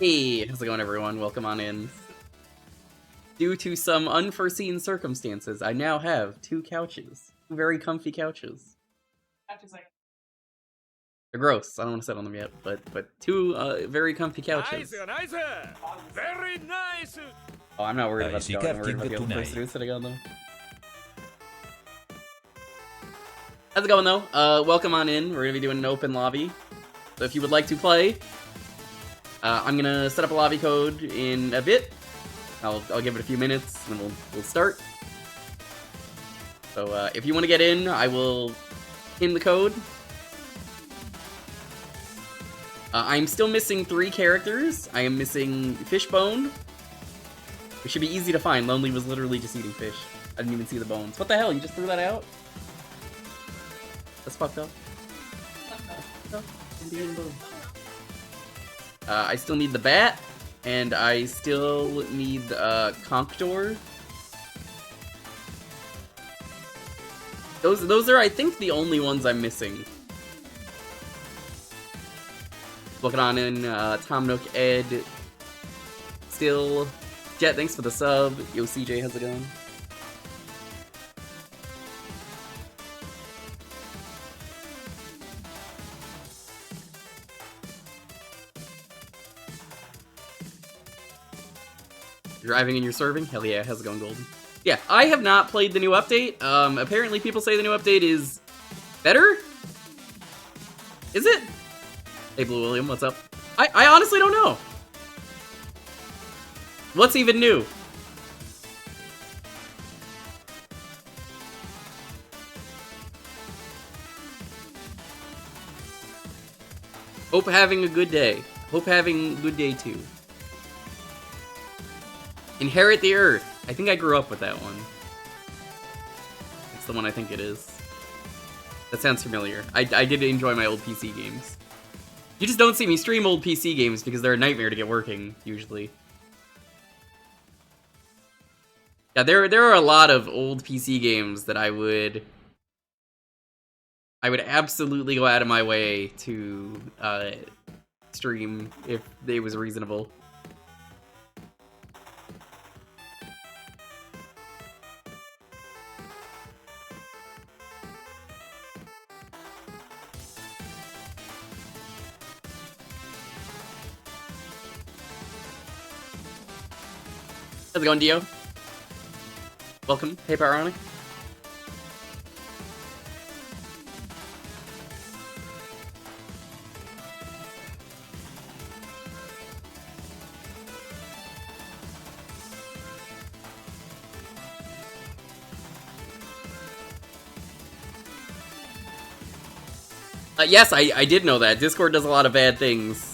Hey, how's it going, everyone? Welcome on in. Due to some unforeseen circumstances, I now have two couches. Two very comfy couches. They're gross. I don't want to sit on them yet, but two very comfy couches. Nice. Very nice. Oh, I'm not worried about the si dog. I'm worried about the karting other person tunai. who's sitting on them. How's it going, though? Welcome on in. We're gonna be doing an open lobby. So if you would like to play, I'm gonna set up a lobby code in a bit. I'll give it a few minutes, and then we'll start. So if you want to get in, I will pin the code. I'm still missing 3 characters. I am missing Fishbone, which should be easy to find. Lonely was literally just eating fish. I didn't even see the bones. What the hell? You just threw that out? That's fucked up. I still need the bat, and I still need Conch-Door. Those are, I think, the only ones I'm missing. Looking on in, Tom Nook, Ed, Still, Jet, thanks for the sub. Yo, CJ, how's it going? Driving and you're serving? Hell yeah, how's it going, Golden? Yeah, I have not played the new update. Apparently people say the new update is better? Is it? Hey, Blue William, what's up? I honestly don't know. What's even new? Hope having a good day. Hope having a good day, too. Inherit the Earth. I think I grew up with that one. It's the one I think it is. That sounds familiar. I did enjoy my old PC games. You just don't see me stream old PC games because they're a nightmare to get working, usually. Yeah, there are a lot of old PC games that I would absolutely go out of my way to stream if it was reasonable. How's it going, Dio? Welcome. Hey, Pyronic. Yes, I did know that. Discord does a lot of bad things.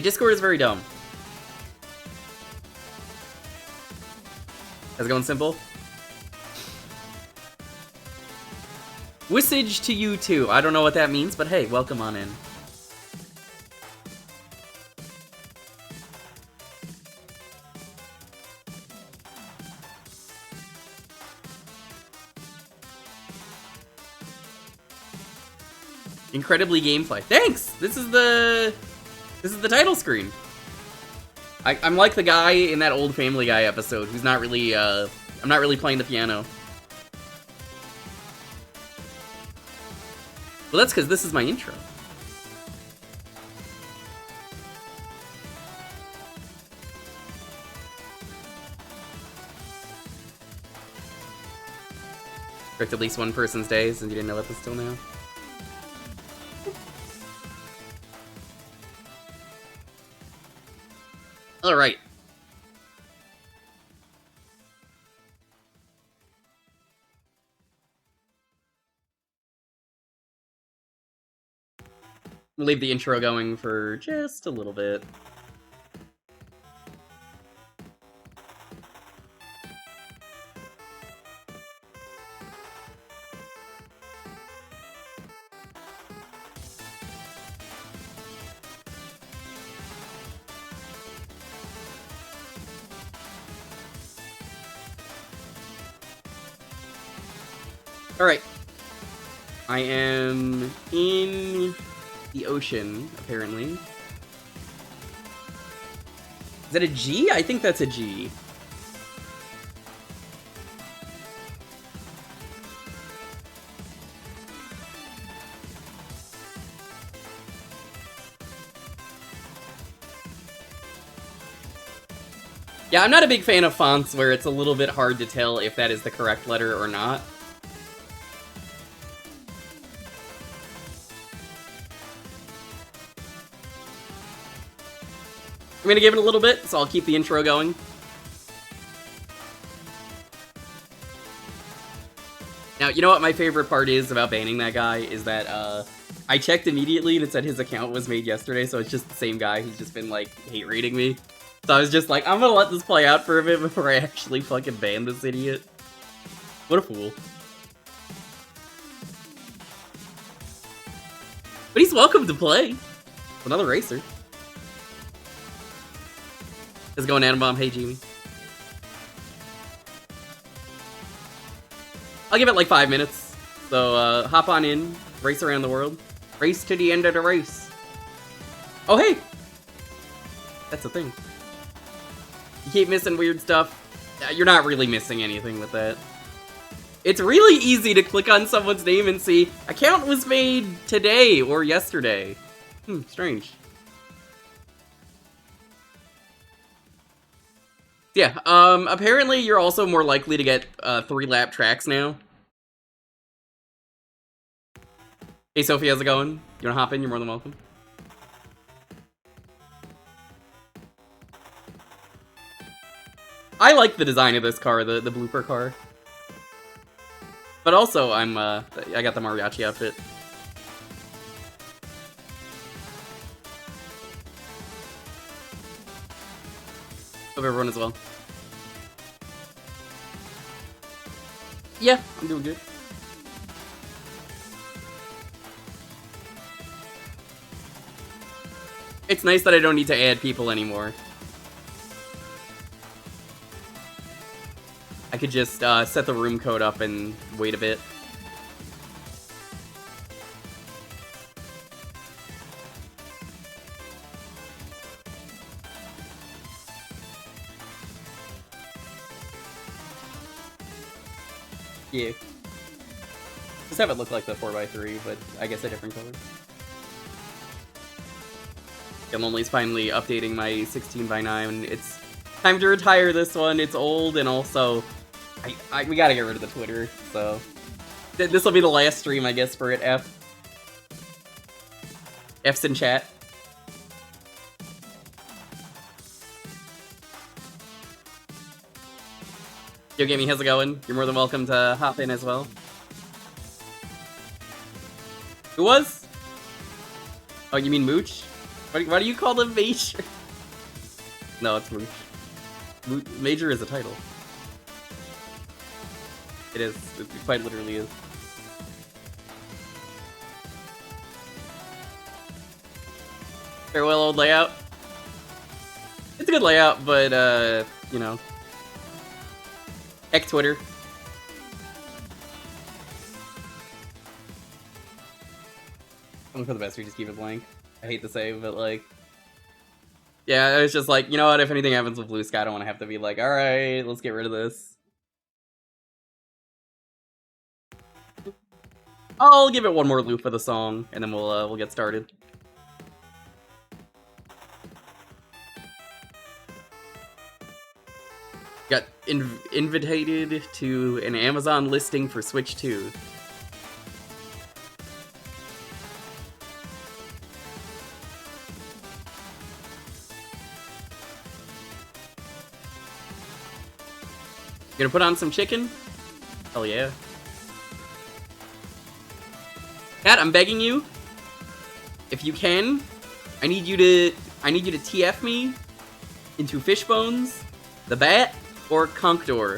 Discord is very dumb. How's it going, Simple? Wissage to you too. I don't know what that means, but hey, welcome on in. Incredibly gameplay. Thanks! This is the title screen. I'm like the guy in that old Family Guy episode who's not really, I'm not really playing the piano. Well, that's because this is my intro. Correct at least one person's day, since you didn't know about this till now. Alright. We'll leave the intro going for just a little bit. Alright. I am in the ocean, apparently. Is that a G? I think that's a G. Yeah, I'm not a big fan of fonts where it's a little bit hard to tell if that is the correct letter or not. I'm gonna give it a little bit, so I'll keep the intro going. Now, you know what my favorite part is about banning that guy? Is that, I checked immediately and it said his account was made yesterday, so it's just the same guy who's just been, like, hate rating me. So I was just like, I'm gonna let this play out for a bit before I actually fucking ban this idiot. What a fool. But he's welcome to play. Another racer. Let's go Atom Bomb. Hey, Jimmy. I'll give it like 5 minutes. So, hop on in, race around the world. Race to the end of the race. Oh, hey! That's the thing. You keep missing weird stuff. You're not really missing anything with that. It's really easy to click on someone's name and see, account was made today or yesterday. Strange. Yeah, apparently you're also more likely to get 3-lap tracks now. Hey Sophie, how's it going? You wanna hop in? You're more than welcome. I like the design of this car, the blooper car. But also, I got the mariachi outfit. Hope everyone is well. Yeah, I'm doing good. It's nice that I don't need to add people anymore. I could just set the room code up and wait a bit. Yeah. Just have it look like the 4x3, but I guess a different color. Lonely's finally updating my 16x9. It's time to retire this one. It's old, and also, we gotta get rid of the Twitter, so... This will be the last stream, I guess, for it, F. F's in chat. Yo, Gaming, how's it going? You're more than welcome to hop in as well. Who was? Oh, you mean Mooch? Why do you call him Major? No, it's Mooch. Major is a title. It is. It quite literally is. Farewell, old layout. It's a good layout, but, you know. Heck Twitter. Only for the best, we just keep it blank. I hate to say, but like... Yeah, it's just like, you know what, if anything happens with Blue Sky, I don't want to have to be like, alright, let's get rid of this. I'll give it one more loop of the song, and then we'll get started. Got invited to an Amazon listing for Switch 2. You gonna put on some chicken? Hell yeah. Kat, I'm begging you. If you can, I need you to TF me into Fishbones, the Bat, or Conkdor.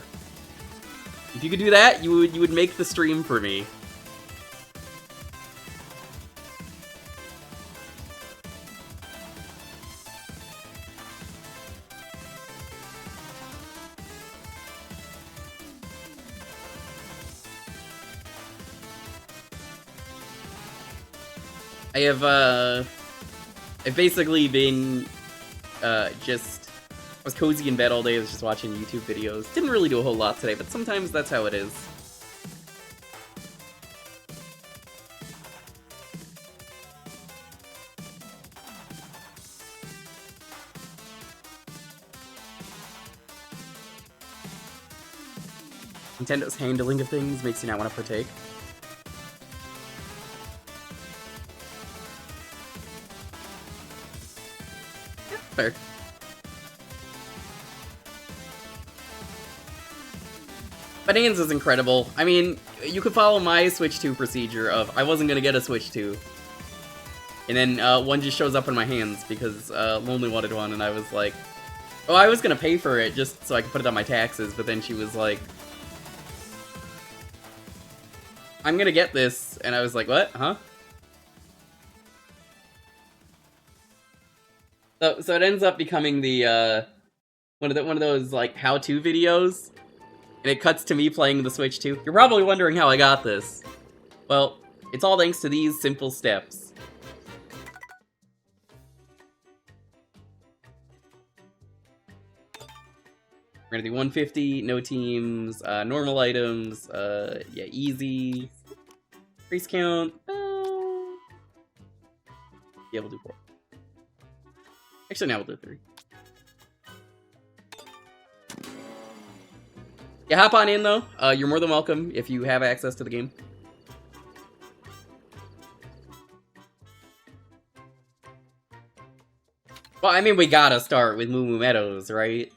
If you could do that, you would make the stream for me. I've basically been, I was cozy in bed all day, I was just watching YouTube videos. Didn't really do a whole lot today, but sometimes that's how it is. Nintendo's handling of things makes you not want to partake. Yeah, fair. Bonanza is incredible. I mean, you could follow my Switch 2 procedure of I wasn't gonna get a Switch 2. And then one just shows up in my hands because Lonely wanted one, and I was like, oh, I was gonna pay for it just so I could put it on my taxes, but then she was like, I'm gonna get this, and I was like, what? Huh? So it ends up becoming the one of those like how-to videos, and it cuts to me playing the Switch 2. You're probably wondering how I got this. Well, it's all thanks to these simple steps. We're gonna do 150, no teams, normal items, yeah, easy, increase count, yeah, we'll do 4. Actually, now we'll do 3. Yeah, hop on in, though. You're more than welcome if you have access to the game. Well, I mean, we gotta start with Moo Moo Meadows, right?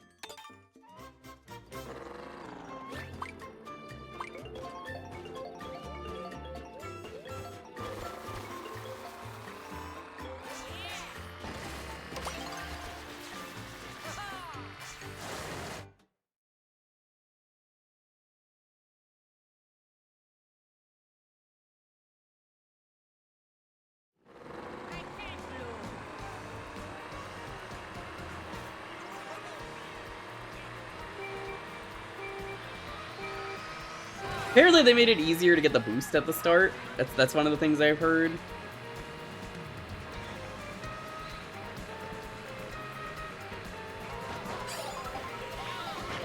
Apparently they made it easier to get the boost at the start. That's one of the things I've heard.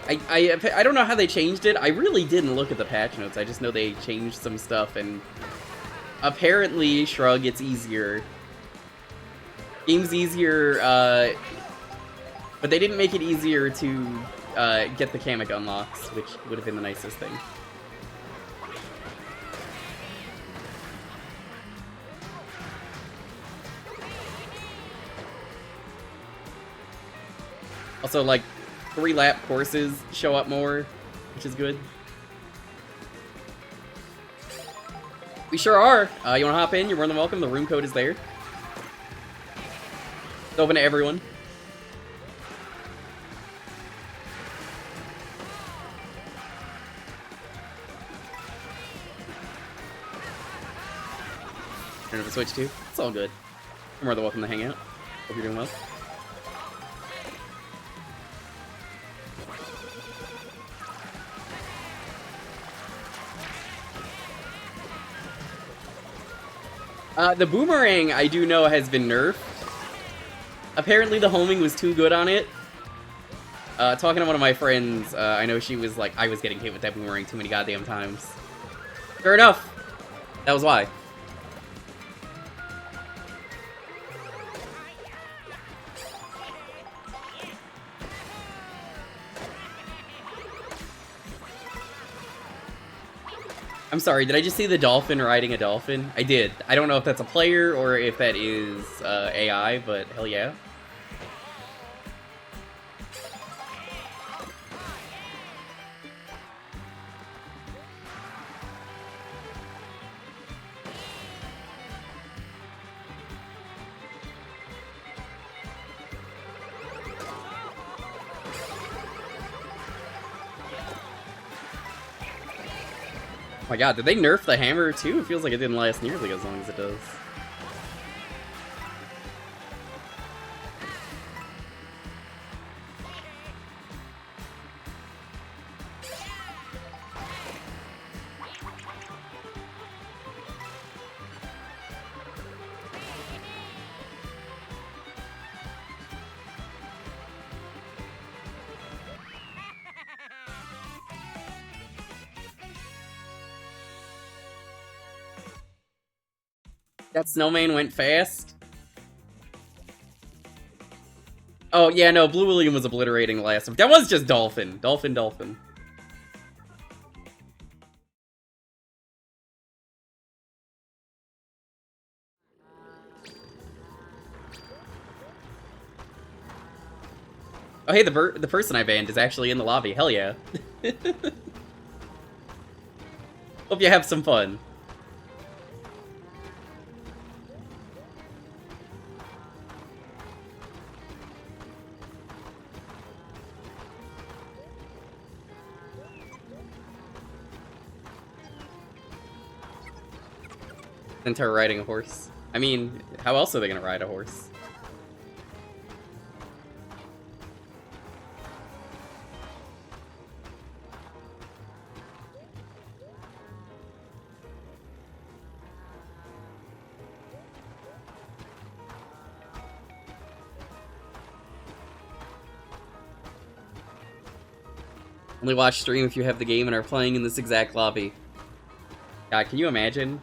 I don't know how they changed it. I really didn't look at the patch notes. I just know they changed some stuff, and apparently, Shrug, it's easier. Game's easier, but they didn't make it easier to get the Kamek unlocks, which would have been the nicest thing. Also, like, 3-lap courses show up more, which is good. We sure are. You wanna hop in? You're more than welcome. The room code is there. It's open to everyone. Turn up the Switch too. It's all good. You're more than welcome to hang out. Hope you're doing well. The boomerang, I do know, has been nerfed. Apparently the homing was too good on it. Talking to one of my friends, I know she was like, I was getting hit with that boomerang too many goddamn times. Fair enough. That was why. I'm sorry, did I just see the dolphin riding a dolphin? I did. I don't know if that's a player or if that is AI, but hell yeah. Oh my god, did they nerf the hammer too? It feels like it didn't last nearly as long as it does. That snowman went fast. Oh, yeah, no, Blue William was obliterating the last one. That was just Dolphin. Dolphin. Oh, hey, the person I banned is actually in the lobby. Hell yeah. Hope you have some fun. Centaur riding a horse. I mean, how else are they gonna ride a horse? Only watch stream if you have the game and are playing in this exact lobby. God, can you imagine?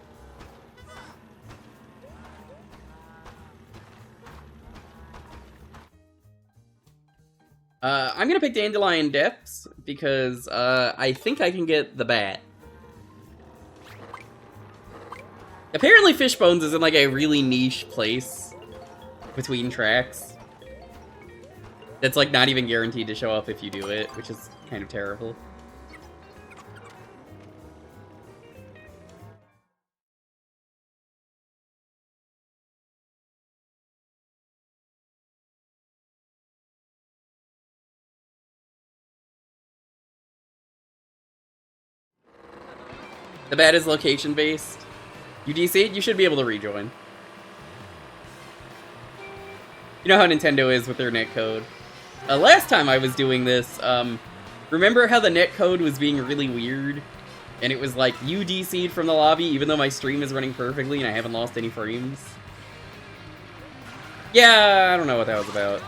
I'm gonna pick Dandelion Depths because I think I can get the bat. Apparently Fishbones is in like a really niche place between tracks. That's like not even guaranteed to show up if you do it, which is kind of terrible. The bat is location based. You DC'd, you should be able to rejoin. You know how Nintendo is with their netcode. Last time I was doing this, remember how the netcode was being really weird? And it was like, you DC'd from the lobby even though my stream is running perfectly and I haven't lost any frames? Yeah, I don't know what that was about.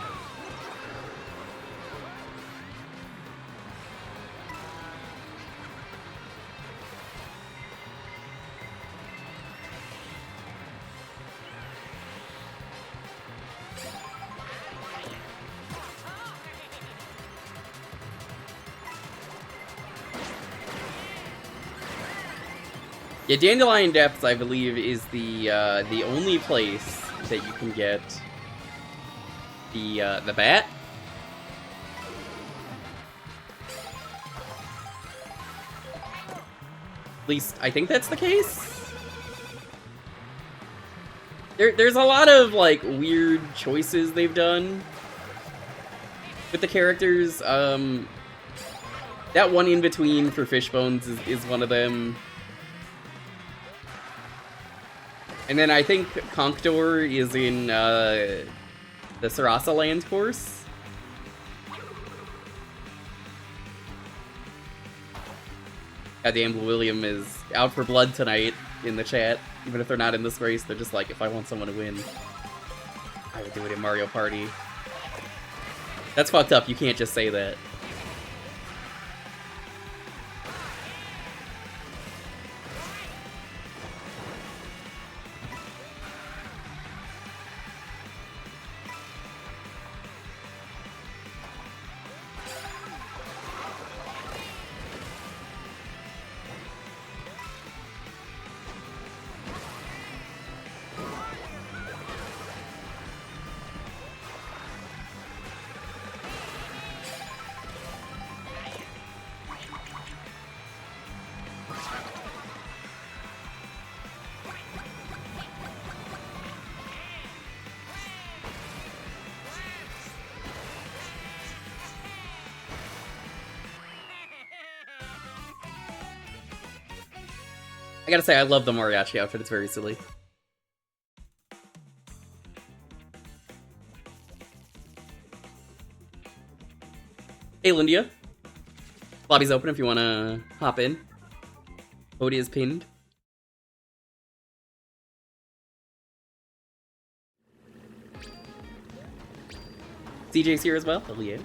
Yeah, Dandelion Depths, I believe, is the only place that you can get the bat. At least, I think that's the case. There's a lot of, like, weird choices they've done with the characters. That one in between for Fishbones is one of them. And then I think Conkedor is in the Sarasa Land course. Goddamn, Blue William is out for blood tonight in the chat. Even if they're not in this race, they're just like, if I want someone to win, I would do it in Mario Party. That's fucked up, you can't just say that. I gotta say, I love the mariachi outfit, it's very silly. Hey, Lindia. Lobby's open if you wanna hop in. Odie is pinned. CJ's here as well. Oh, yeah.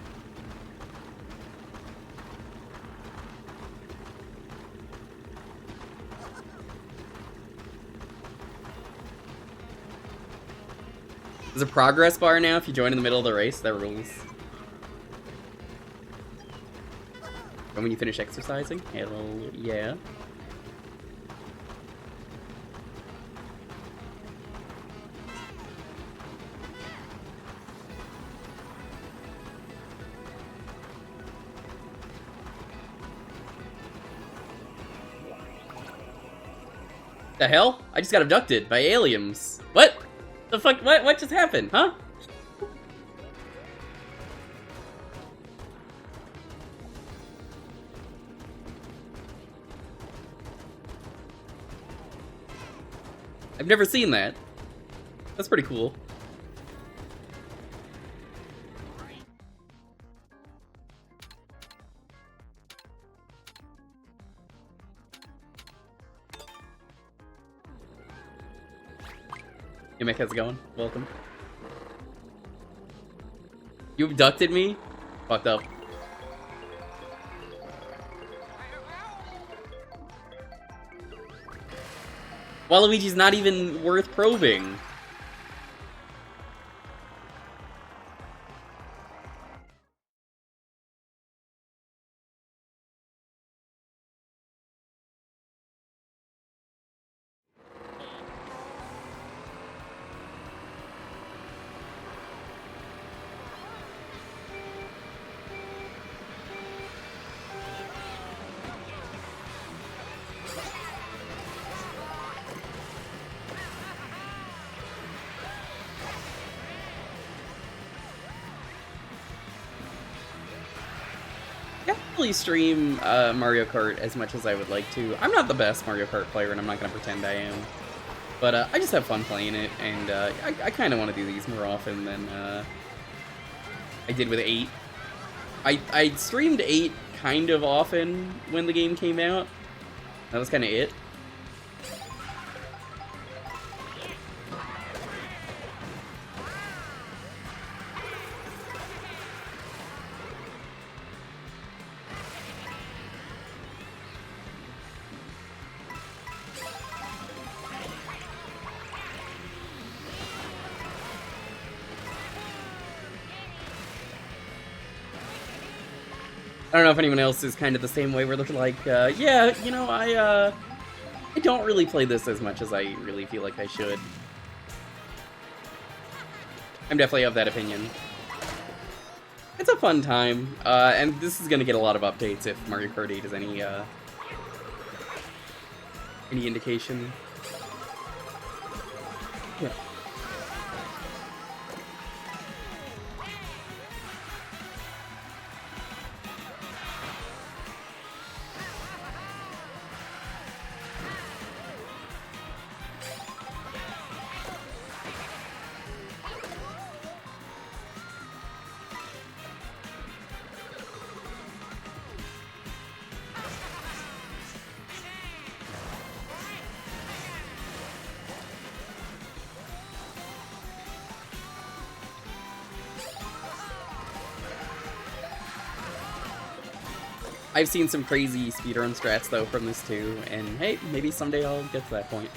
There's a progress bar now if you join in the middle of the race. That rules. And when you finish exercising? Hell yeah. The hell? I just got abducted by aliens. What? The fuck? What just happened? Huh? I've never seen that. That's pretty cool. Hey, Mick, how's it going? Welcome. You abducted me? Fucked up. Waluigi's not even worth probing. Stream Mario Kart as much as I would like to. I'm not the best Mario Kart player, and I'm not going to pretend I am. But I just have fun playing it, and I kind of want to do these more often than I did with 8. I streamed 8 kind of often when the game came out. That was kind of it. I don't know if anyone else is kind of the same way where they're like, yeah, you know, I don't really play this as much as I really feel like I should. I'm definitely of that opinion. It's a fun time, and this is gonna get a lot of updates if Mario Kart 8 is any indication. Yeah. I've seen some crazy speedrun strats, though, from this, too, and hey, maybe someday I'll get to that point.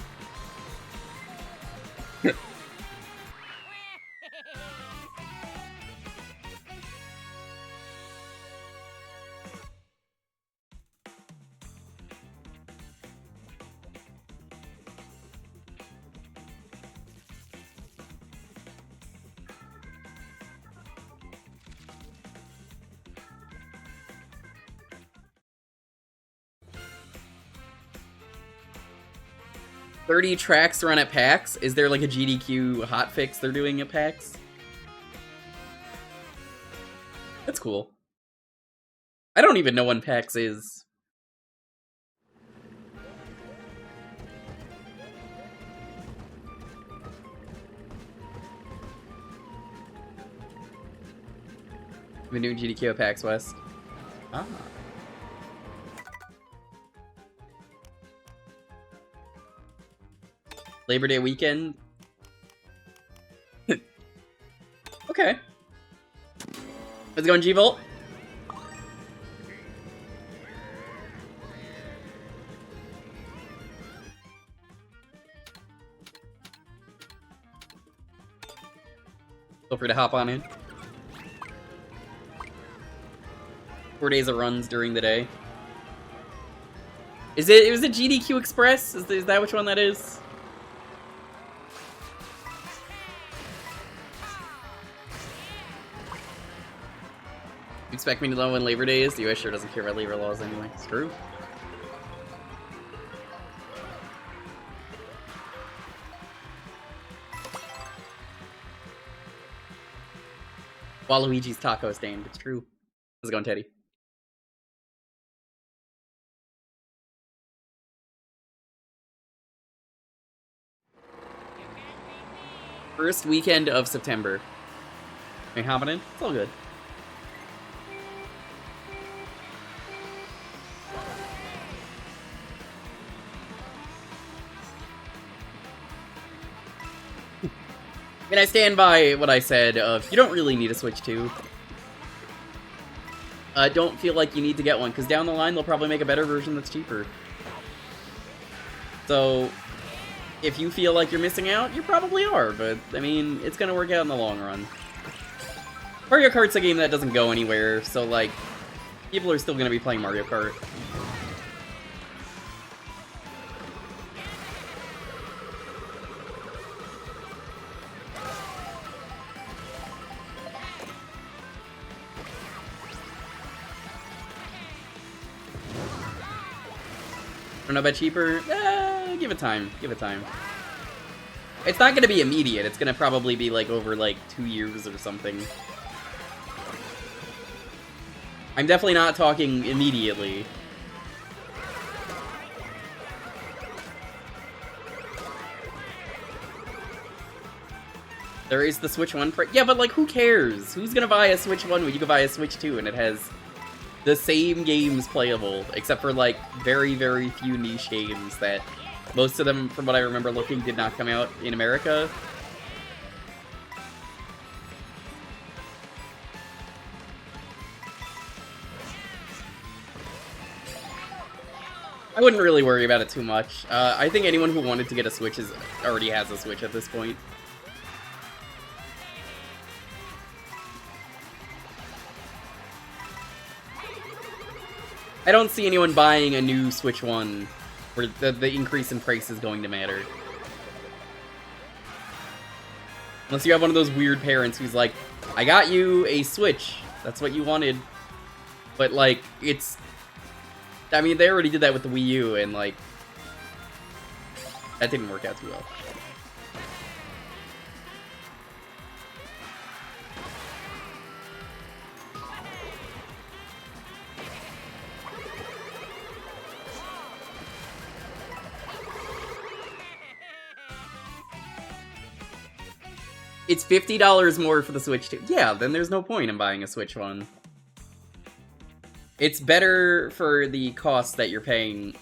$30 tracks to run at PAX? Is there like a GDQ hotfix they're doing at PAX? That's cool. I don't even know when PAX is. I've been doing GDQ at PAX West. Ah. Labor Day weekend? Okay. How's it going, G-Volt? Feel free to hop on in. 4 days of runs during the day. Is it GDQ Express? Is that which one that is? You expect me to know when Labor Day is? The US sure doesn't care about labor laws anyway. It's true. Waluigi's taco stand. It's true. How's it going, Teddy? First weekend of September. Are you hopping in? It's all good. I mean, I stand by what I said of, you don't really need a Switch 2. Don't feel like you need to get one, because down the line they'll probably make a better version that's cheaper. So, if you feel like you're missing out, you probably are, but, I mean, it's gonna work out in the long run. Mario Kart's a game that doesn't go anywhere, so, like, people are still gonna be playing Mario Kart. I don't know about cheaper. Give it time. Give it time. It's not gonna be immediate. It's gonna probably be like over like 2 years or something. I'm definitely not talking immediately. There is the Switch 1 price. Yeah, but like, who cares? Who's gonna buy a Switch 1 when you can buy a Switch 2 and it has the same games playable, except for like very, very few niche games that most of them, from what I remember looking, did not come out in America. I wouldn't really worry about it too much. I think anyone who wanted to get a Switch already has a Switch at this point. I don't see anyone buying a new Switch 1 where the increase in price is going to matter. Unless you have one of those weird parents who's like, I got you a Switch. That's what you wanted. But, like, it's... I mean, they already did that with the Wii U, and, like... that didn't work out too well. It's $50 more for the Switch 2. Yeah, then there's no point in buying a Switch 1. It's better for the cost that you're paying.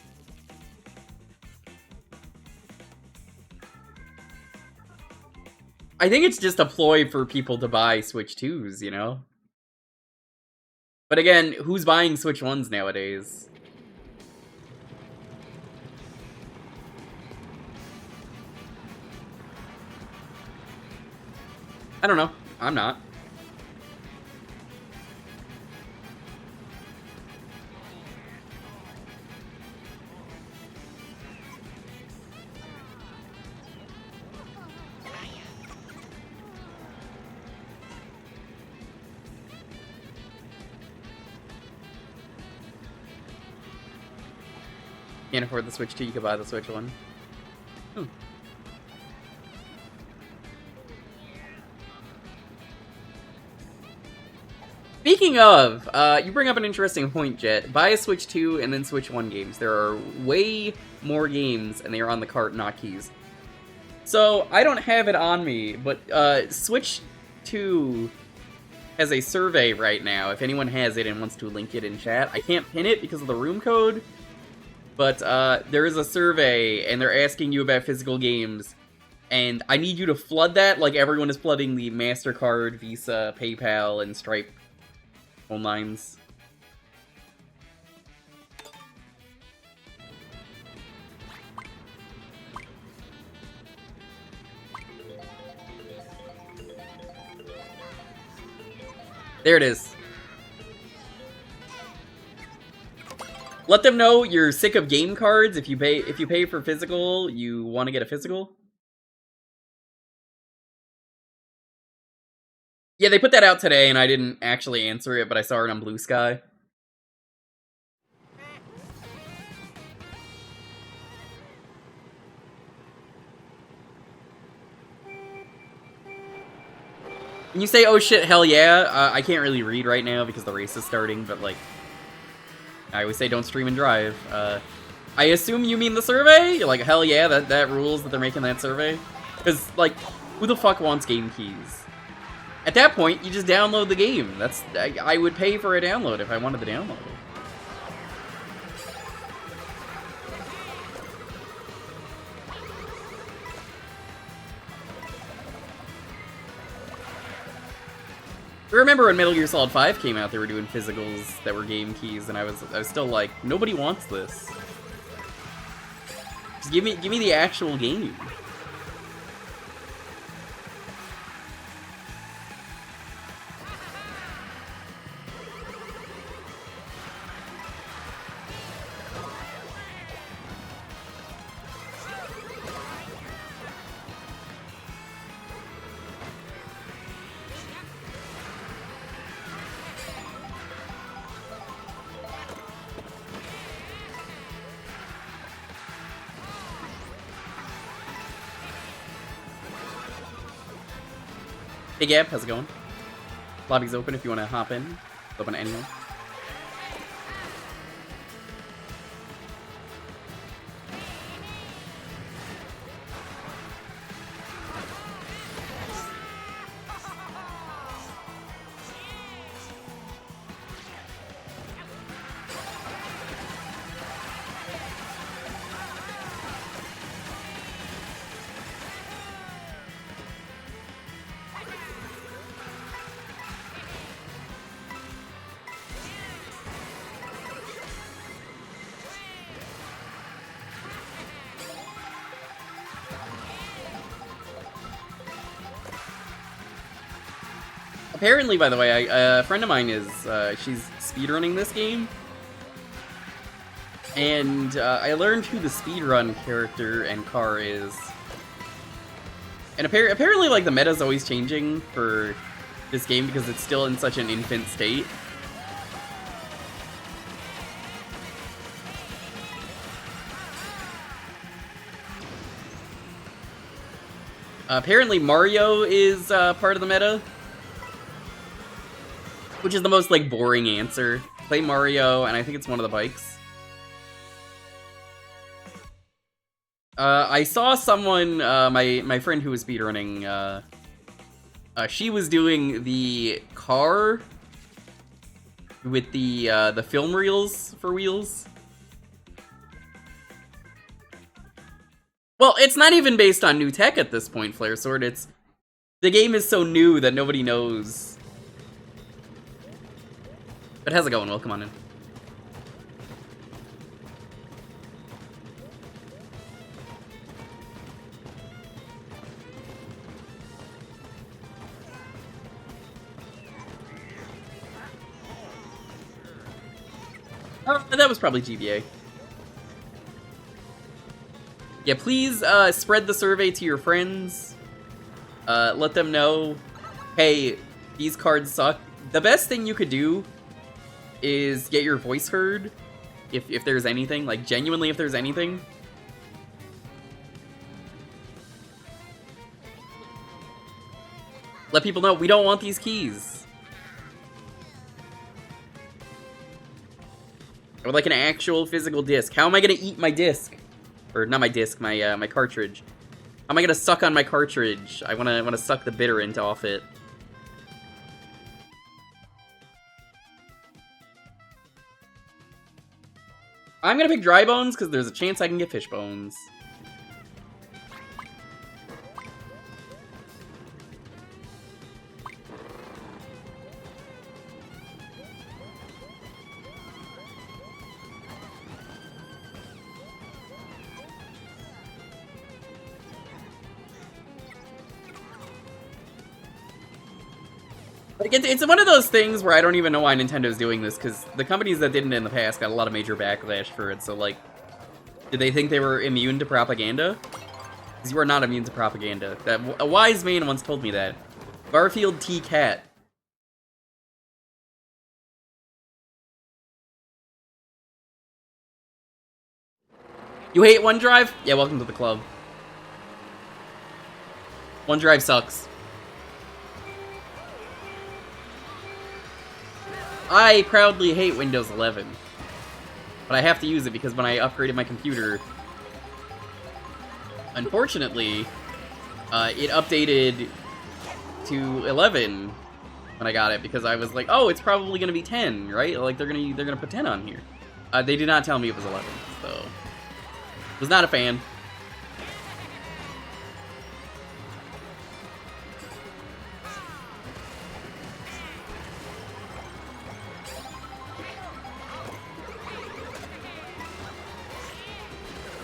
I think it's just a ploy for people to buy Switch 2s, you know? But again, who's buying Switch 1s nowadays? I don't know. I'm not. Can't afford the Switch 2, you could buy the Switch 1. Speaking of, you bring up an interesting point, Jet. Buy a Switch 2 and then Switch 1 games. There are way more games, and they are on the cart, not keys. So, I don't have it on me, but Switch 2 has a survey right now, if anyone has it and wants to link it in chat. I can't pin it because of the room code, but there is a survey, and they're asking you about physical games. And I need you to flood that like everyone is flooding the MasterCard, Visa, PayPal, and Stripe phone lines. There it is. Let them know you're sick of game cards. If you pay for physical, you want to get a physical. Yeah, they put that out today, and I didn't actually answer it, but I saw it on Blue Sky. When you say, oh shit, hell yeah, I can't really read right now because the race is starting, but like, I always say don't stream and drive. I assume you mean the survey? You're like, hell yeah, that rules that they're making that survey? Because, like, who the fuck wants game keys? At that point, you just download the game. I would pay for a download if I wanted to download it. I remember when Metal Gear Solid 5 came out, they were doing physicals that were game keys, and I was still like, nobody wants this. Just give me the actual game. Hey Gab, how's it going? Lobby's open if you want to hop in. Open to anyone. Apparently, by the way, a friend of mine is, she's speedrunning this game. And I learned who the speedrun character and car is. And apparently, like, the meta's always changing for this game because it's still in such an infant state. Apparently, Mario is part of the meta. Which is the most, like, boring answer. Play Mario, and I think it's one of the bikes. I saw someone, my friend who was speedrunning, she was doing the car with the film reels for wheels. Well, it's not even based on new tech at this point, Flare Sword. The game is so new that nobody knows. But how's it going? Well, come on in. That was probably GBA. Yeah, please spread the survey to your friends. Let them know, hey, these cards suck. The best thing you could do is get your voice heard, if there's anything, like, genuinely if there's anything. Let people know, we don't want these keys. I would like an actual physical disc. How am I gonna eat my disc? Or, not my disc, my cartridge. How am I gonna suck on my cartridge? I wanna suck the bitterant off it. I'm gonna pick dry bones because there's a chance I can get fish bones. Like, it's one of those things where I don't even know why Nintendo's doing this, because the companies that didn't in the past got a lot of major backlash for it, so, like, did they think they were immune to propaganda? Because you are not immune to propaganda. A wise man once told me that. Garfield T. Cat. You hate OneDrive? Yeah, welcome to the club. OneDrive sucks. I proudly hate Windows 11. But I have to use it because when I upgraded my computer, unfortunately, it updated to 11 when I got it because I was like, oh, it's probably gonna be 10, right? Like they're gonna put 10 on here. They did not tell me it was 11, so was not a fan.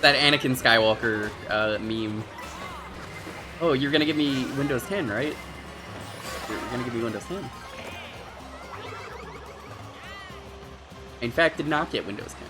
That Anakin Skywalker meme. Oh, you're gonna give me Windows 10, right? You're gonna give me Windows 10. In fact, did not get Windows 10.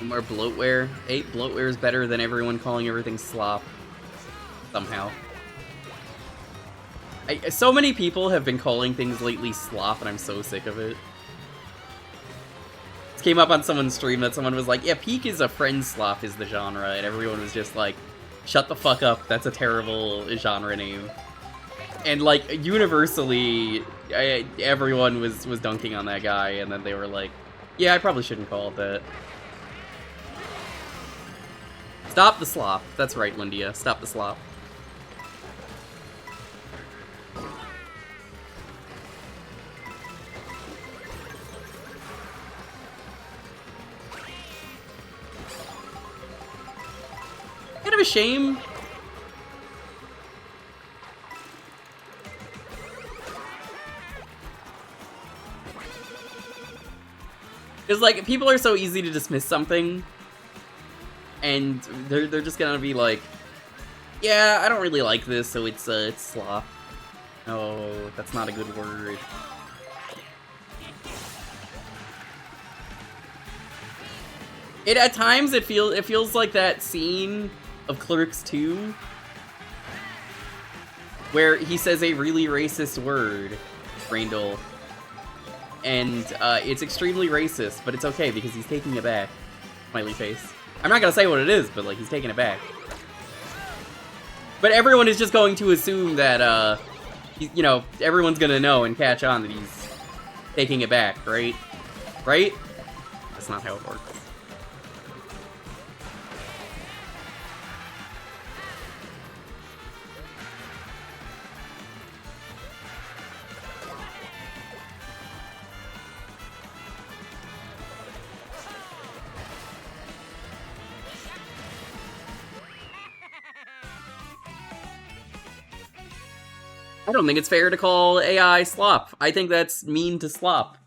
More bloatware. 8 bloatware is better than everyone calling everything slop. Somehow. So many people have been calling things lately slop, and I'm so sick of it. This came up on someone's stream that someone was like, yeah, peak is a friend slop is the genre, and everyone was just like, shut the fuck up, that's a terrible genre name. And like, universally, everyone was dunking on that guy, and then they were like, yeah, I probably shouldn't call it that. Stop the slop. That's right, Lindia. Stop the slop. Kind of a shame. Because, like, people are so easy to dismiss something. And they're just gonna be like, yeah, I don't really like this, so it's slop. No, that's not a good word. At times it feels like that scene of Clerks 2 where he says a really racist word, Randall. And it's extremely racist, but it's okay because he's taking it back. Smiley face. I'm not gonna say what it is, but like he's taking it back. But everyone is just going to assume that, you know, everyone's gonna know and catch on that he's taking it back, right? Right? That's not how it works. I don't think it's fair to call AI slop. I think that's mean to slop.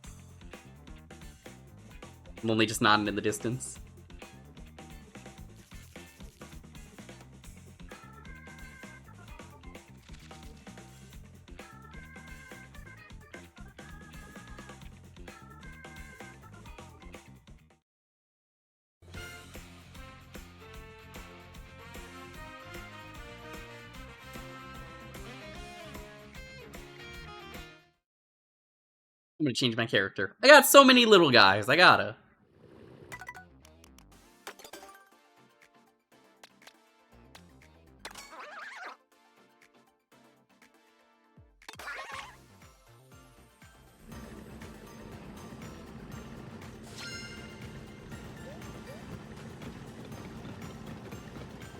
I'm only just nodding in the distance. I'm gonna change my character. I got so many little guys, I gotta.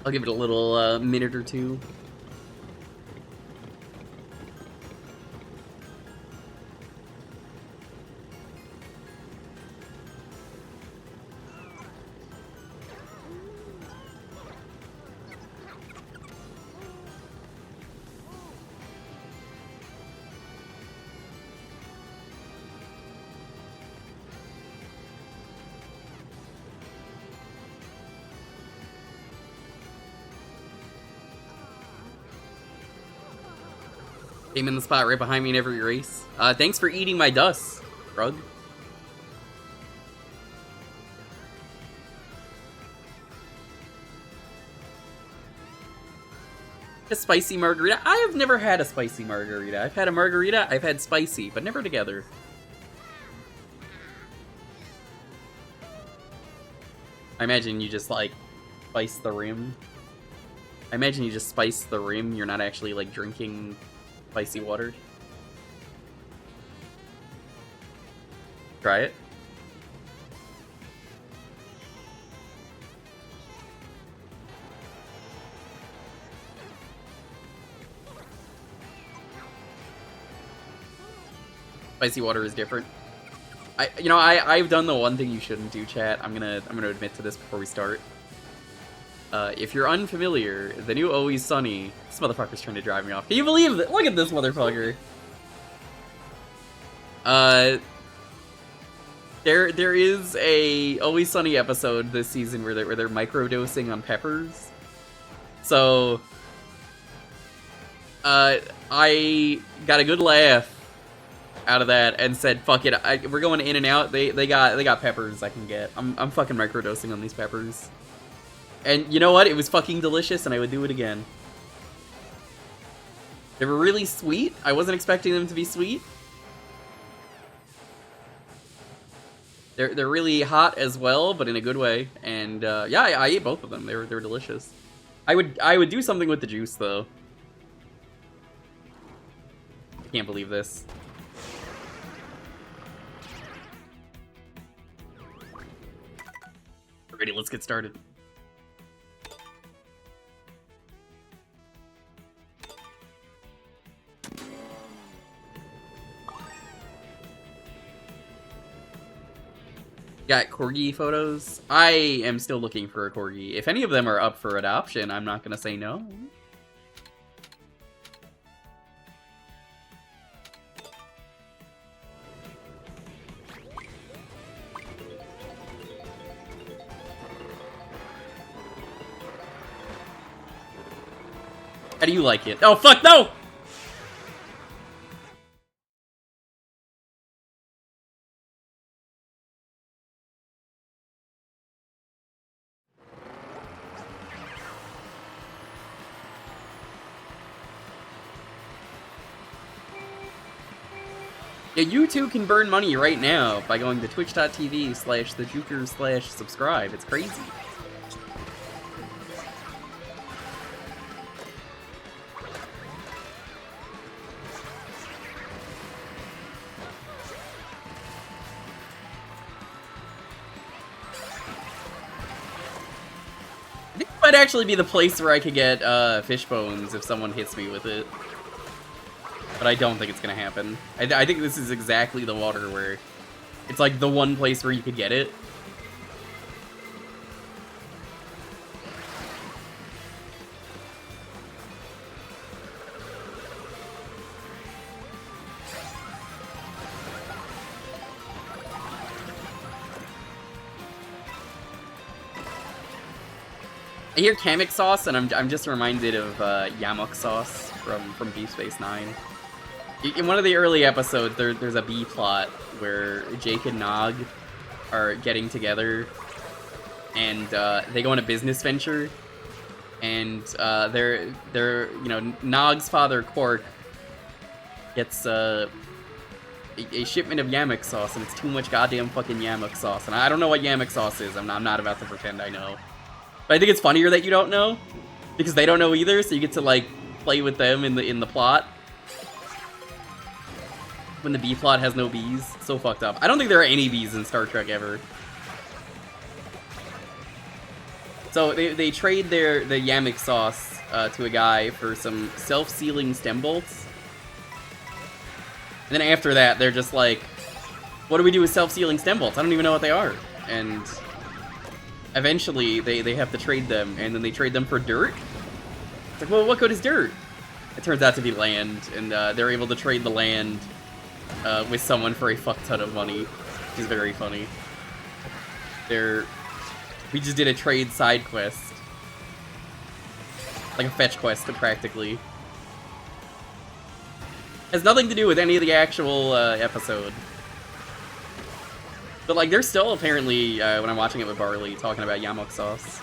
I'll give it a little minute or two. Came in the spot right behind me in every race. Thanks for eating my dust, Rug. A spicy margarita? I have never had a spicy margarita. I've had a margarita, I've had spicy, but never together. I imagine you just, like, spice the rim. I imagine you just spice the rim, you're not actually, like, drinking spicy water. Try it. Spicy water is different. I've done the one thing you shouldn't do, chat. I'm gonna admit to this before we start. If you're unfamiliar, the new Always Sunny. This motherfucker's trying to drive me off. Can you believe it? Look at this motherfucker. There is a Always Sunny episode this season where they're microdosing on peppers. So, I got a good laugh out of that and said, "Fuck it, we're going in and out. They got peppers I can get. I'm fucking microdosing on these peppers." And you know what? It was fucking delicious, and I would do it again. They were really sweet. I wasn't expecting them to be sweet. They're really hot as well, but in a good way. And yeah, I ate both of them. They were delicious. I would do something with the juice though. Can't believe this. Alrighty, let's get started. Got corgi photos. I am still looking for a corgi. If any of them are up for adoption, I'm not gonna say no. How do you like it? Oh, fuck, no! Yeah, you too can burn money right now by going to twitch.tv/thejewker/subscribe. It's crazy. I think it might actually be the place where I could get fish bones if someone hits me with it. But I don't think it's gonna happen. I think this is exactly the water where it's like the one place where you could get it. I hear Kamek sauce, and I'm just reminded of Yamuk sauce from Deep Space Nine. In one of the early episodes, there's a B plot where Jake and Nog are getting together, and they go on a business venture, and they're Nog's father Quark gets a shipment of Yamuk sauce, and it's too much goddamn fucking Yamuk sauce, and I don't know what Yamuk sauce is. I'm not about to pretend I know, but I think it's funnier that you don't know, because they don't know either, so you get to like play with them in the plot. When the B plot has no B's. So fucked up. I don't think there are any B's in Star Trek ever. So they trade the Yamuk sauce to a guy for some self-sealing stem bolts. And then after that, they're just like, what do we do with self-sealing stem bolts? I don't even know what they are. And eventually, they have to trade them, and then they trade them for dirt? It's like, well, what good is dirt? It turns out to be land, and they're able to trade the land with someone for a fuck ton of money, which is very funny. We just did a trade side quest. Like a fetch quest, practically. Has nothing to do with any of the actual episode. But like, they're still apparently, when I'm watching it with Barley, talking about yamok sauce.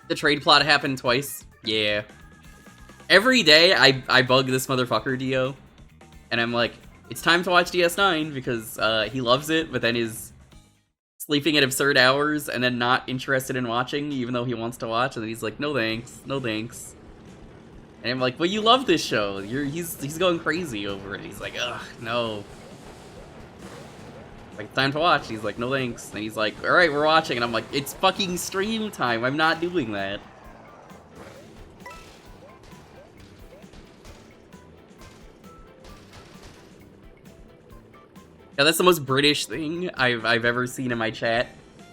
The trade plot happened twice. Yeah. Every day, I bug this motherfucker, Dio. And I'm like, it's time to watch DS9, because he loves it, but then is sleeping at absurd hours, and then not interested in watching, even though he wants to watch, and then he's like, no thanks, no thanks. And I'm like, well, you love this show. He's going crazy over it. He's like, ugh, no. Like, time to watch. He's like, no thanks. And he's like, alright, we're watching. And I'm like, it's fucking stream time. I'm not doing that. Yeah, that's the most British thing I've ever seen in my chat.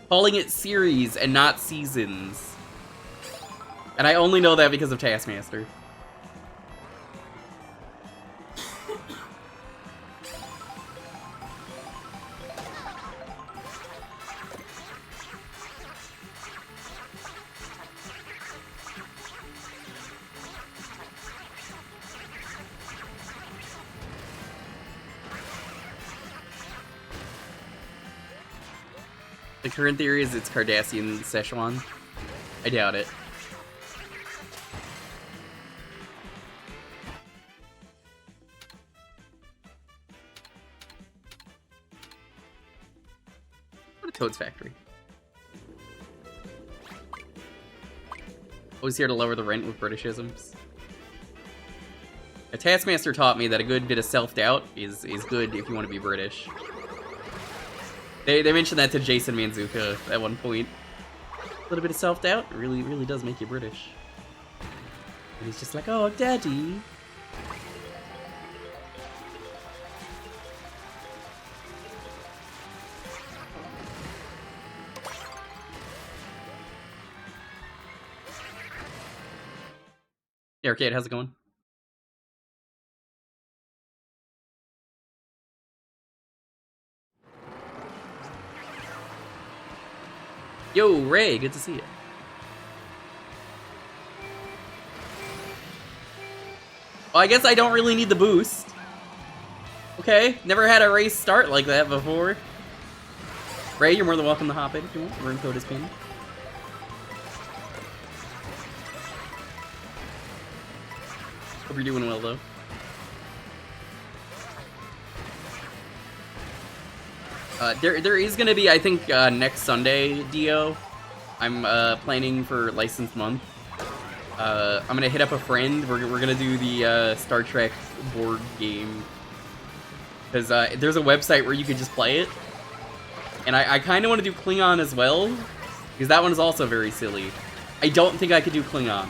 Calling it series and not seasons. And I only know that because of Taskmaster. The current theory is it's Cardassian Szechuan. I doubt it. What a Toad's Factory. Always here to lower the rent with Britishisms. A Taskmaster taught me that a good bit of self-doubt is good if you want to be British. They mentioned that to Jason Manzuka at one point. A little bit of self-doubt really does make you British. And he's just like, oh, daddy. Hey, Arcade, how's it going? Yo, Ray, good to see you. Well, I guess I don't really need the boost. Okay, never had a race start like that before. Ray, you're more than welcome to hop in if you want. Room code is pinned. Hope you're doing well, though. There is gonna be, I think, next Sunday, Dio. I'm planning for Licensed Month. I'm gonna hit up a friend. We're gonna do the Star Trek board game. Because there's a website where you could just play it. And I kind of want to do Klingon as well. Because that one is also very silly. I don't think I could do Klingon.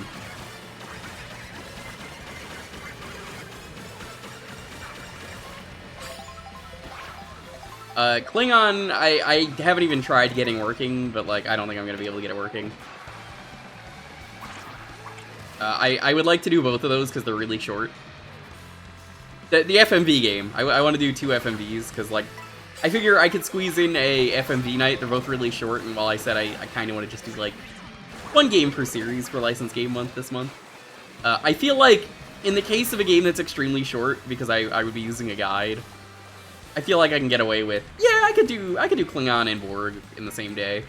Klingon, I haven't even tried getting working, but, like, I don't think I'm gonna be able to get it working. I would like to do both of those because they're really short. The FMV game, I want to do 2 FMVs, because, like, I figure I could squeeze in a FMV night. They're both really short, and while I said I kind of want to just do, like, 1 game per series for Licensed Game Month this month. I feel like, in the case of a game that's extremely short, because I would be using a guide, I feel like I can get away with, yeah, I could do Klingon and Borg in the same day.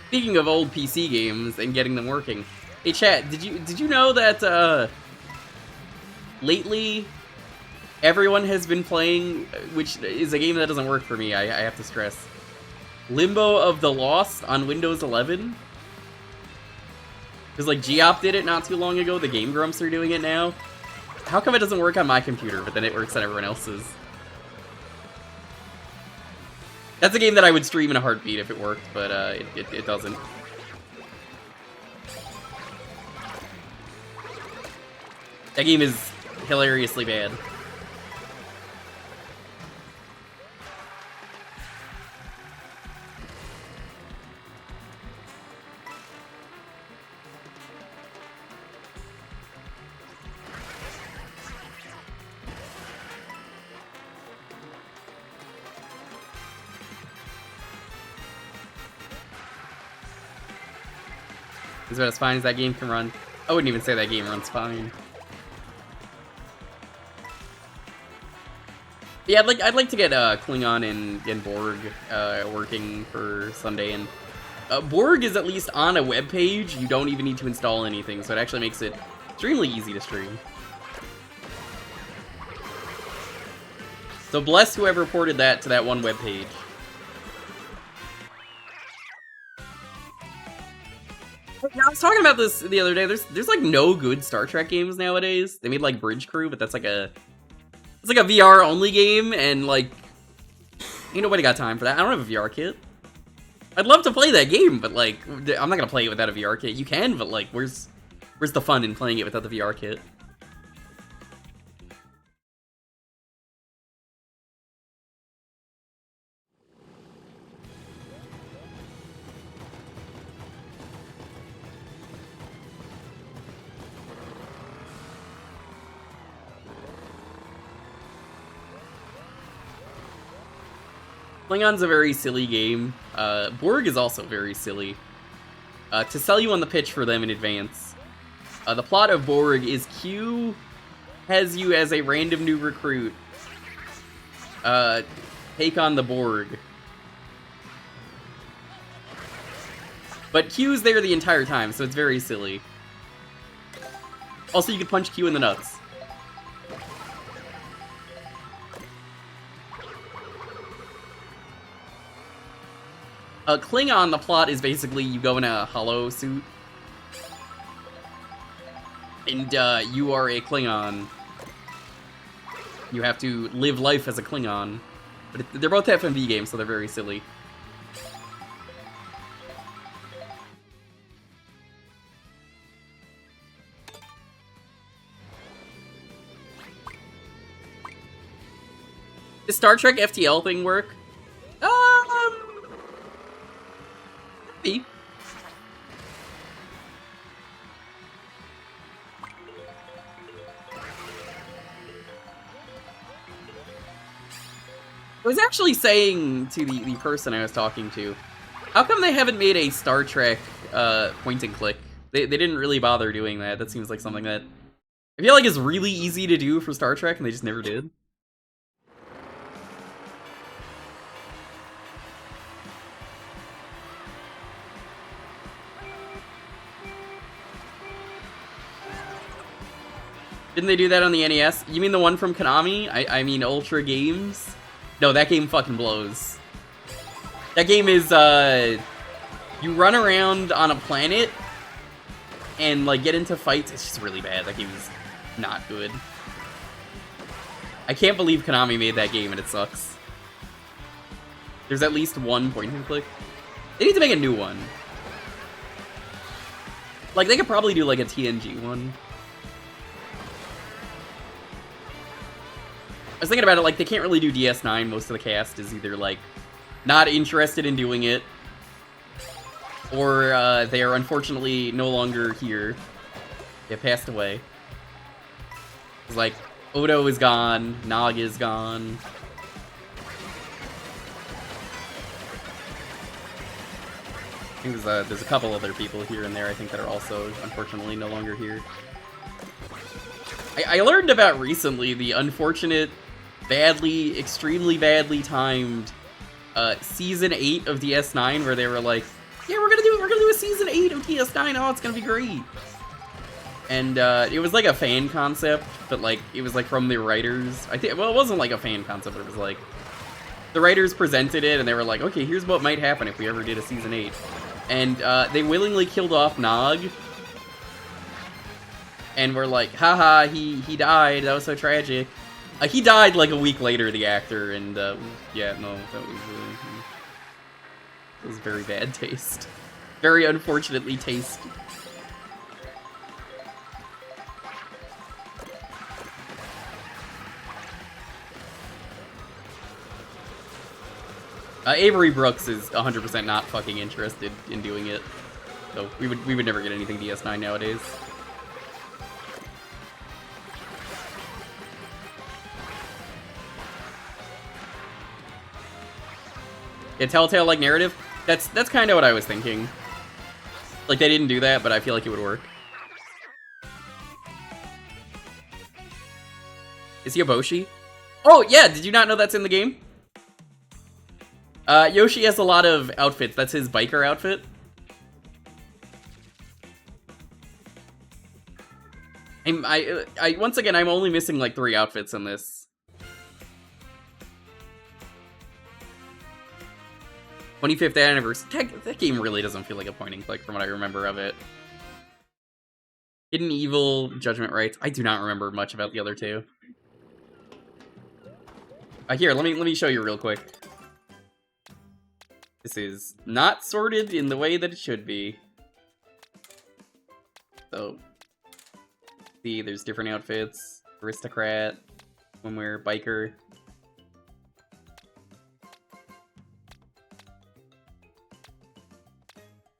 Speaking of old PC games and getting them working, hey chat, did you know that lately everyone has been playing, which is a game that doesn't work for me, I have to stress, Limbo of the Lost on Windows 11? Because, like, Geop did it not too long ago, the Game Grumps are doing it now. How come it doesn't work on my computer, but then it works on everyone else's? That's a game that I would stream in a heartbeat if it worked, but it doesn't. That game is hilariously bad. Is about as fine as that game can run. I wouldn't even say that game runs fine. Yeah, I'd like to get Klingon and Borg working for Sunday, and Borg is at least on a web page. You don't even need to install anything, so it actually makes it extremely easy to stream. So bless whoever ported that to that one web page. I was talking about this the other day. There's like no good Star Trek games nowadays. They made like Bridge Crew, but that's like a VR only game, and like ain't nobody got time for that. I don't have a VR kit. I'd love to play that game, but like I'm not gonna play it without a VR kit. You can, but like where's the fun in playing it without the VR kit? Klingon's a very silly game. Borg is also very silly. To sell you on the pitch for them in advance, the plot of Borg is Q has you as a random new recruit take on the Borg. But Q's there the entire time, so it's very silly. Also, you can punch Q in the nuts. Klingon, the plot is basically you go in a hollow suit, and you are a Klingon. You have to live life as a Klingon. But they're both FMV games, so they're very silly. Does Star Trek FTL thing work? Maybe. I was actually saying to the person I was talking to, how come they haven't made a Star Trek point and click? They didn't really bother doing that. That seems like something that I feel like is really easy to do for Star Trek, and they just never did. Didn't they do that on the NES? You mean the one from Konami? I mean Ultra Games? No, that game fucking blows. That game is, you run around on a planet and, like, get into fights. It's just really bad. That game is not good. I can't believe Konami made that game and it sucks. There's at least one point and click. They need to make a new one. Like, they could probably do, like, a TNG one. I was thinking about it, like, they can't really do DS9. Most of the cast is either, like, not interested in doing it, or they are unfortunately no longer here. They passed away. It's like, Odo is gone, Nog is gone. I think there's a couple other people here and there, I think, that are also, unfortunately, no longer here. I learned about recently the unfortunate, extremely badly timed season 8 of DS9, where they were like, yeah, we're gonna do a season 8 of DS9, oh, it's gonna be great. And it was like a fan concept, but like it was like from the writers. Well, it wasn't like a fan concept, but it was like the writers presented it and they were like, okay, here's what might happen if we ever did a season 8. And they willingly killed off Nog. And we're like, haha, he died, that was so tragic. He died like a week later, the actor, and yeah, no, that was very bad taste. Very unfortunately taste. Avery Brooks is 100% not fucking interested in doing it. So we would never get anything DS9 nowadays. A Telltale-like narrative? That's kind of what I was thinking. Like, they didn't do that, but I feel like it would work. Is he a Boshi? Oh, yeah! Did you not know that's in the game? Yoshi has a lot of outfits. That's his biker outfit. Once again, I'm only missing, like, 3 outfits in this. 25th anniversary. That game really doesn't feel like a point and click from what I remember of it. Hidden Evil, Judgment Rights. I do not remember much about the other 2. Here, let me show you real quick. This is not sorted in the way that it should be. So, see, there's different outfits. Aristocrat, swimwear, biker.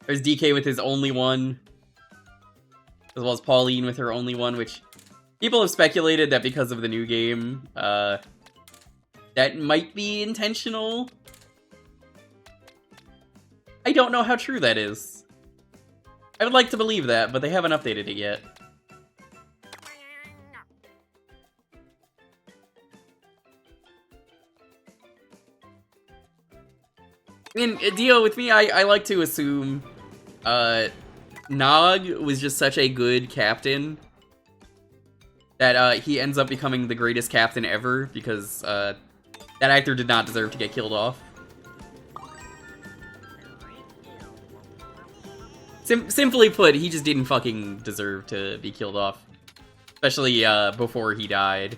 There's DK with his only one. As well as Pauline with her only one, which people have speculated that because of the new game, that might be intentional. I don't know how true that is. I would like to believe that, but they haven't updated it yet. I mean, Dio, with me, I like to assume Nog was just such a good captain that he ends up becoming the greatest captain ever because that actor did not deserve to get killed off. Simply put, he just didn't fucking deserve to be killed off. Especially before he died.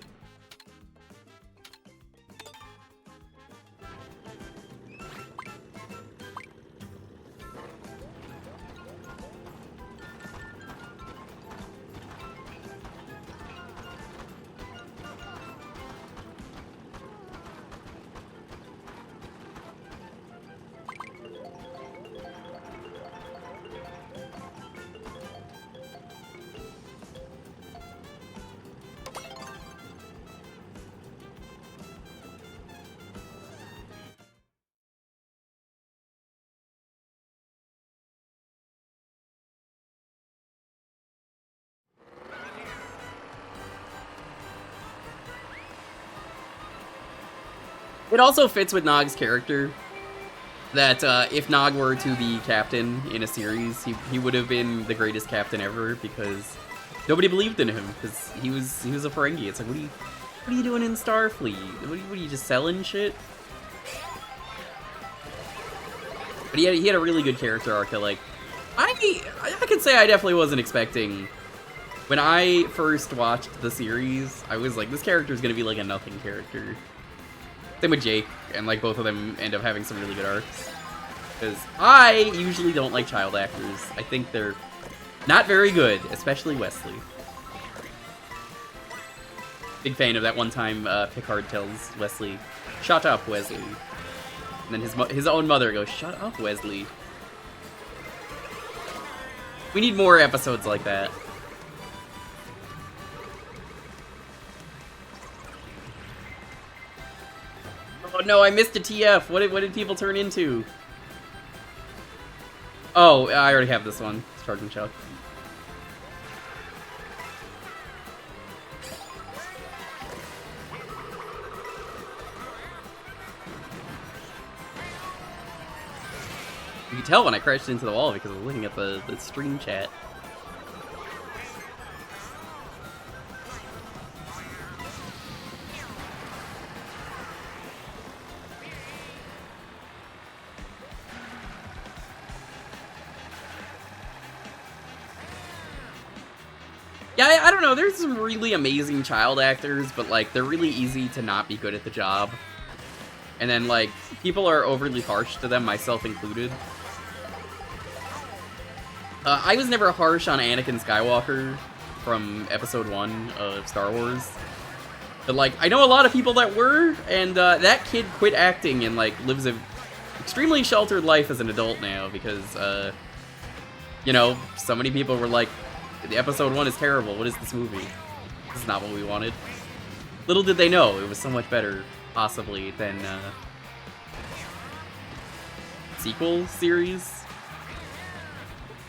It also fits with Nog's character that if Nog were to be captain in a series, he would have been the greatest captain ever because nobody believed in him because he was a Ferengi. It's like, what are you doing in Starfleet? What are you just selling shit? But he had a really good character arc that, like, I can say I definitely wasn't expecting. When I first watched the series, I was like, this character is gonna be like a nothing character. Same with Jake, and like both of them end up having some really good arcs. Because I usually don't like child actors. I think they're not very good, especially Wesley. Big fan of that one time Picard tells Wesley, "Shut up, Wesley." And then his own mother goes, "Shut up, Wesley." We need more episodes like that. Oh no, I missed a TF. What did people turn into? Oh, I already have this one. It's Charging Chuck. You can tell when I crashed into the wall because I was looking at the stream chat. Yeah, I don't know, there's some really amazing child actors, but like, they're really easy to not be good at the job. And then like, people are overly harsh to them, myself included. I was never harsh on Anakin Skywalker from Episode 1 of Star Wars. But like, I know a lot of people that were, and that kid quit acting and like lives a extremely sheltered life as an adult now because, you know, so many people were like, the episode 1 is terrible, what is this movie? This is not what we wanted. Little did they know, it was so much better, possibly, than, sequel series.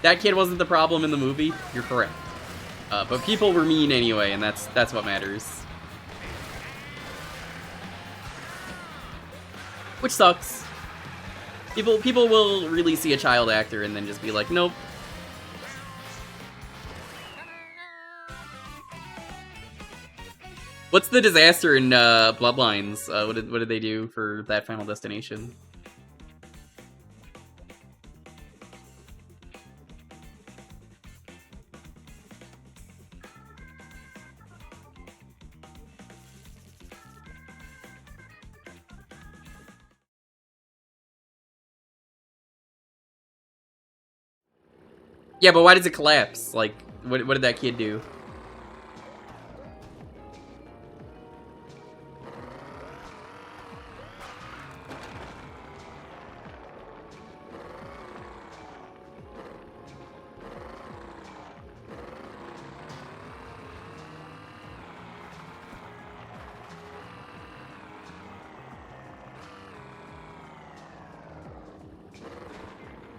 That kid wasn't the problem in the movie, you're correct. But people were mean anyway, and that's what matters. Which sucks. People will really see a child actor and then just be like, nope. What's the disaster in Bloodlines? What did they do for that Final Destination? Yeah, but why does it collapse? Like, what did that kid do?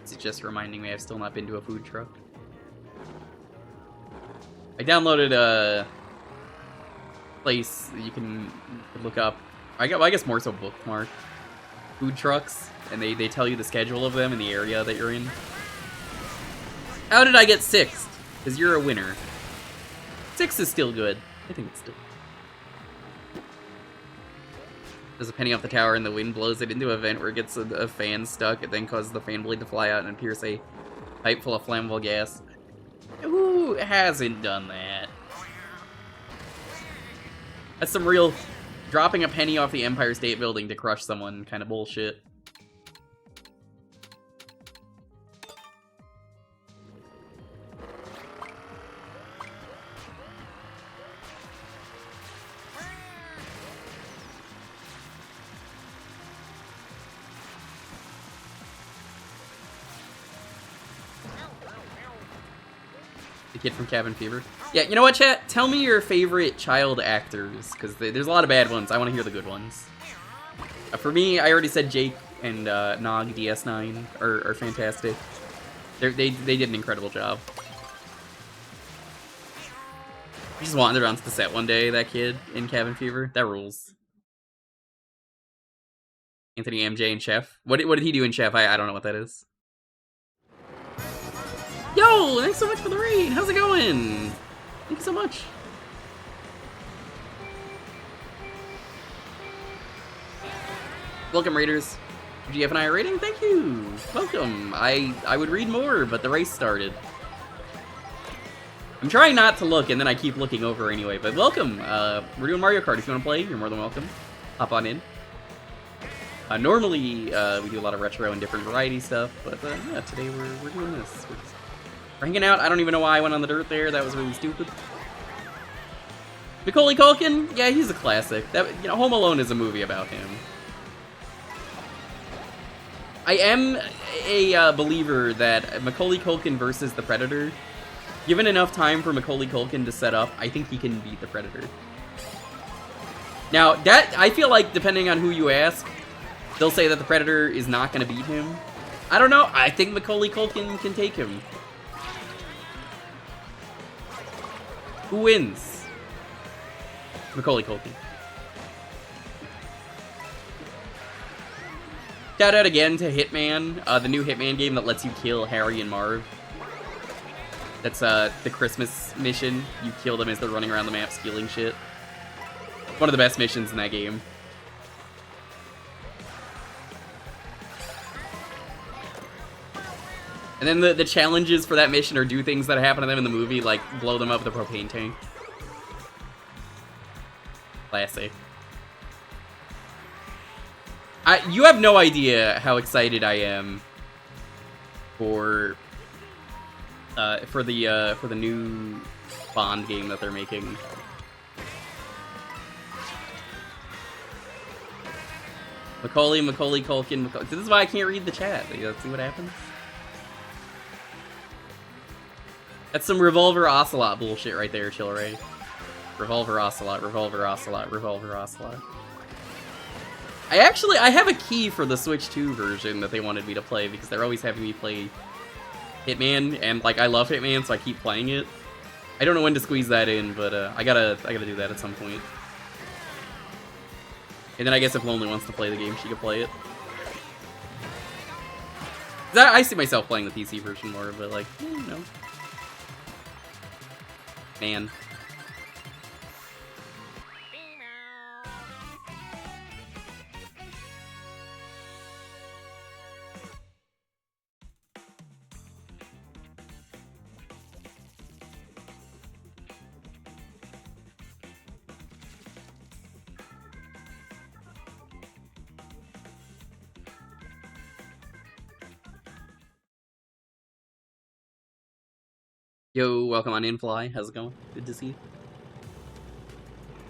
It's just reminding me I've still not been to a food truck. I downloaded a place that you can look up. I guess more so bookmark food trucks, and they tell you the schedule of them in the area that you're in. How did I get 6th? Because you're a winner. 6 is still good. I think it's still. There's a penny off the tower and the wind blows it into a vent where it gets a fan stuck. It then causes the fan blade to fly out and pierce a pipe full of flammable gas. Who hasn't done that? That's some real dropping a penny off the Empire State Building to crush someone kind of bullshit. Kid from Cabin Fever. Yeah, you know what, chat? Tell me your favorite child actors, because there's a lot of bad ones. I want to hear the good ones. For me, I already said Jake and Nog DS9 are fantastic. They did an incredible job. He just wandered onto the set one day, that kid in Cabin Fever. That rules. Anthony MJ and Chef. What did he do in Chef? I don't know what that is. Yo, thanks so much for the raid. How's it going? Thank you so much. Welcome, Raiders. GF and I are raiding. Thank you. Welcome. I would read more, but the race started. I'm trying not to look, and then I keep looking over anyway. But welcome. We're doing Mario Kart. If you want to play, you're more than welcome. Hop on in. Normally, we do a lot of retro and different variety stuff, but yeah, today we're doing this. We're hanging out. I don't even know why I went on the dirt there. That was really stupid. Macaulay Culkin? Yeah, he's a classic. Home Alone is a movie about him. I am a believer that Macaulay Culkin versus the Predator, given enough time for Macaulay Culkin to set up, I think he can beat the Predator. Now, I feel like, depending on who you ask, they'll say that the Predator is not going to beat him. I don't know. I think Macaulay Culkin can take him. Who wins? Macaulay Culkin. Shout out again to Hitman, the new Hitman game that lets you kill Harry and Marv. That's the Christmas mission. You kill them as they're running around the map stealing shit. One of the best missions in that game. And then the challenges for that mission are do things that happen to them in the movie, like blow them up with a propane tank. Classic. You have no idea how excited I am for the new Bond game that they're making. Macaulay, Culkin, Macaulay. This is why I can't read the chat. Let's see what happens. That's some Revolver Ocelot bullshit right there, Chillin. Revolver Ocelot, Revolver Ocelot, Revolver Ocelot. I have a key for the Switch 2 version that they wanted me to play because they're always having me play Hitman, and like I love Hitman, so I keep playing it. I don't know when to squeeze that in, but I gotta do that at some point. And then I guess if Lonely wants to play the game, she could play it. I see myself playing the PC version more, but like, you know. Man. Yo, welcome on in, Fly. How's it going? Good to see you.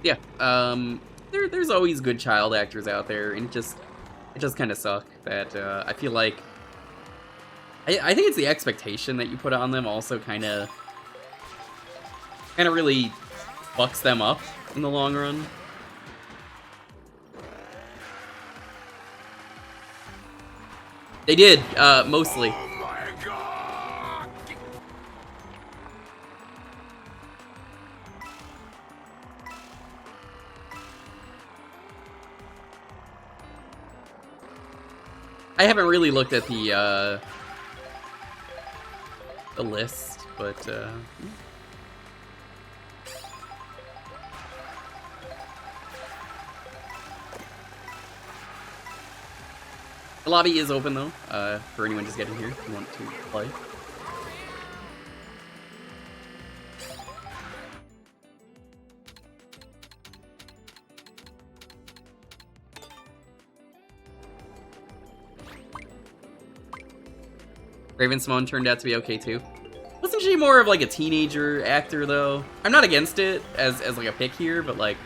Yeah, there's always good child actors out there, and it just kind of sucks that I feel like I think it's the expectation that you put on them also kind of really fucks them up in the long run. They did, mostly. I haven't really looked at the list, but the lobby is open though, for anyone just getting here if you want to play. Raven-Symoné turned out to be okay too. Wasn't she more of like a teenager actor though? I'm not against it as like a pick here, but like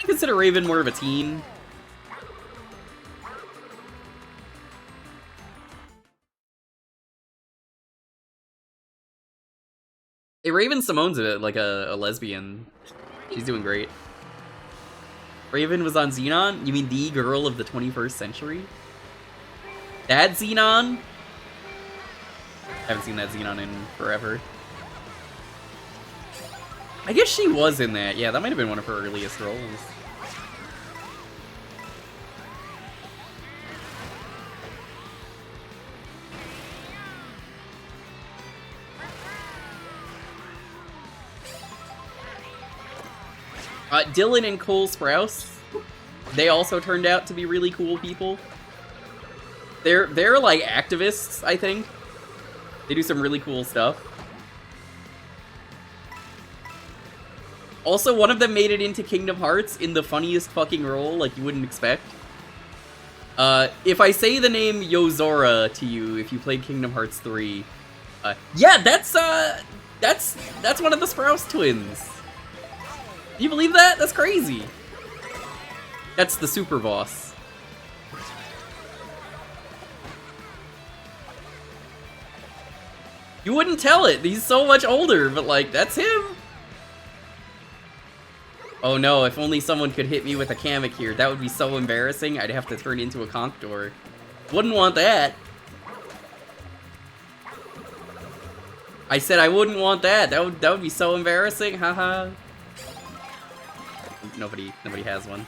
I consider Raven more of a teen. Hey, Raven-Symoné's like a lesbian. She's doing great. Raven was on Xenon? You mean the girl of the 21st century? That Xenon? Haven't seen that Xenon in forever. I guess she was in that. Yeah, that might have been one of her earliest roles. Dylan and Cole Sprouse, they also turned out to be really cool people. They're like activists, I think. They do some really cool stuff. Also, one of them made it into Kingdom Hearts in the funniest fucking role, like you wouldn't expect. If I say the name Yozora to you, if you played Kingdom Hearts 3, yeah, that's one of the Sprouse twins. Do you believe that? That's crazy. That's the super boss. You wouldn't tell it. He's so much older, but like, that's him. Oh no, if only someone could hit me with a Kamek here. That would be so embarrassing. I'd have to turn into a conch door. Wouldn't want that. I said I wouldn't want that. That would be so embarrassing. Haha. Nobody has one.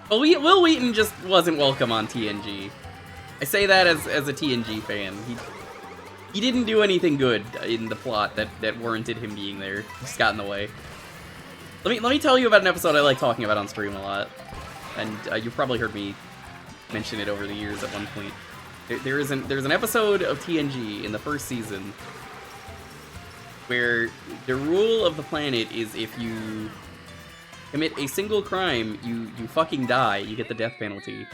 Well, Will Wheaton just wasn't welcome on TNG. I say that as a TNG fan. He didn't do anything good in the plot that warranted him being there. He just got in the way. Let me tell you about an episode I like talking about on stream a lot, and you've probably heard me mention it over the years at one point. There's an episode of TNG in the first season where the rule of the planet is if you commit a single crime, you fucking die. You get the death penalty.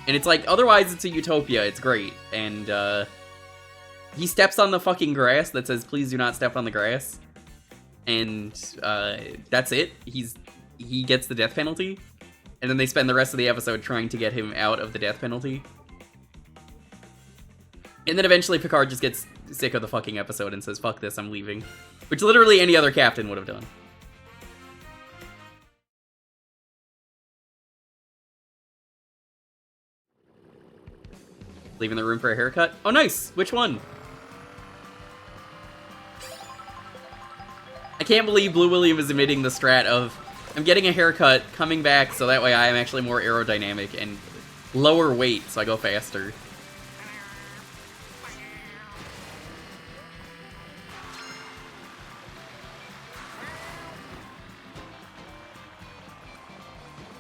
And it's like, otherwise it's a utopia. It's great. And he steps on the fucking grass that says, please do not step on the grass. And that's it. He gets the death penalty. And then they spend the rest of the episode trying to get him out of the death penalty. And then eventually Picard just gets sick of the fucking episode and says, fuck this, I'm leaving. Which literally any other captain would have done. Leaving the room for a haircut? Oh, nice! Which one? I can't believe Blue William is admitting the strat of, I'm getting a haircut, coming back, so that way I am actually more aerodynamic and lower weight, so I go faster.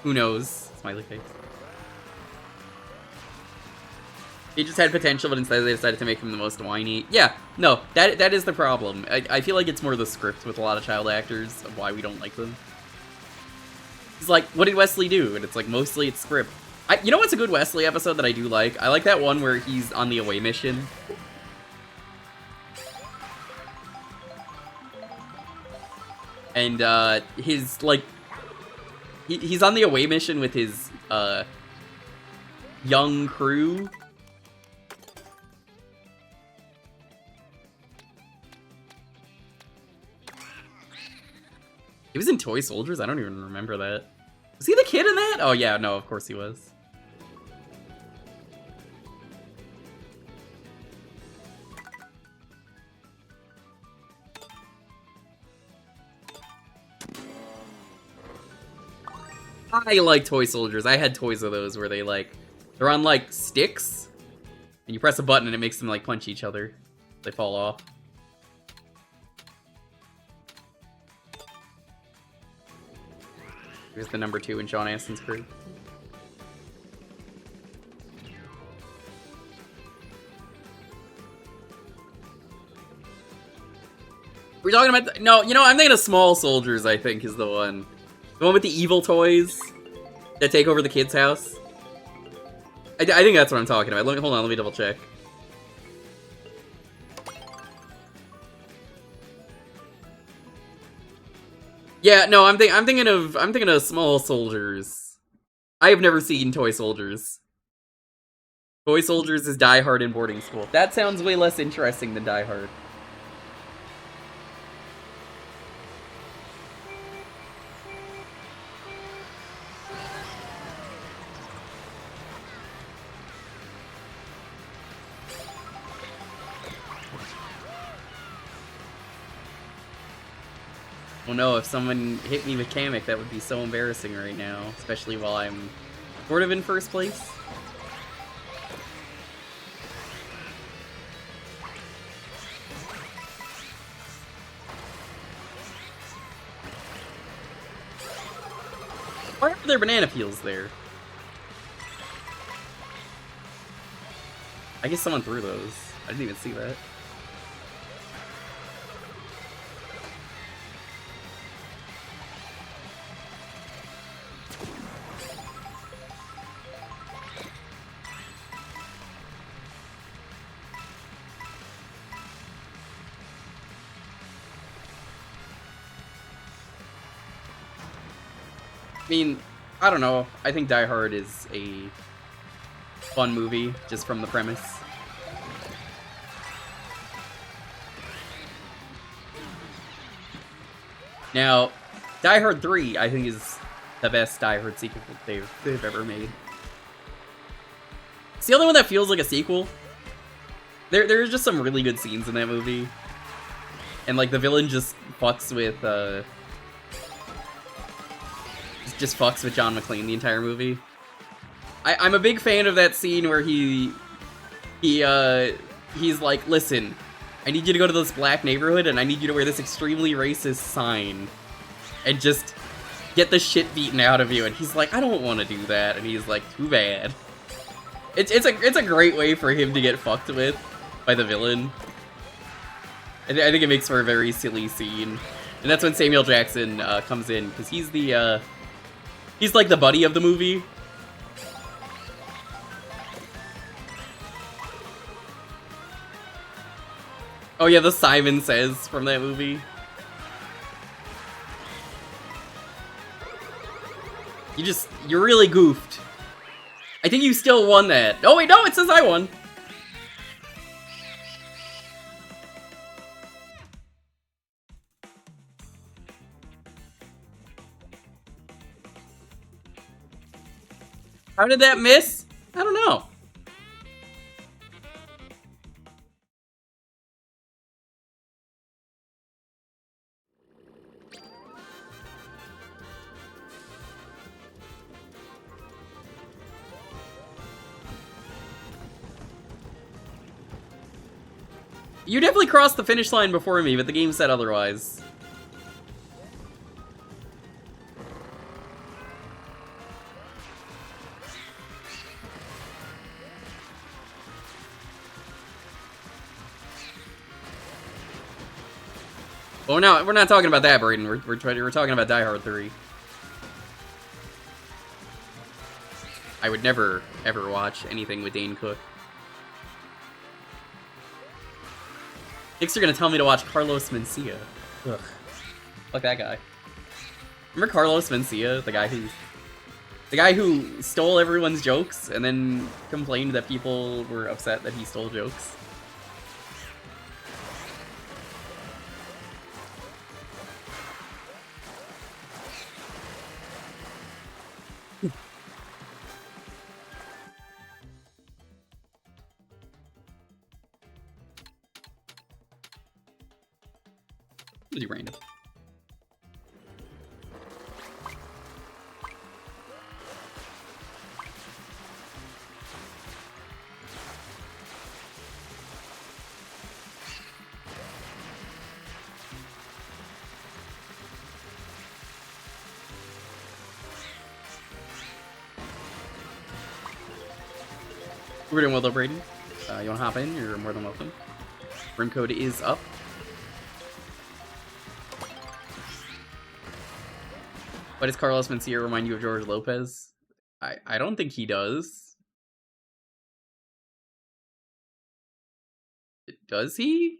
Who knows? Smiley face. He just had potential, but instead they decided to make him the most whiny. Yeah, no, that is the problem. I feel like it's more the script with a lot of child actors of why we don't like them. It's like, what did Wesley do? And it's like, mostly it's script. You know what's a good Wesley episode that I do like? I like that one where he's on the away mission. And, his, like... He's on the away mission with his, young crew. He was in Toy Soldiers? I don't even remember that. Was he the kid in that? Oh yeah, no, of course he was. I like Toy Soldiers. I had toys of those where they they're on like sticks, and you press a button and it makes them like punch each other. They fall off. Here's the number 2 in Sean Astin's crew. We're talking about no, you know, I'm thinking of Small Soldiers. I think is the one with the evil toys that take over the kid's house. I think that's what I'm talking about. Hold on, let me double check. Yeah, no, I'm thinking of Small Soldiers. I have never seen Toy Soldiers. Toy Soldiers is Die Hard in boarding school. That sounds way less interesting than Die Hard. Oh no, if someone hit me with Kamek, that would be so embarrassing right now, especially while I'm sort of in first place. Why are there banana peels there? I guess someone threw those. I didn't even see that. I mean, I don't know. I think Die Hard is a fun movie, just from the premise. Now, Die Hard 3, I think, is the best Die Hard sequel they've ever made. It's the only one that feels like a sequel. There's just some really good scenes in that movie. And, like, the villain just fucks with, just fucks with John McClane the entire movie. I'm a big fan of that scene where he's like, listen, I need you to go to this black neighborhood and I need you to wear this extremely racist sign and just get the shit beaten out of you. And he's like, I don't want to do that. And he's like, too bad. It's a great way for him to get fucked with by the villain. I think it makes for a very silly scene. And that's when Samuel Jackson comes in, because he's like the buddy of the movie. Oh yeah, the Simon Says from that movie. You're really goofed. I think you still won that. Oh wait, no, it says I won. How did that miss? I don't know. You definitely crossed the finish line before me, but the game said otherwise. Well, we're not talking about that, Braden. We're talking about Die Hard 3. I would never, ever watch anything with Dane Cook. Next, you're gonna tell me to watch Carlos Mencia. Ugh. Fuck that guy. Remember Carlos Mencia, the guy who stole everyone's jokes and then complained that people were upset that he stole jokes? Really random. We're doing well though, Brady. You wanna hop in? You're more than welcome. Room code is up. Why does Carlos Mencia remind you of George Lopez? I don't think he does. Does he?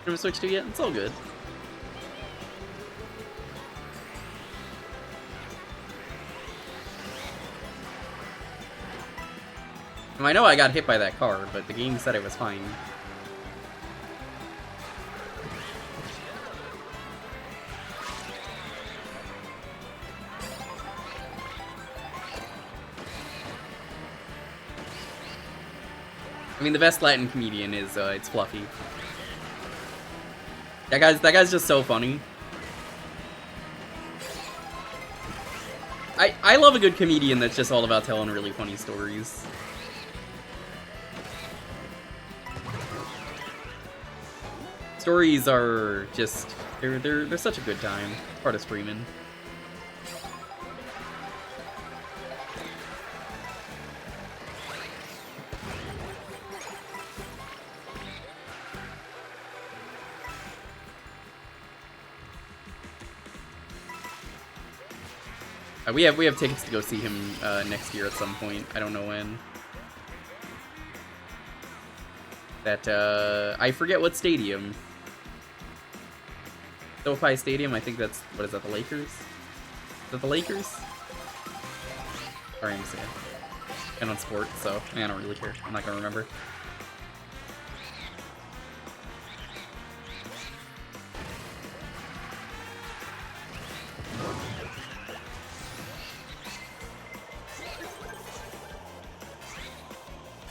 Haven't switched to yet? It's all good. I know I got hit by that car, but the game said it was fine. I mean, the best Latin comedian is, it's Fluffy. That guy's just so funny. I love a good comedian that's just all about telling really funny stories. Stories are just, they're such a good time. Part of streaming. We have tickets to go see him next year at some point. I don't know when. That I forget what stadium. SoFi Stadium. I think that's, what is that? The Lakers? Is that the Lakers? Sorry, I'm saying. And on sports, so I don't really care. I'm not gonna remember.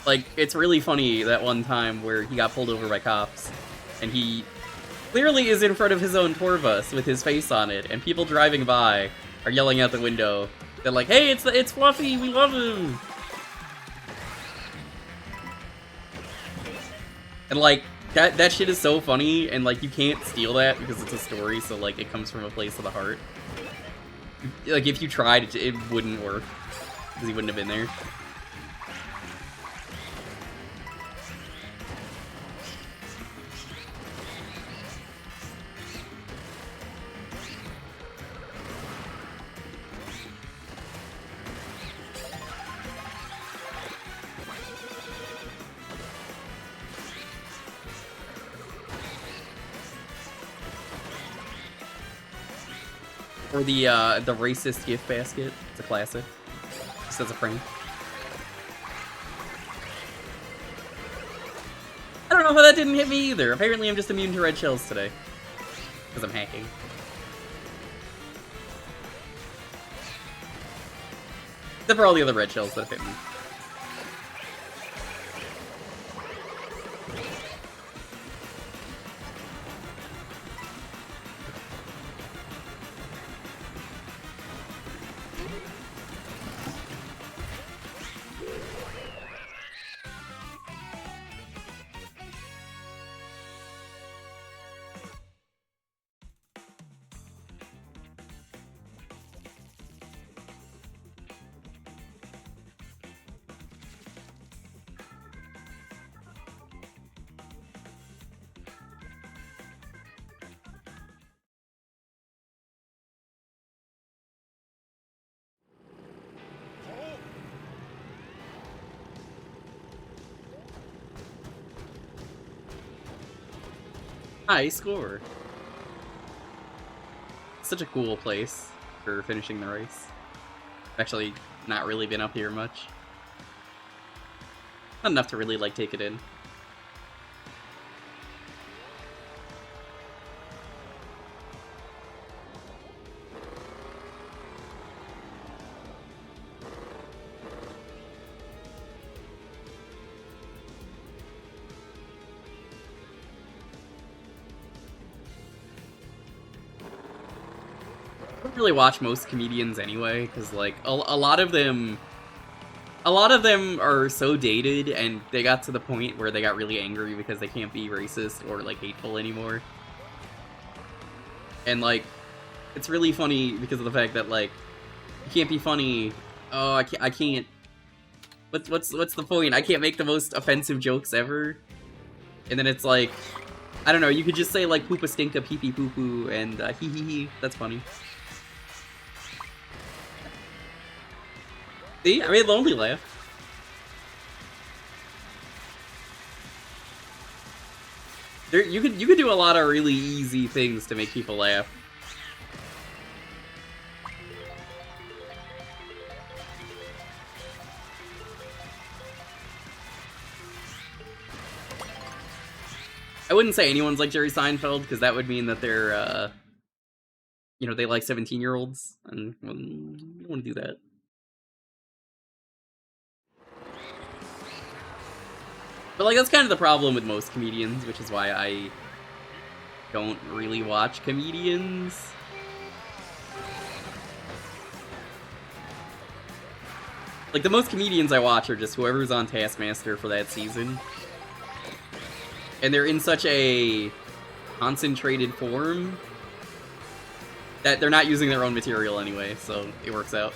Like, it's really funny that one time where he got pulled over by cops, and he clearly is in front of his own tour bus with his face on it, and people driving by are yelling out the window. They're like, "Hey, it's Fluffy, we love him!" And like, that shit is so funny, and like, you can't steal that because it's a story, so like, it comes from a place of the heart. Like, if you tried, it wouldn't work, because he wouldn't have been there. Or the racist gift basket. It's a classic. Just as a prank. I don't know how that didn't hit me either. Apparently I'm just immune to red shells today. Because I'm hacking. Except for all the other red shells that have hit me. High score. Such a cool place for finishing the race. Actually, not really been up here much. Not enough to really, like, take it in. I don't really watch most comedians anyway, because, like, a lot of them are so dated, and they got to the point where they got really angry because they can't be racist or, like, hateful anymore. And, like, it's really funny because of the fact that, like, you can't be funny. Oh, I can't. What's the point? I can't make the most offensive jokes ever. And then it's like, I don't know, you could just say, like, poopa stinka pee pee poo poo, and hee hee hee. That's funny. See? I made Lonely laugh. You could do a lot of really easy things to make people laugh. I wouldn't say anyone's like Jerry Seinfeld, because that would mean that they're, you know, they like 17-year-olds, and well, you don't want to do that. But, like, that's kind of the problem with most comedians, which is why I don't really watch comedians. Like, the most comedians I watch are just whoever's on Taskmaster for that season. And they're in such a concentrated form that they're not using their own material anyway, so it works out.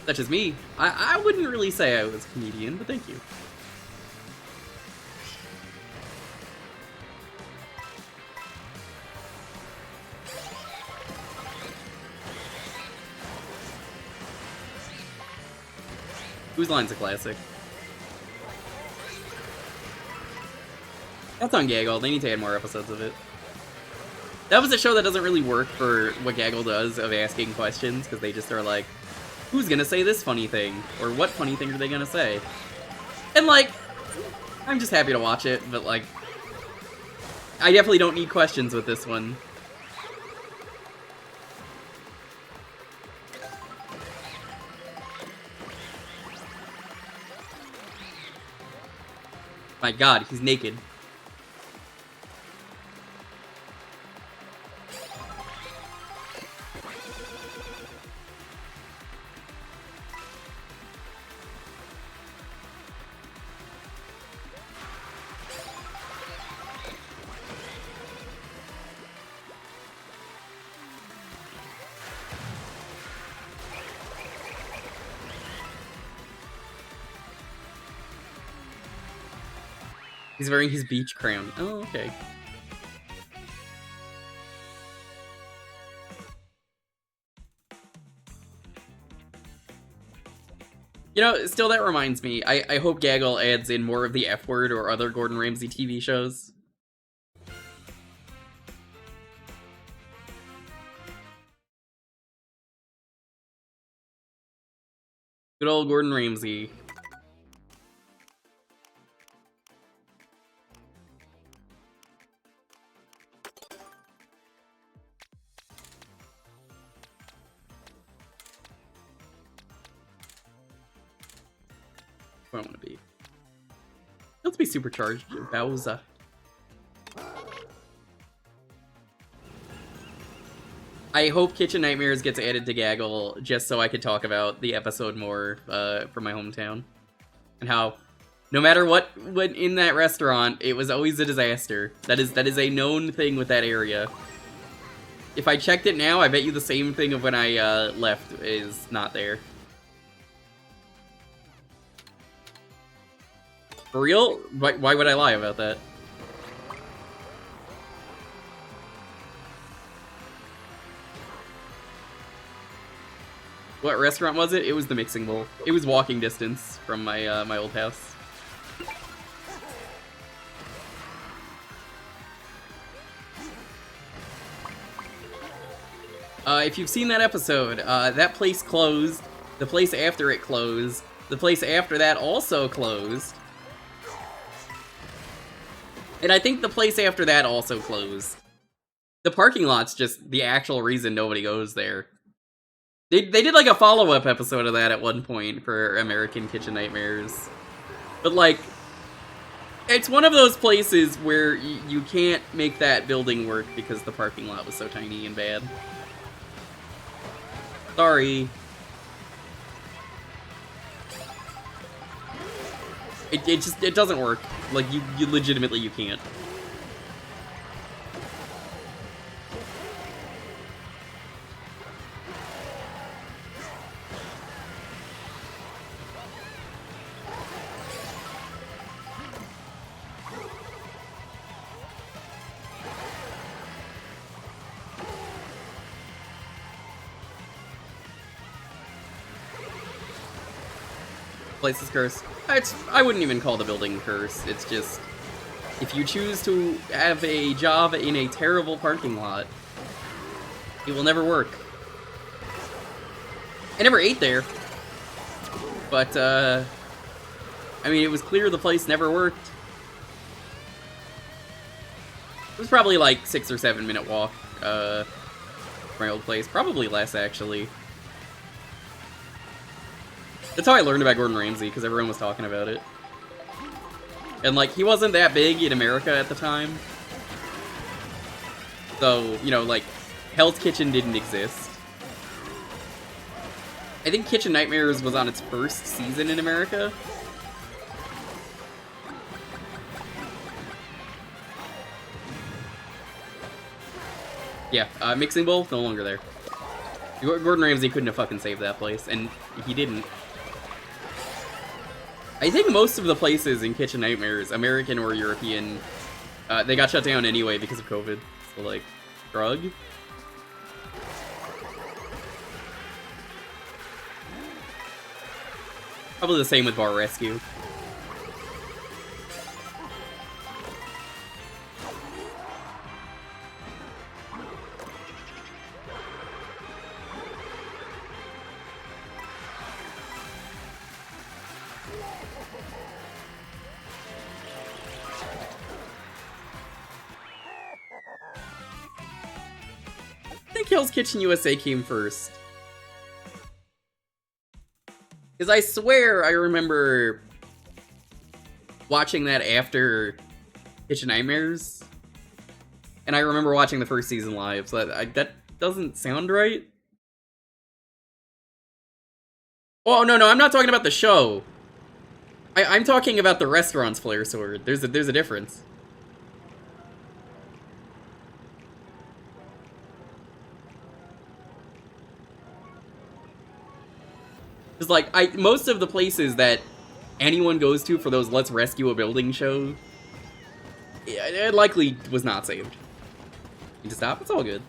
Such as me. I wouldn't really say I was a comedian, but thank you. Whose line's a classic? That's on Gaggle. They need to add more episodes of it. That was a show that doesn't really work for what Gaggle does of asking questions, because they just are like, who's gonna say this funny thing? Or what funny thing are they gonna say? And, like, I'm just happy to watch it, but, like, I definitely don't need questions with this one. My god, he's naked. He's wearing his beach crown. Oh, okay. You know, still that reminds me. I hope Gaggle adds in more of the F word or other Gordon Ramsay TV shows. Good old Gordon Ramsay. What I want to be. Let's be supercharged, Bowser. I hope Kitchen Nightmares gets added to Gaggle just so I could talk about the episode more from my hometown. And how, no matter what went in that restaurant, it was always a disaster. That is a known thing with that area. If I checked it now, I bet you the same thing of when I left is not there. For real? Why would I lie about that? What restaurant was it? It was the Mixing Bowl. It was walking distance from my my old house. If you've seen that episode, that place closed. The place after it closed. The place after that also closed. And I think the place after that also closed. The parking lot's just the actual reason nobody goes there. They did like a follow-up episode of that at one point for American Kitchen Nightmares. But like, it's one of those places where you can't make that building work because the parking lot was so tiny and bad. Sorry. It doesn't work. Like, you legitimately, you can't. Place is cursed. I wouldn't even call the building cursed. It's just, if you choose to have a job in a terrible parking lot, it will never work. I never ate there, but I mean, it was clear the place never worked. It was probably like 6 or 7 minute walk from my old place, probably less actually. That's how I learned about Gordon Ramsay, because everyone was talking about it. And, like, he wasn't that big in America at the time. So, you know, like, Hell's Kitchen didn't exist. I think Kitchen Nightmares was on its first season in America. Yeah, Mixing Bowl, no longer there. Gordon Ramsay couldn't have fucking saved that place, and he didn't. I think most of the places in Kitchen Nightmares, American or European, they got shut down anyway because of COVID. So, like, drug? Probably the same with Bar Rescue. I think Hell's Kitchen USA came first. Because I swear I remember watching that after Kitchen Nightmares. And I remember watching the first season live, so that doesn't sound right. Oh, no, I'm not talking about the show. I'm talking about the restaurant's flare sword. There's a difference. Because, like, most of the places that anyone goes to for those Let's Rescue a Building shows, it likely was not saved. Need to stop? It's all good.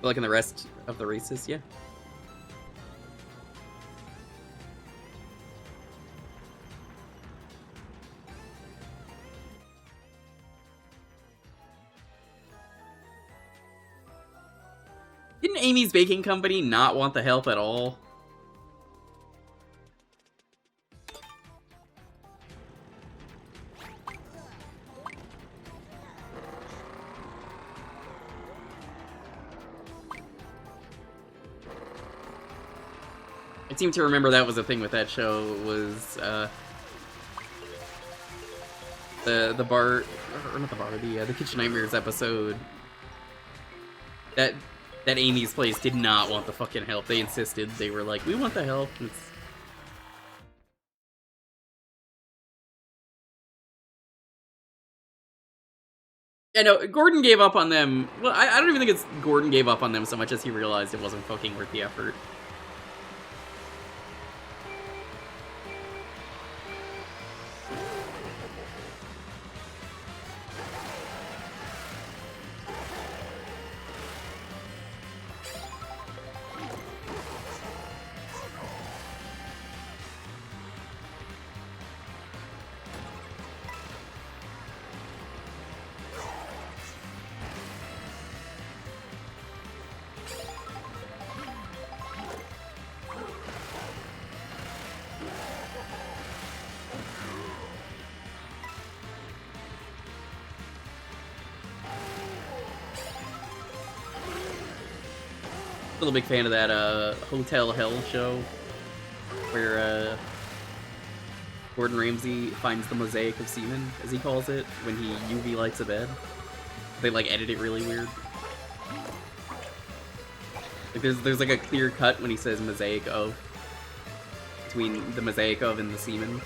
Like in the rest of the races, yeah. Didn't Amy's Baking Company not want the help at all? I seem to remember that was a thing with that show, was, the bar, or not the bar, the Kitchen Nightmares episode. That Amy's place did not want the fucking help. They insisted. They were like, we want the help. Yeah, no, Gordon gave up on them. Well, I don't even think it's Gordon gave up on them so much as he realized it wasn't fucking worth the effort. Still a big fan of that Hotel Hell show, where Gordon Ramsay finds the mosaic of semen, as he calls it, when he UV lights a bed. They like edit it really weird. Like there's like a clear cut when he says mosaic of, between the mosaic of and the semen.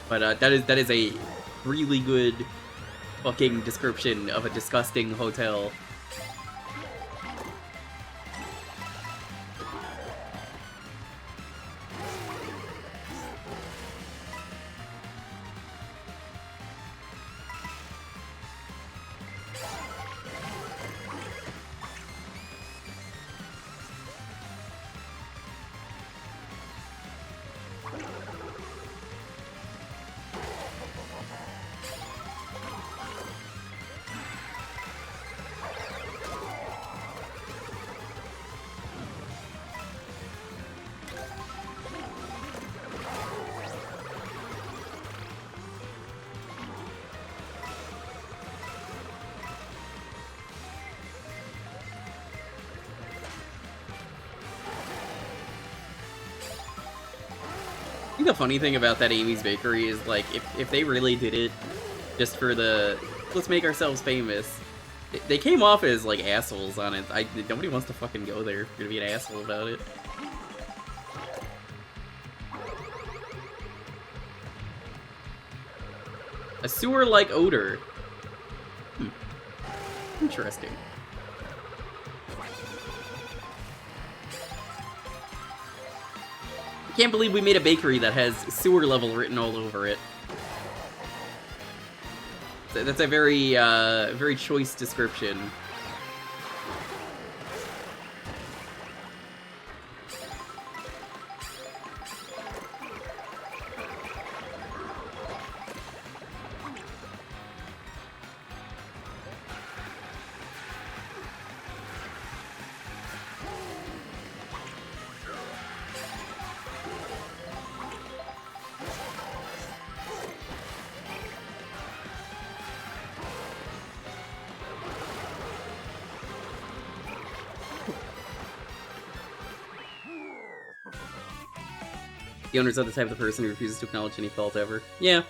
But that is a really good fucking description of a disgusting hotel. I think the funny thing about that Amy's Bakery is, like, if they really did it just for the, let's make ourselves famous, they came off as, like, assholes on it. Nobody wants to fucking go there if you're gonna be an asshole about it. A sewer-like odor. Interesting. I can't believe we made a bakery that has sewer level written all over it. That's a very, very choice description. The owner's not the type of person who refuses to acknowledge any fault ever. Yeah.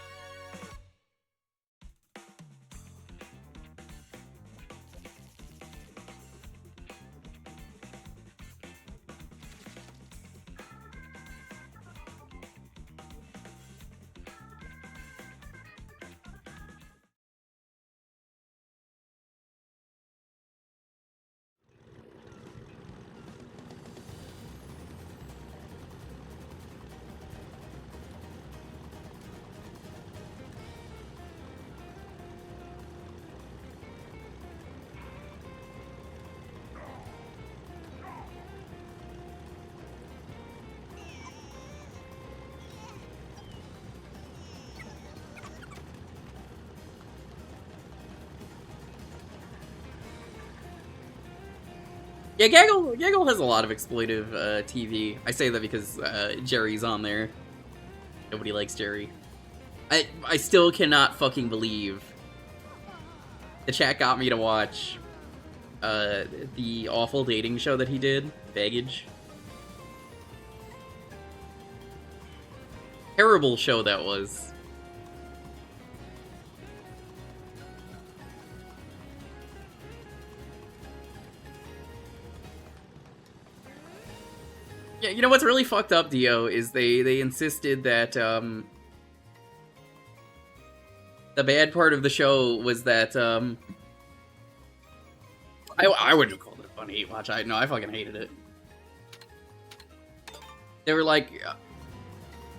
Yeah, Gaggle has a lot of exploitive TV. I say that because Jerry's on there. Nobody likes Jerry. I still cannot fucking believe the chat got me to watch the awful dating show that he did, Baggage. Terrible show that was. Yeah, you know what's really fucked up, Dio, is they insisted that the bad part of the show was that I wouldn't have called it a fun hate watch. I fucking hated it. They were like,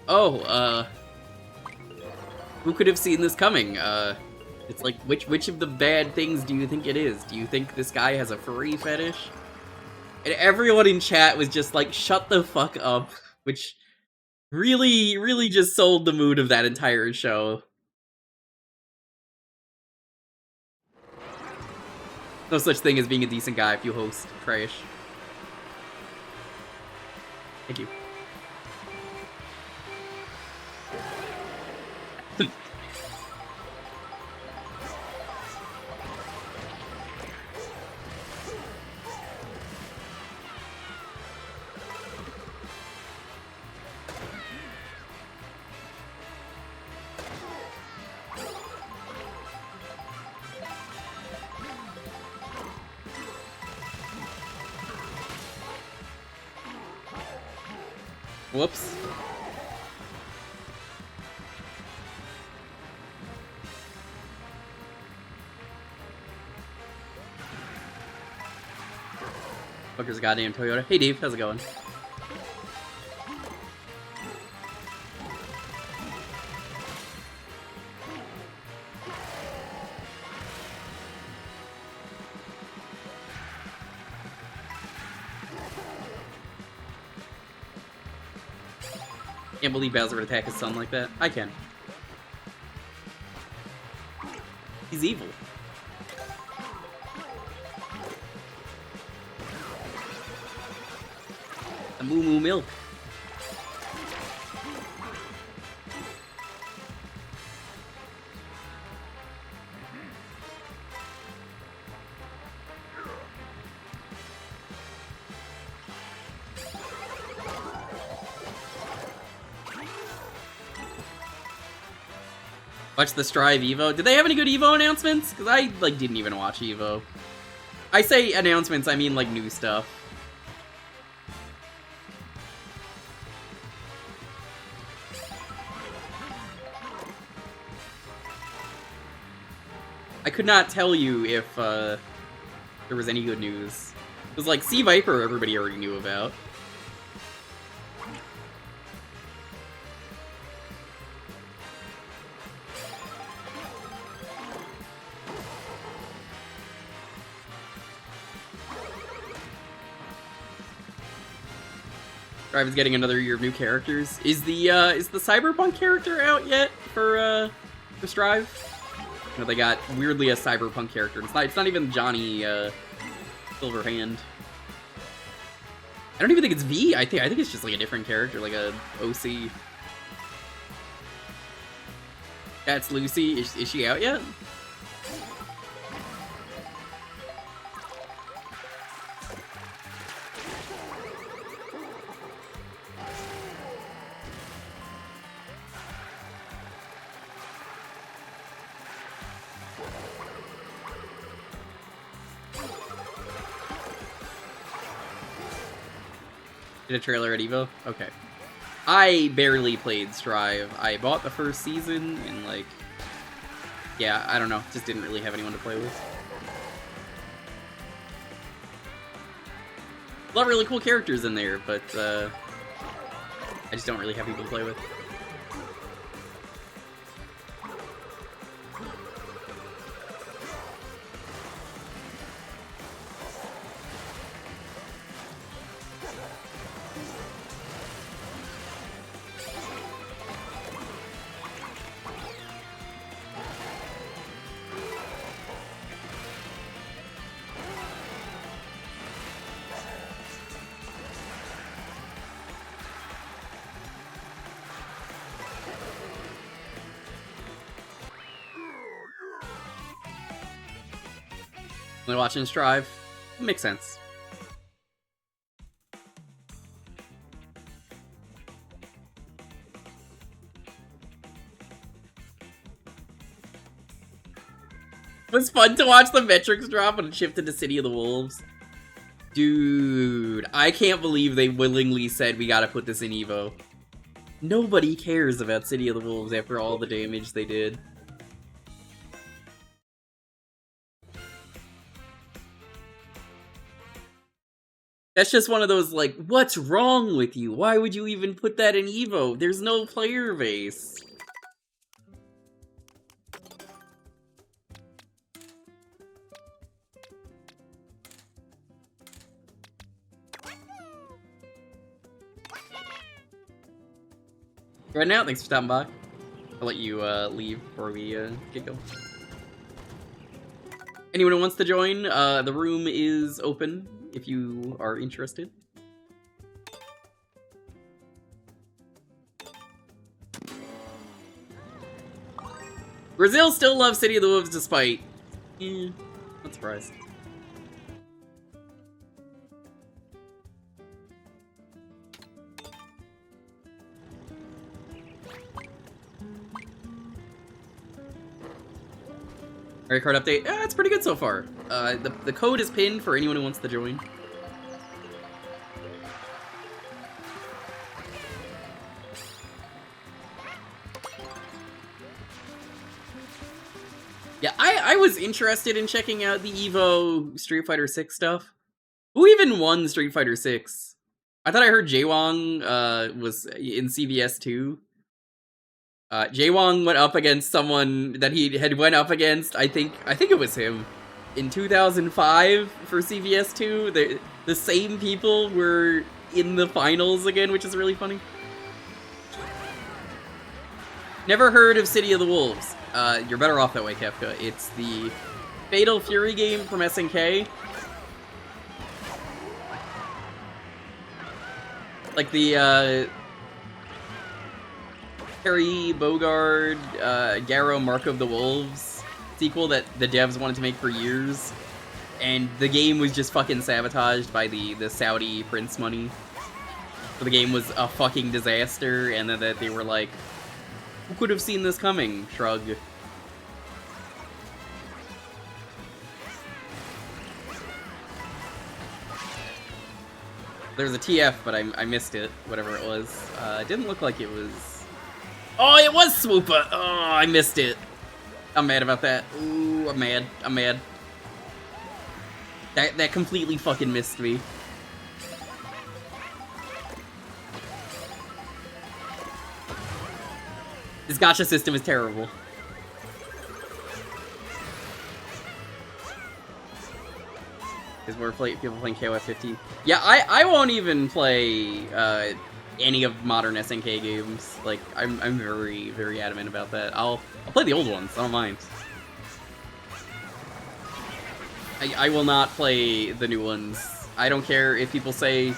oh, who could have seen this coming? It's like, which of the bad things do you think it is? Do you think this guy has a furry fetish? And everyone in chat was just like, shut the fuck up, which really, really just sold the mood of that entire show. No such thing as being a decent guy if you host trash. Thank you. Whoops. Fucker's goddamn Toyota. Hey Dave, how's it going? Can't believe Bowser would attack his son like that. I can. He's evil. The moo moo milk. Watch the Strive Evo. Did they have any good Evo announcements? Because I, like, didn't even watch Evo. I say announcements, I mean, like, new stuff. I could not tell you if, there was any good news. It was like, Sea Viper everybody already knew about. Strive is getting another year of new characters. Is the Cyberpunk character out yet for Strive? No, they got weirdly a Cyberpunk character. It's not even Johnny Silverhand. I don't even think it's V. I think it's just like a different character, like a OC. That's Lucy. Is she out yet? A trailer at Evo? Okay. I barely played Strive. I bought the first season and, like, yeah, I don't know. Just didn't really have anyone to play with. A lot of really cool characters in there, but I just don't really have people to play with. Only watching Strive. Makes sense. It was fun to watch the metrics drop when it shifted to City of the Wolves. Dude, I can't believe they willingly said we gotta put this in Evo. Nobody cares about City of the Wolves after all the damage they did. That's just one of those, like, what's wrong with you? Why would you even put that in Evo? There's no player base. Right now, thanks for stopping by. I'll let you leave before we get going. Anyone who wants to join, the room is open if you are interested. Brazil still loves City of the Wolves despite... not surprised. Alright, card update. It's pretty good so far. The code is pinned for anyone who wants to join. Yeah, I was interested in checking out the Evo Street Fighter 6 stuff. Who even won Street Fighter 6? I thought I heard Jaewong was in CVS 2. Jaewong went up against someone that he had went up against, I think it was him, in 2005 for CVS 2. The same people were in the finals again, which is really funny. Never heard of City of the Wolves. You're better off that way, Kefka. It's the Fatal Fury game from SNK. Like the, Harry Bogard, Garrow Mark of the Wolves sequel that the devs wanted to make for years. And the game was just fucking sabotaged by the Saudi prince money. So the game was a fucking disaster, and then that they were like, who could have seen this coming? Shrug. There's a TF, but I missed it, whatever it was. It didn't look like it was... Oh, it was Swoopa! Oh, I missed it. I'm mad about that. Ooh, I'm mad. I'm mad. That completely fucking missed me. This gacha system is terrible. Because we're people playing KOF 15. Yeah, I won't even play any of modern SNK games. Like, I'm very, very adamant about that. I'll play the old ones, I don't mind. I will not play the new ones. I don't care if people say,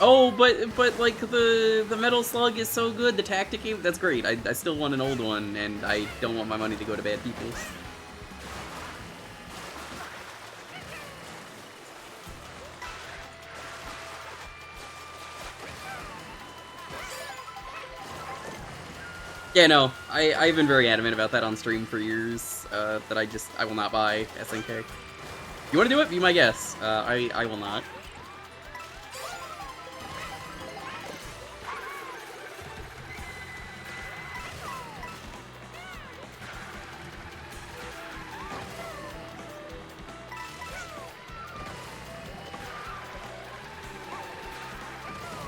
oh, but like the Metal Slug is so good, the tactic game, that's great. I still want an old one, and I don't want my money to go to bad people. Yeah, no, I've been very adamant about that on stream for years, that I will not buy SNK. You want to do it? Be my guest. I will not.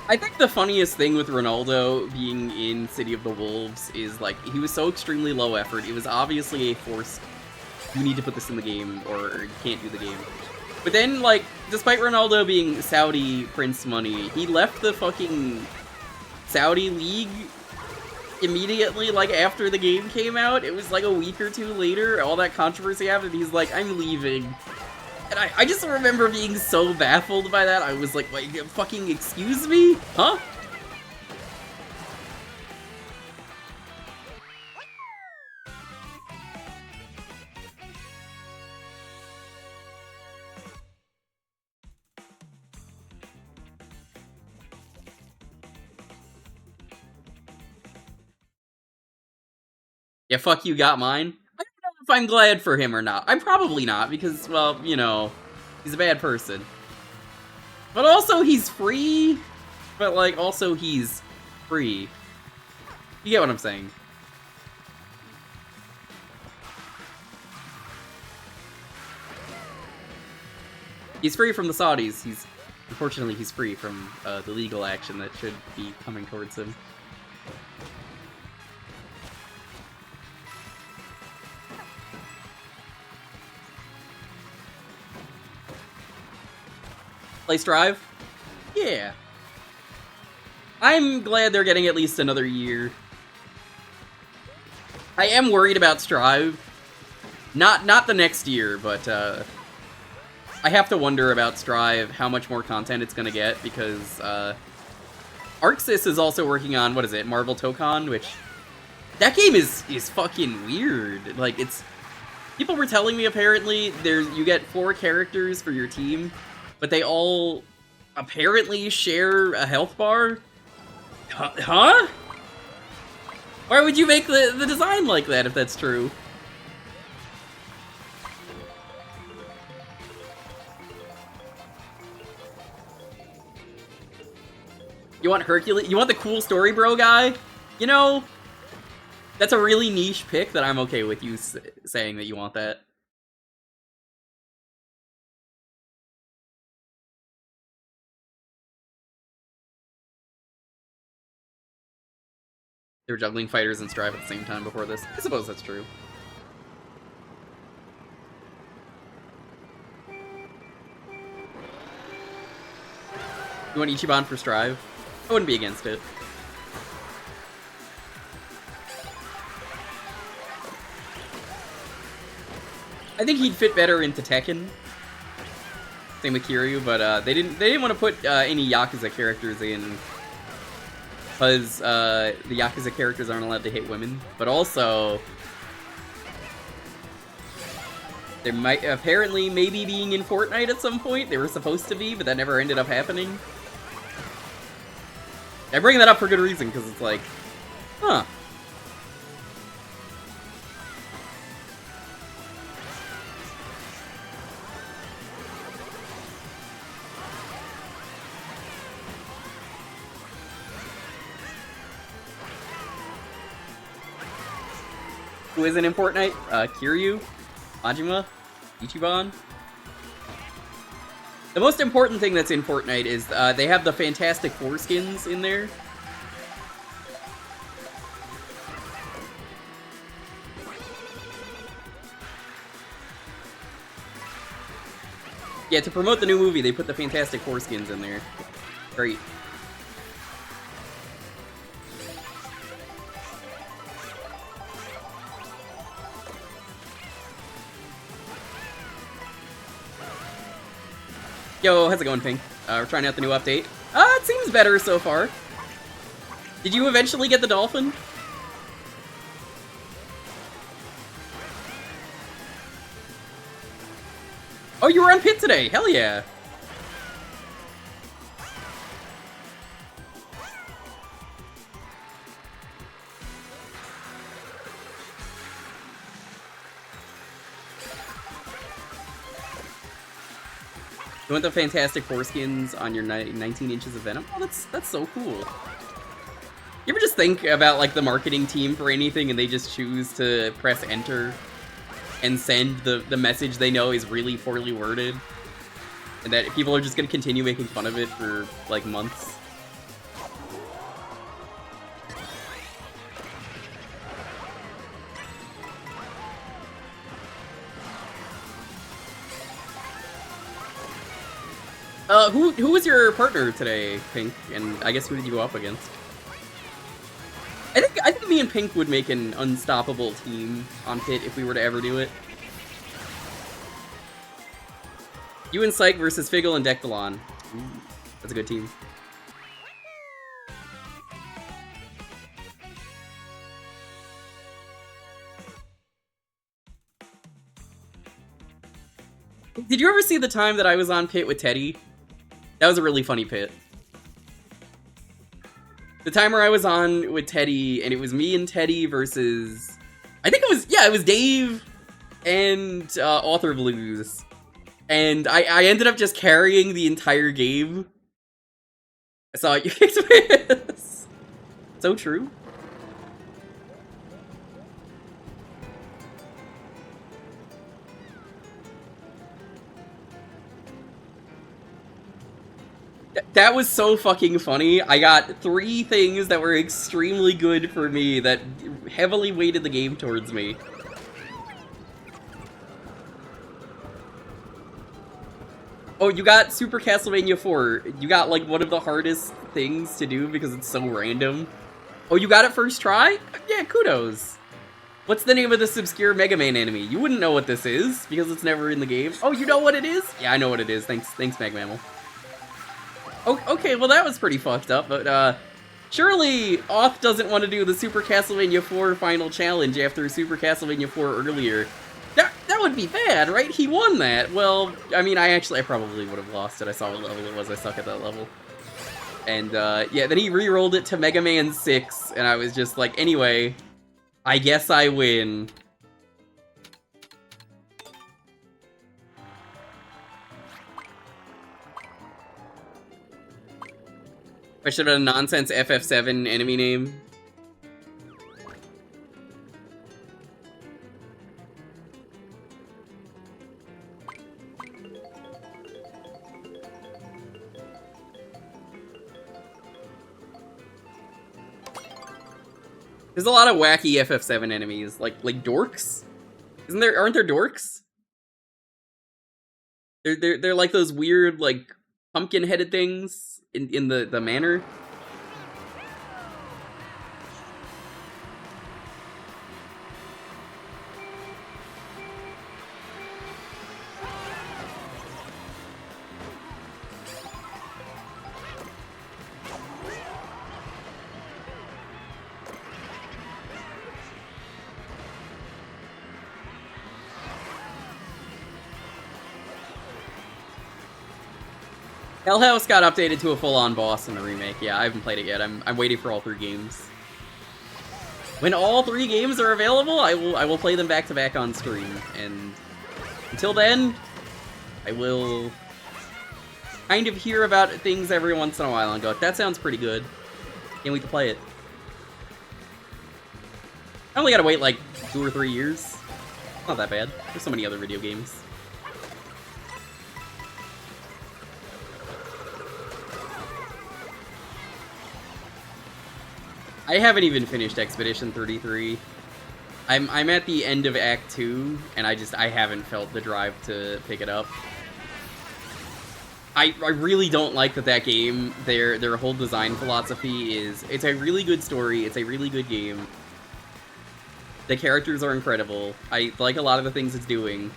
I think the funniest thing with Ronaldo being in City of the Wolves is, like, he was so extremely low effort. It was obviously a forced, you need to put this in the game or you can't do the game. But then, like, despite Ronaldo being Saudi prince money, he left the fucking Saudi league immediately, like, after the game came out. It was like a week or two later, all that controversy happened, he's like, I'm leaving. And I just remember being so baffled by that. I was like, fucking excuse me? Huh? Yeah, fuck you, got mine. I don't know if I'm glad for him or not. I'm probably not, because, well, you know, he's a bad person. But also, he's free. But, like, also he's free. You get what I'm saying. He's free from the Saudis. Unfortunately, he's free from the legal action that should be coming towards him. Place drive? Yeah. I'm glad they're getting at least another year. I am worried about Strive. Not the next year, but I have to wonder about Strive, how much more content it's gonna get, because ArcSys is also working on, what is it, Marvel Tokon, which that game is fucking weird. Like, it's, people were telling me apparently you get 4 characters for your team, but they all apparently share a health bar. Huh? Why would you make the design like that if that's true? You want Hercules? You want the cool story bro guy? You know, that's a really niche pick that I'm okay with you saying that you want that. They were juggling fighters and Strive at the same time before this. I suppose that's true. You want Ichiban for Strive? I wouldn't be against it. I think he'd fit better into Tekken. Same with Kiryu, but they didn't want to put any Yakuza characters in, because the Yakuza characters aren't allowed to hit women. But also, they might apparently maybe being in Fortnite at some point. They were supposed to be, but that never ended up happening. I bring that up for good reason, because it's like, huh. Who isn't in Fortnite? Kiryu, Majima, Ichiban. The most important thing that's in Fortnite is they have the Fantastic Four skins in there. Yeah, to promote the new movie, they put the Fantastic Four skins in there. Great. Yo, how's it going, Pink? We're trying out the new update. It seems better so far. Did you eventually get the dolphin? Oh, you were on Pit today! Hell yeah! You want the Fantastic Four skins on your 19 inches of Venom? Oh, that's so cool. You ever just think about, like, the marketing team for anything and they just choose to press enter and send the message they know is really poorly worded? And that people are just gonna continue making fun of it for, like, months? Who was your partner today, Pink? And I guess who did you go up against? I think me and Pink would make an unstoppable team on Pit if we were to ever do it. You and Psych versus Figgle and Dectalon. Ooh, that's a good team. Did you ever see the time that I was on Pit with Teddy? That was a really funny Pit. The time where I was on with Teddy, and it was me and Teddy versus I think it was, yeah, it was Dave and Author Blues. And I ended up just carrying the entire game. I saw you kicked my ass. So true. That was so fucking funny. I got 3 things that were extremely good for me that heavily weighted the game towards me. Oh, you got Super Castlevania 4. You got, like, one of the hardest things to do because it's so random. Oh, you got it first try? Yeah, kudos. What's the name of this obscure Mega Man enemy? You wouldn't know what this is because it's never in the game. Oh, you know what it is? Yeah, I know what it is. Thanks, Meg Mammal. Oh, okay, well that was pretty fucked up, but surely Auth doesn't want to do the Super Castlevania 4 final challenge after Super Castlevania 4 earlier. That would be bad, right? He won that. Well, I mean, I probably would have lost it. I saw what level it was. I suck at that level. And yeah, then he re-rolled it to Mega Man 6, and I was just like, anyway, I guess I win. I should have had a nonsense FF7 enemy name. There's a lot of wacky FF7 enemies, like dorks. Aren't there dorks? They're like those weird, like, pumpkin-headed things in the manor. Hell House got updated to a full-on boss in the remake. Yeah, I haven't played it yet. I'm waiting for all 3 games. When all 3 games are available, I will play them back to back on stream. And until then, I will kind of hear about things every once in a while and go, that sounds pretty good. Can't wait to play it. I only gotta wait like 2 or 3 years. Not that bad. There's so many other video games. I haven't even finished Expedition 33. I'm at the end of Act 2, and I haven't felt the drive to pick it up. I really don't like that game, their whole design philosophy is, it's a really good story, it's a really good game. The characters are incredible. I like a lot of the things it's doing.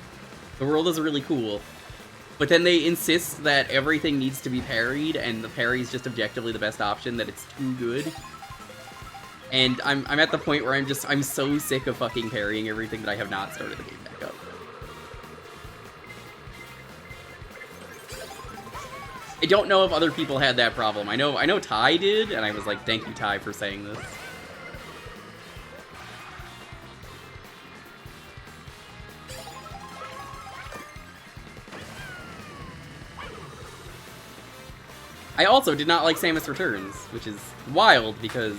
The world is really cool. But then they insist that everything needs to be parried, and the parry's just objectively the best option, that it's too good. And I'm at the point where I'm so sick of fucking parrying everything that I have not started the game back up. I don't know if other people had that problem. I know Ty did, and I was like, thank you, Ty, for saying this. I also did not like Samus Returns, which is wild because,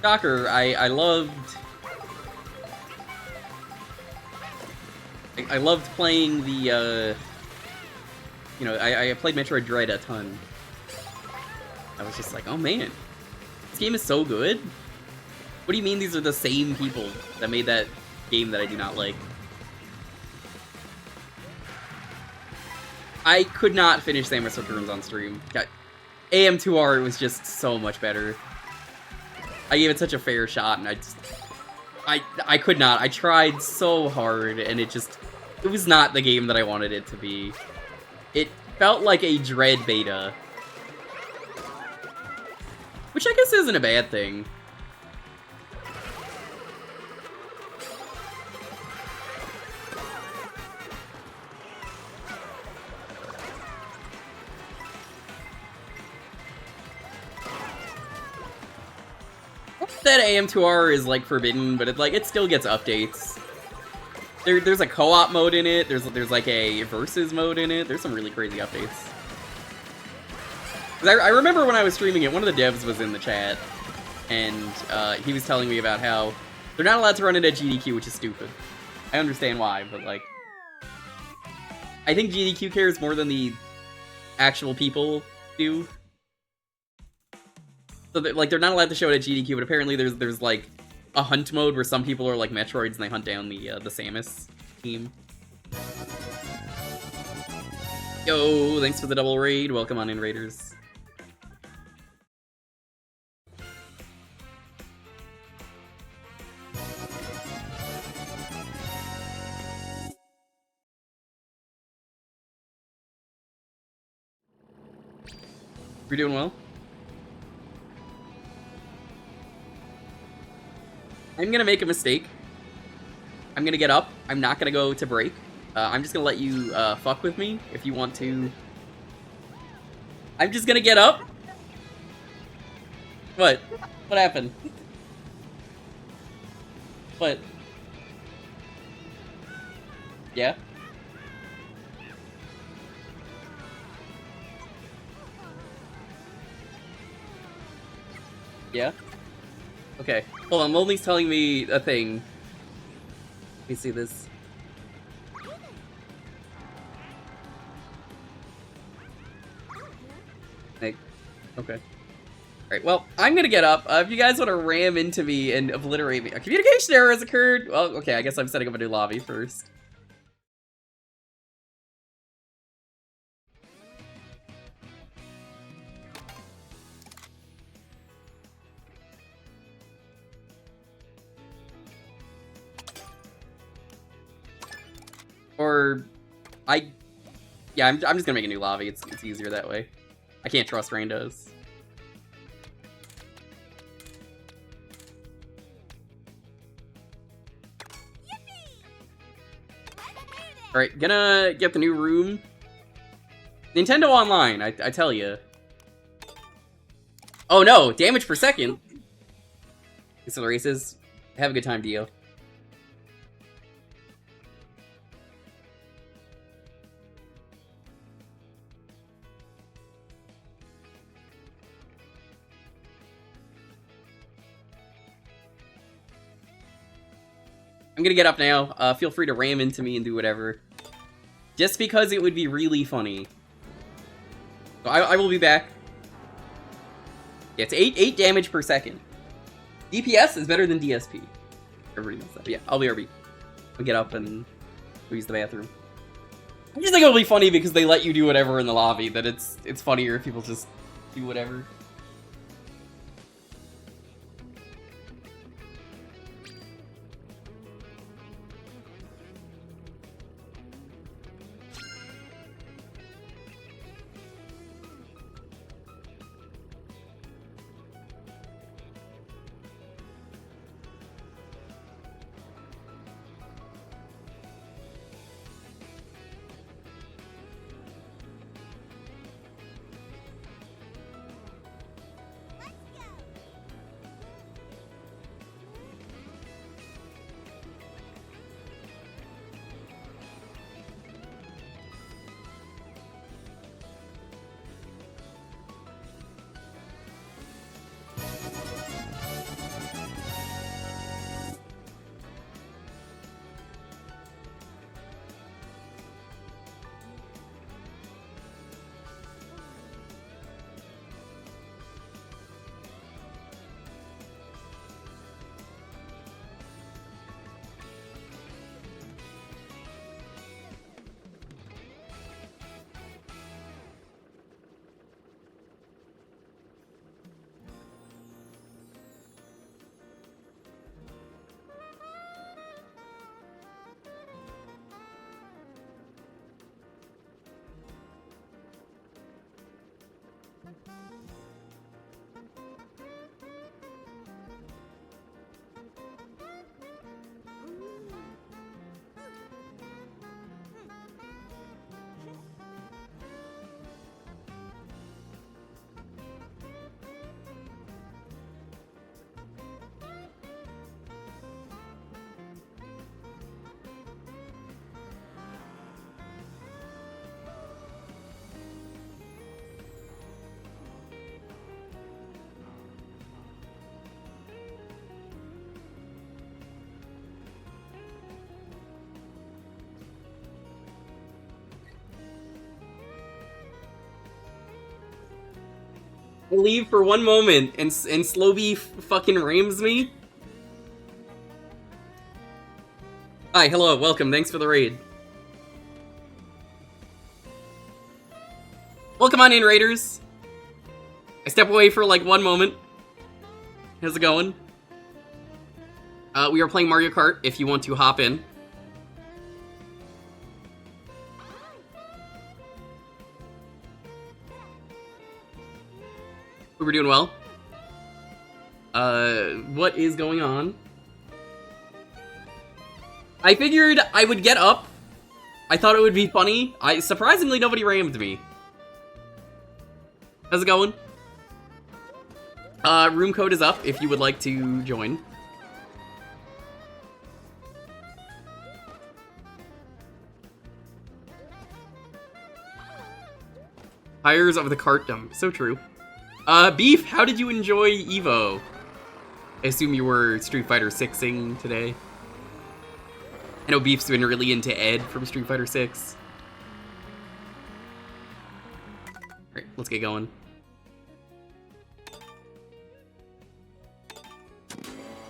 shocker, I loved playing the, you know, I played Metroid Dread a ton. I was just like, oh man, this game is so good. What do you mean these are the same people that made that game that I do not like? I could not finish Samus Returns on stream. AM2R was just so much better. I gave it such a fair shot, and I could not. I tried so hard, and it was not the game that I wanted it to be. It felt like a Dread beta. Which I guess isn't a bad thing. that AM2R is like forbidden, but it still gets updates. There's a co-op mode in it. There's like a versus mode in it. There's some really crazy updates. 'Cause I remember when I was streaming it, one of the devs was in the chat, and he was telling me about how they're not allowed to run it at GDQ, which is stupid. I understand why, but like, I think GDQ cares more than the actual people do. So like, they're not allowed to show it at GDQ, but apparently there's like a hunt mode where some people are like Metroids and they hunt down the Samus team. Yo, thanks for the double raid. Welcome on in, Raiders. We're doing well. I'm gonna make a mistake. I'm gonna get up. I'm not gonna go to break. I'm just gonna let you fuck with me if you want to. I'm just gonna get up. What? What happened? What? Yeah? Yeah? Okay. Hold on, Moldy's telling me a thing. Let me see this. Hey. Okay. Alright, well, I'm gonna get up. If you guys want to ram into me and obliterate me. A communication error has occurred! Well, okay, I guess I'm setting up a new lobby first. Or, yeah, I'm just gonna make a new lobby. It's easier that way. I can't trust randos. Alright, gonna get the new room. Nintendo Online, I tell you. Oh no, damage per second. These are the races. Have a good time, Dio. I'm gonna get up now. Feel free to ram into me and do whatever. Just because it would be really funny. So I will be back. Yeah, it's 8 damage per second. DPS is better than DSP. Everybody knows that. But yeah, I'll be RB. I'll get up and go use the bathroom. I just think it'll be funny because they let you do whatever in the lobby, that it's funnier if people just do whatever. I leave for one moment and Slowbeef fucking rams me. Hi, hello, welcome, thanks for the raid. Welcome on in, raiders. I step away for like one moment. How's it going? We are playing Mario Kart if you want to hop in. We were doing well. What is going on? I figured I would get up. I thought it would be funny. Surprisingly, nobody rammed me. How's it going? Room code is up if you would like to join. Tires of the cart dump. So true. Beef, how did you enjoy Evo? I assume you were Street Fighter 6ing today. I know Beef's been really into Ed from Street Fighter 6. Alright, let's get going.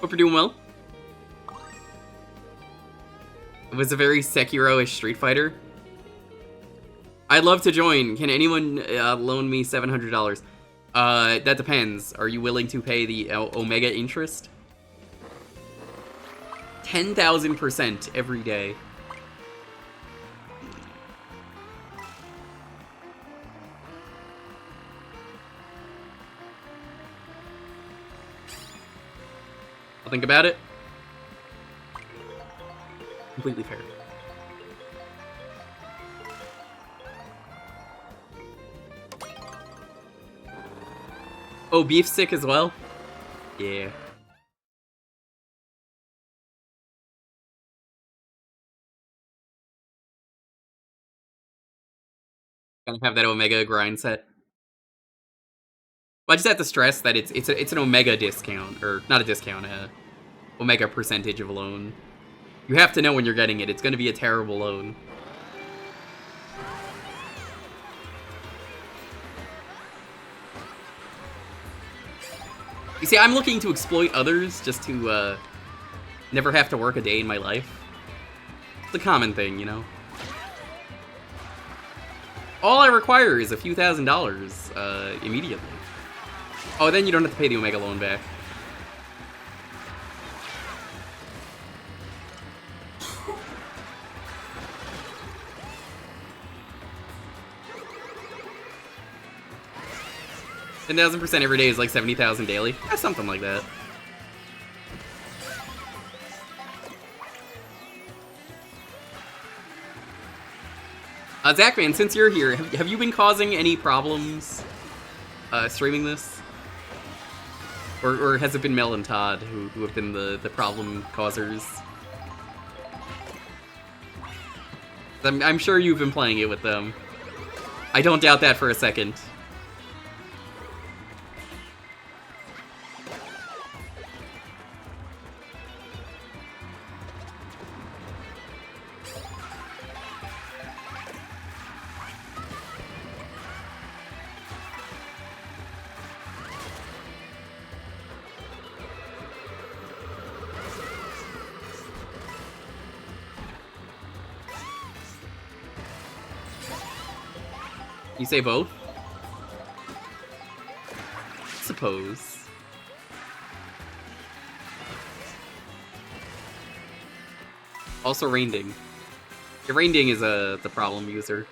Hope you're doing well. It was a very Sekiro-ish Street Fighter. I'd love to join. Can anyone loan me $700? That depends. Are you willing to pay the Omega interest? 10,000% every day. I'll think about it. Completely fair. Oh, Beef sick as well? Yeah. Gonna have that Omega grind set. But I just have to stress that it's an Omega discount, or not a discount, Omega percentage of a loan. You have to know when you're getting it. It's gonna be a terrible loan. You see, I'm looking to exploit others just to never have to work a day in my life. It's a common thing, you know. All I require is a few $1,000s immediately. Oh, then you don't have to pay the Omega loan back. $10,000% every day is like 70,000 daily. Yeah, something like that. Zachman, since you're here, have you been causing any problems streaming this? Or has it been Mel and Todd who have been the problem causers? I'm sure you've been playing it with them. I don't doubt that for a second. You say both? Suppose. Also Rainding. Yeah, Rainding is the problem user.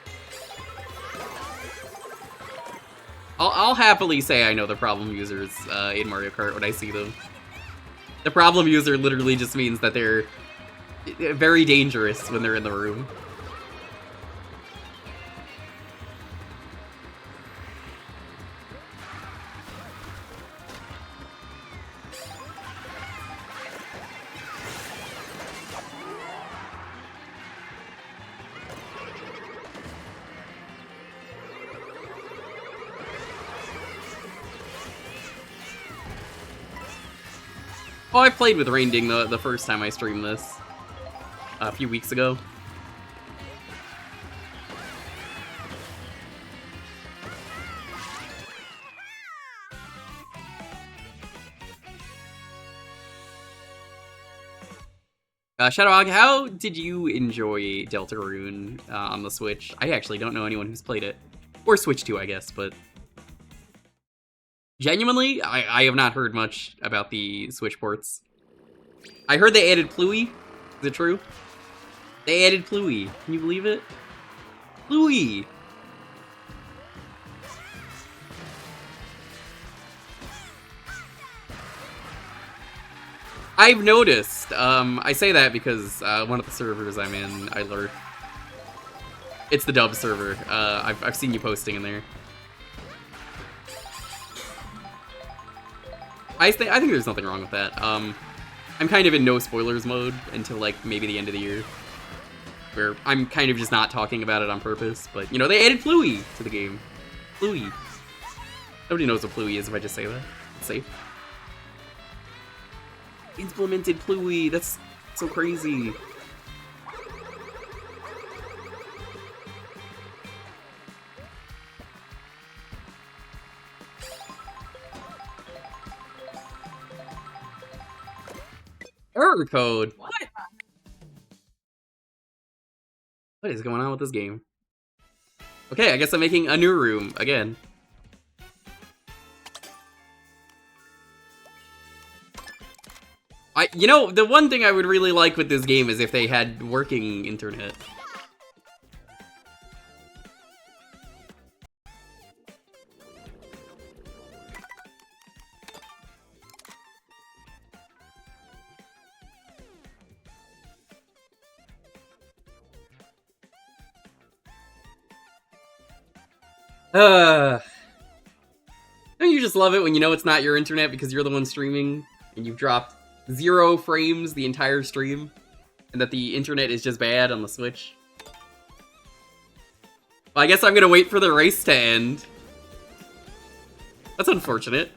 I'll happily say I know the problem users in Mario Kart when I see them. The problem user literally just means that they're very dangerous when they're in the room. Oh, I played with Rainding the first time I streamed this. A few weeks ago. Shadowhog, how did you enjoy Deltarune on the Switch? I actually don't know anyone who's played it. Or Switch 2, I guess, but... Genuinely, I have not heard much about the Switch ports. I heard they added Pluie. Is it true? They added Pluie. Can you believe it? Pluie! I've noticed. I say that because one of the servers I'm in, I lurk. It's the dub server. I've seen you posting in there. I think there's nothing wrong with that. I'm kind of in no spoilers mode until like maybe the end of the year, where I'm kind of just not talking about it on purpose. But you know, they added Pluie to the game. Pluie. Nobody knows what Pluie is if I just say that. It's safe. Implemented Pluie. That's so crazy. Error code. What? What is going on with this game? Okay, I guess I'm making a new room again. You know, the one thing I would really like with this game is if they had working internet. Don't you just love it when you know it's not your internet because you're the one streaming and you've dropped 0 frames the entire stream and that the internet is just bad on the Switch? Well, I guess I'm gonna wait for the race to end. That's unfortunate.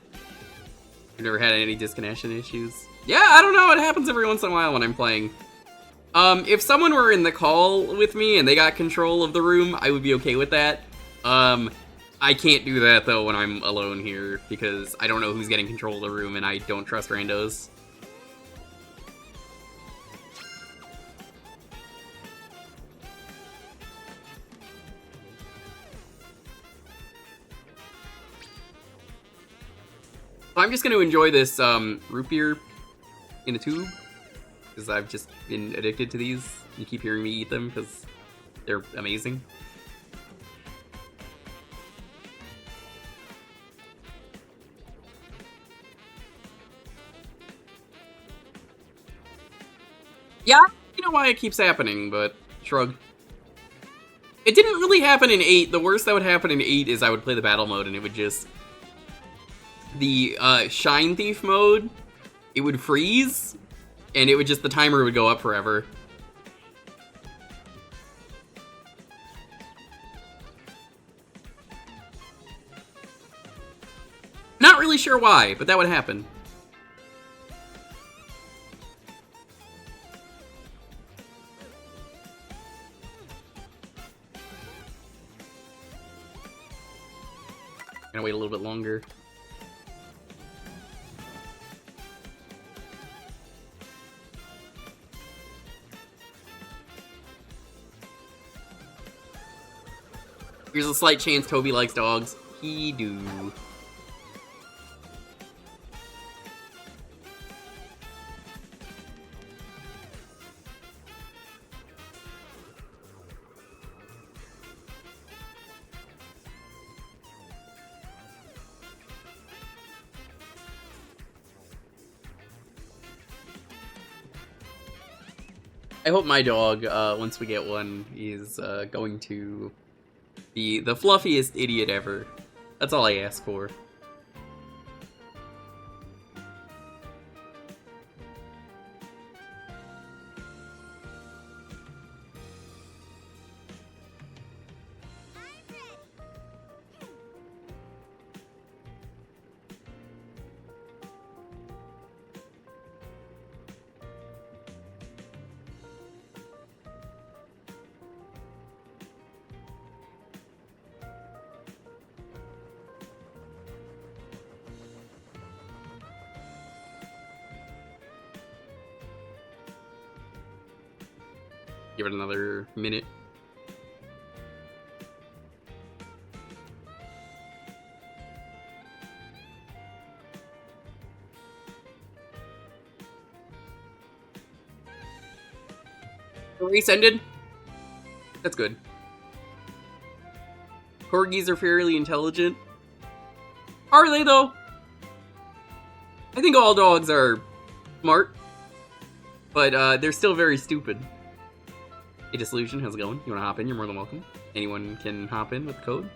I've never had any disconnection issues. Yeah, I don't know, it happens every once in a while when I'm playing. If someone were in the call with me and they got control of the room, I would be okay with that. I can't do that, though, when I'm alone here, because I don't know who's getting control of the room, and I don't trust randos. I'm just gonna enjoy this, root beer in a tube, because I've just been addicted to these. You keep hearing me eat them, because they're amazing. Yeah, you know why it keeps happening, but shrug. It didn't really happen in 8. The worst that would happen in 8 is I would play the battle mode and it would just... The Shine Thief mode, it would freeze, and it would just... The timer would go up forever. Not really sure why, but that would happen. Gonna wait a little bit longer. Here's a slight chance Toby likes dogs. He do. I hope my dog, once we get one, is going to be the fluffiest idiot ever. That's all I ask for. Give it another minute. The race ended. That's good. Corgis are fairly intelligent. Are they, though? I think all dogs are smart, but they're still very stupid. Hey, Disillusion, how's it going? You want to hop in? You're more than welcome. Anyone can hop in with the code.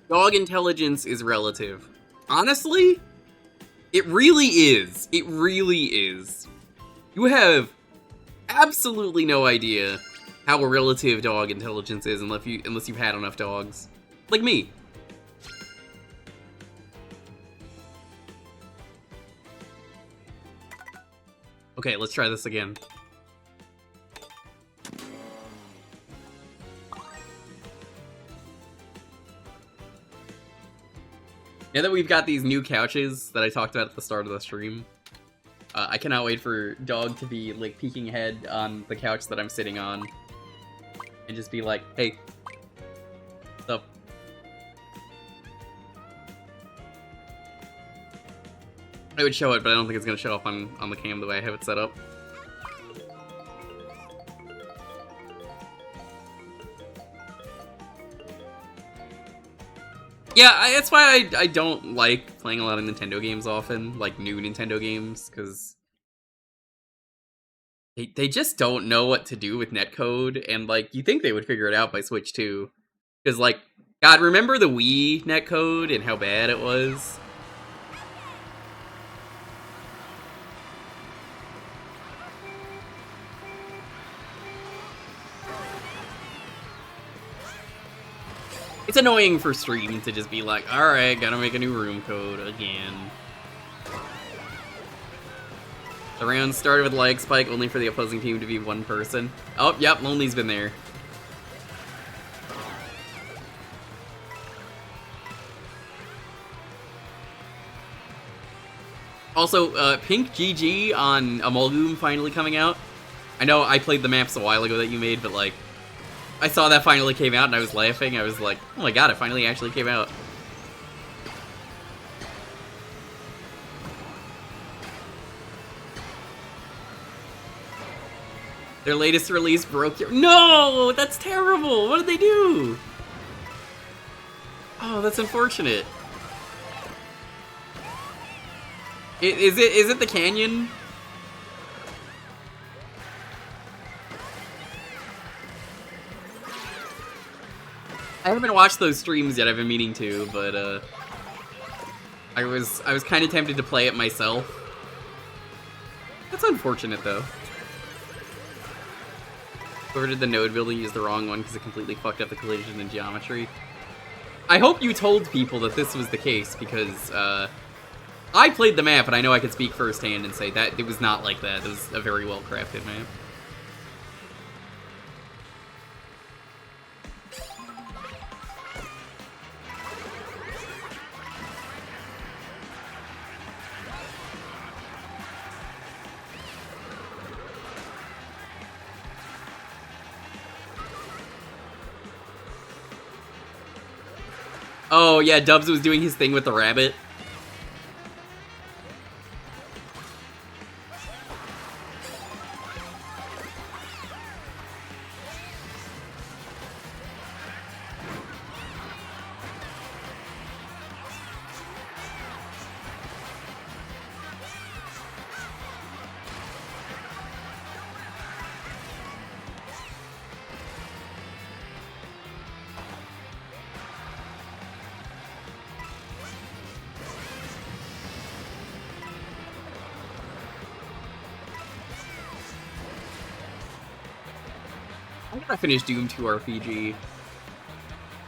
Dog intelligence is relative. Honestly, it really is. It really is. You have absolutely no idea how relative dog intelligence is unless you've had enough dogs. Like me. Okay, let's try this again. Now that we've got these new couches that I talked about at the start of the stream, I cannot wait for Dog to be, like, peeking head on the couch that I'm sitting on. And just be like, hey, what's up? I would show it, but I don't think it's going to show up on the cam the way I have it set up. Yeah, that's why I don't like playing a lot of Nintendo games often, like new Nintendo games, because they just don't know what to do with netcode, and like, you think they would figure it out by Switch 2. Because like, God, remember the Wii netcode and how bad it was? It's annoying for stream to just be like, alright, gotta make a new room code again. The round started with lag spike, only for the opposing team to be one person. Oh, yep, Lonely's been there. Also, Pink GG on Amalgam finally coming out. I know I played the maps a while ago that you made, but like, I saw that finally came out and I was laughing. I was like, oh my god, it finally actually came out. Their latest release broke your— No! That's terrible! What did they do? Oh, that's unfortunate. Is it the canyon? I haven't watched those streams yet. I've been meaning to, but I was kind of tempted to play it myself. That's unfortunate, though. Whoever did the node building used the wrong one because it completely fucked up the collision in geometry. I hope you told people that this was the case, because I played the map and I know I could speak firsthand and say that it was not like that. It was a very well crafted map. Oh, yeah, Dubs was doing his thing with the rabbit. I finished Doom 2 RPG.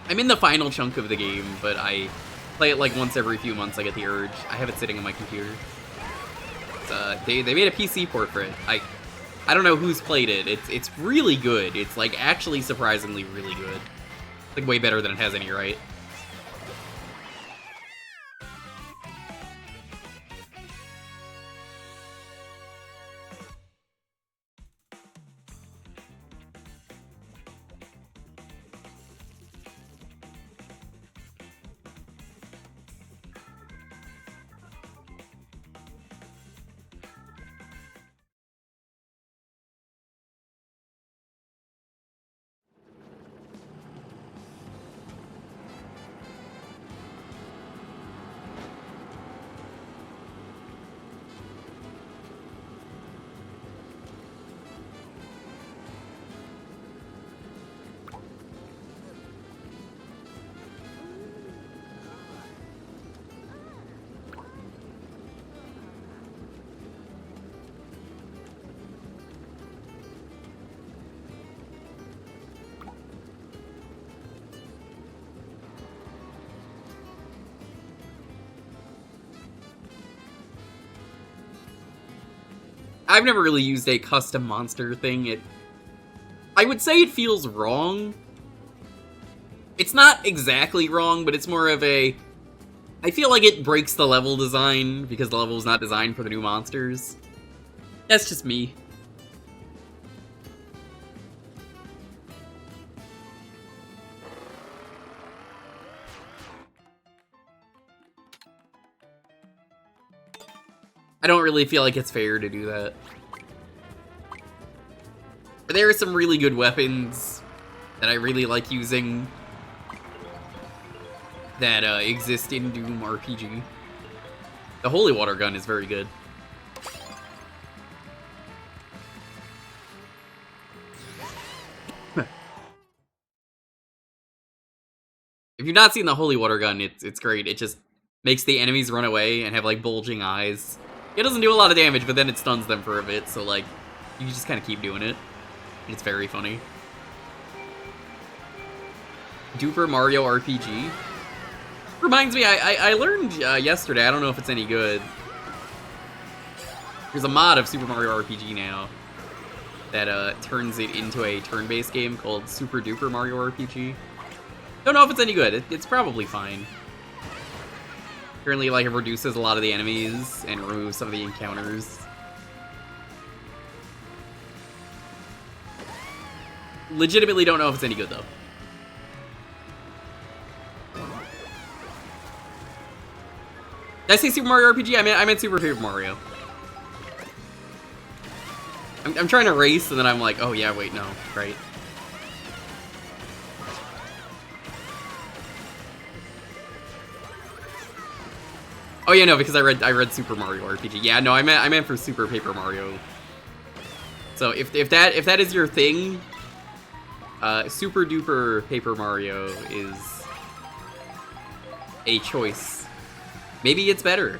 I'm in the final chunk of the game, but I play it like once every few months. I get the urge. I have it sitting on my computer. They made a PC port for it. I don't know who's played it. It's really good. It's like actually surprisingly really good. Like way better than it has any right. I've never really used a custom monster thing. I would say it feels wrong. It's not exactly wrong, but it's more of a... I feel like it breaks the level design, because the level is not designed for the new monsters. That's just me. I don't really feel like it's fair to do that. There are some really good weapons that I really like using that exist in Doom RPG. The Holy Water Gun is very good. If you've not seen the Holy Water Gun, it's great. It just makes the enemies run away and have like bulging eyes. It doesn't do a lot of damage, but then it stuns them for a bit, so like, you just kind of keep doing it. It's very funny. Duper Mario RPG. Reminds me, I learned yesterday, I don't know if it's any good. There's a mod of Super Mario RPG now that turns it into a turn-based game called Super Duper Mario RPG. Don't know if it's any good. It's probably fine. Currently, like, it reduces a lot of the enemies and removes some of the encounters. Legitimately don't know if it's any good, though. Did I say Super Mario RPG? I meant Super Paper Mario. I'm trying to race, and then I'm like, oh yeah, wait, no, right. Oh yeah, no, because I read Super Mario RPG. Yeah, no, I meant for Super Paper Mario. So if that is your thing, Super Duper Paper Mario is a choice. Maybe it's better.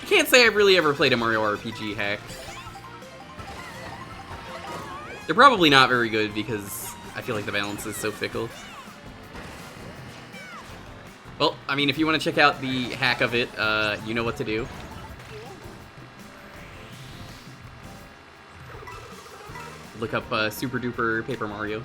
I can't say I've really ever played a Mario RPG hack. They're probably not very good because I feel like the balance is so fickle. Well, I mean, if you want to check out the hack of it, you know what to do. Look up Super Duper Paper Mario.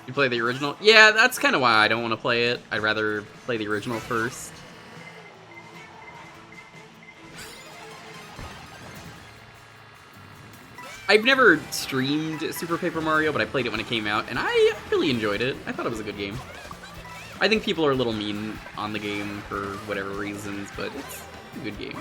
You play the original? Yeah, that's kind of why I don't want to play it. I'd rather play the original first. I've never streamed Super Paper Mario, but I played it when it came out, and I really enjoyed it. I thought it was a good game. I think people are a little mean on the game for whatever reasons, but it's a good game.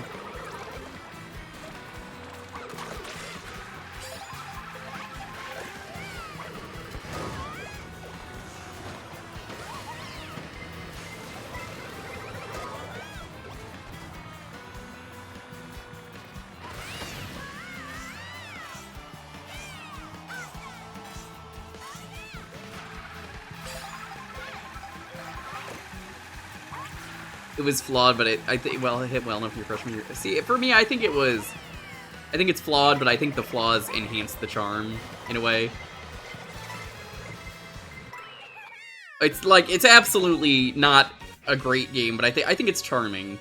It was flawed, but I think, well, it hit well enough your freshman year. See, for me, I think it was I think it's flawed, but I think the flaws enhance the charm in a way. It's like, it's absolutely not a great game, but I think it's charming.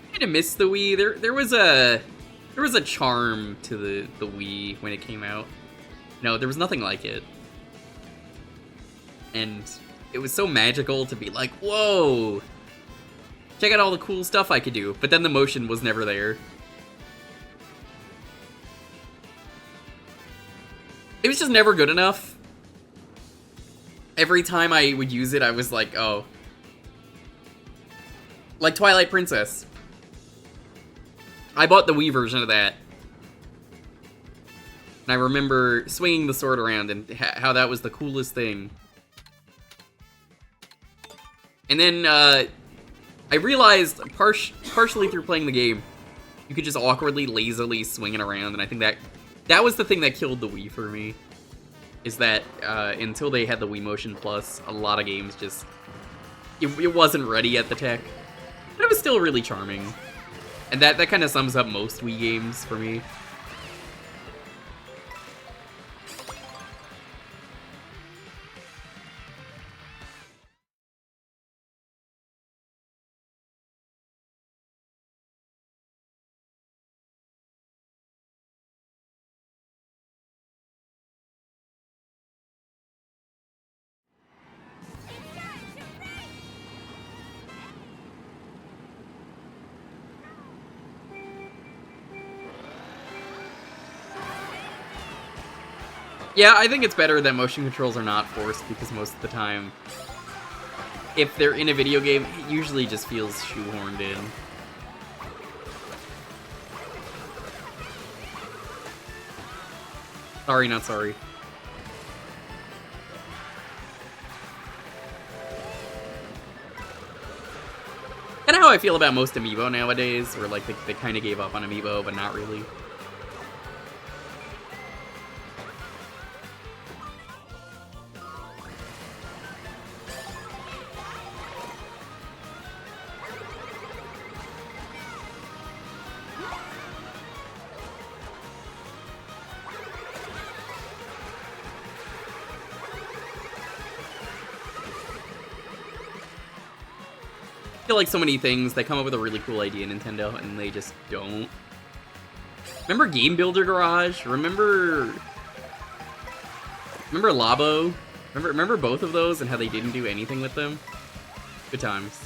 I kind of miss the Wii. There was a charm to the Wii when it came out. No, there was nothing like it. And it was so magical to be like, whoa! Check out all the cool stuff I could do. But then the motion was never there. It was just never good enough. Every time I would use it, I was like, oh. Like Twilight Princess. I bought the Wii version of that. And I remember swinging the sword around and how that was the coolest thing. And then, I realized, partially through playing the game, you could just awkwardly, lazily swing it around, and I think that was the thing that killed the Wii for me. Is that, until they had the Wii Motion Plus, a lot of games just... It wasn't ready at the tech. But it was still really charming. And that kind of sums up most Wii games for me. Yeah, I think it's better that motion controls are not forced, because most of the time, if they're in a video game, it usually just feels shoehorned in. Sorry, not sorry. Kinda how I feel about most Amiibo nowadays, where like they kinda gave up on Amiibo, but not really. I feel like so many things, they come up with a really cool idea, Nintendo, and they just don't. Remember Game Builder Garage? Remember Labo? Remember both of those and how they didn't do anything with them? Good times.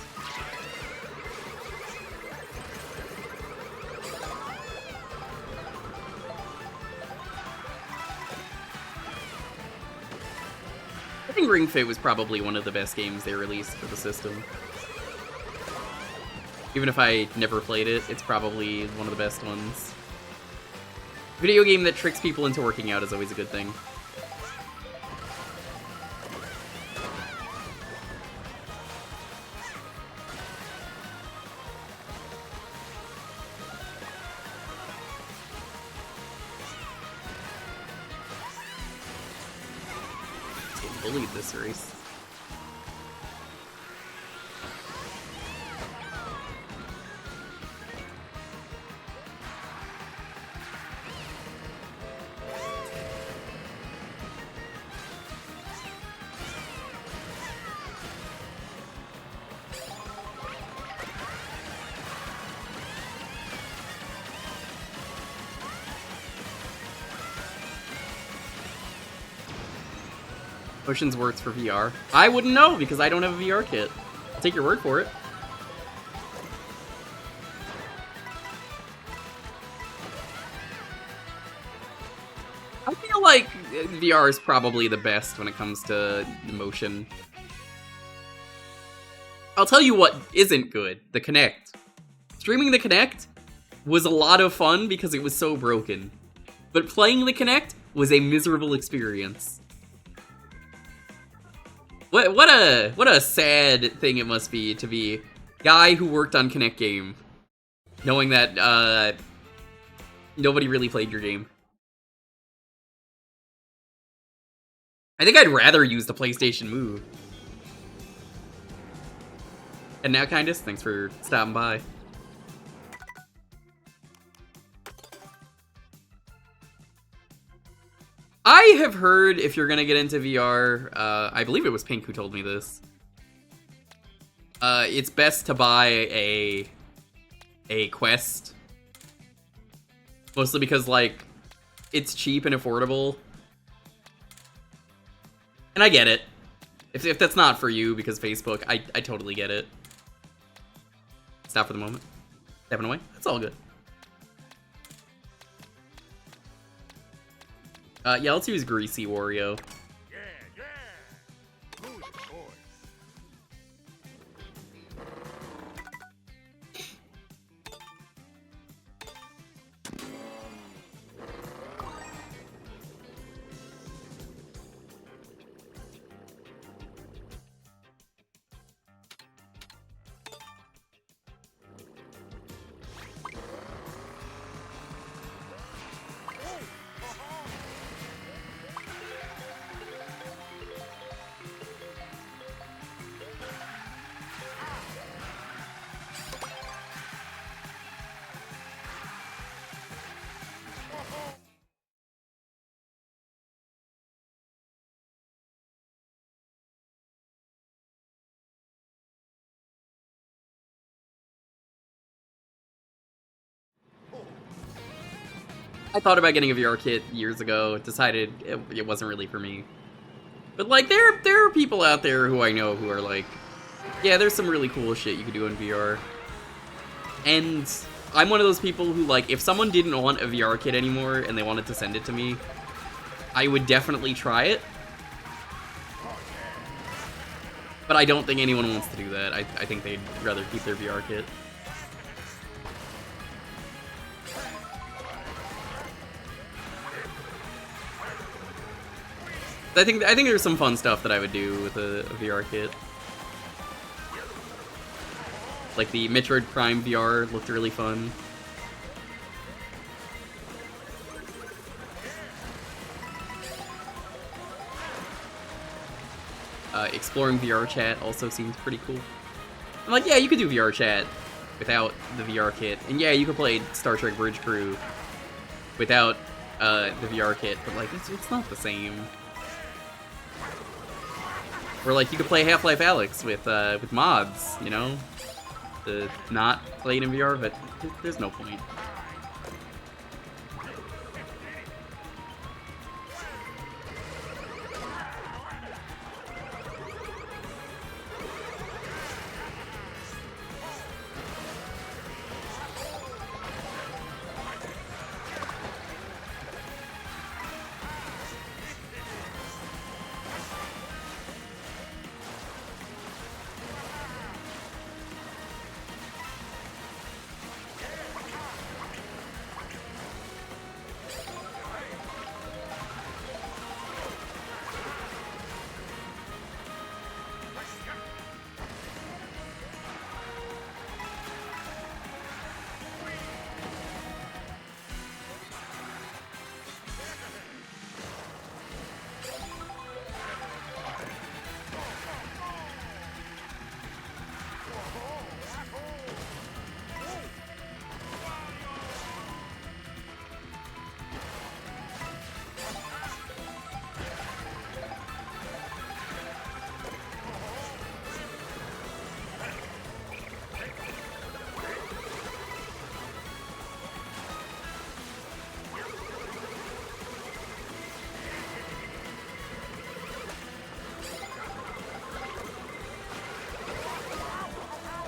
I think Ring Fit was probably one of the best games they released for the system. Even if I never played it, it's probably one of the best ones. Video game that tricks people into working out is always a good thing. Let's get bullied this race. Potions works for VR. I wouldn't know because I don't have a VR kit. I'll take your word for it. I feel like VR is probably the best when it comes to motion. I'll tell you what isn't good, the Kinect. Streaming the Kinect was a lot of fun because it was so broken. But playing the Kinect was a miserable experience. What a sad thing it must be to be guy who worked on Kinect game, knowing that nobody really played your game. I think I'd rather use the PlayStation Move. And now, Kindest, thanks for stopping by. I have heard if you're gonna get into VR, I believe it was Pink who told me this. It's best to buy a Quest. Mostly because, like, it's cheap and affordable. And I get it. If that's not for you because Facebook, I totally get it. Stop for the moment. Stepping away. That's all good. Yeah, let's use Greasy Wario. I thought about getting a VR kit years ago, decided it wasn't really for me. But, like, there are people out there who I know who are like, yeah, there's some really cool shit you could do in VR. And I'm one of those people who, like, if someone didn't want a VR kit anymore and they wanted to send it to me, I would definitely try it. But I don't think anyone wants to do that. I think they'd rather keep their VR kit. I think there's some fun stuff that I would do with a VR kit. Like the Metroid Prime VR looked really fun. Exploring VR chat also seems pretty cool. I'm like, yeah, you could do VR chat without the VR kit. And yeah, you could play Star Trek Bridge Crew without the VR kit, but like, it's not the same. Or like, you could play Half-Life Alyx with mods, you know? To not play it in VR, but there's no point.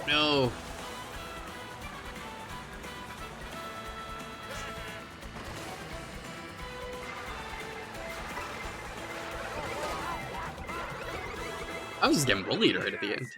No. I was just getting bullied right at the end.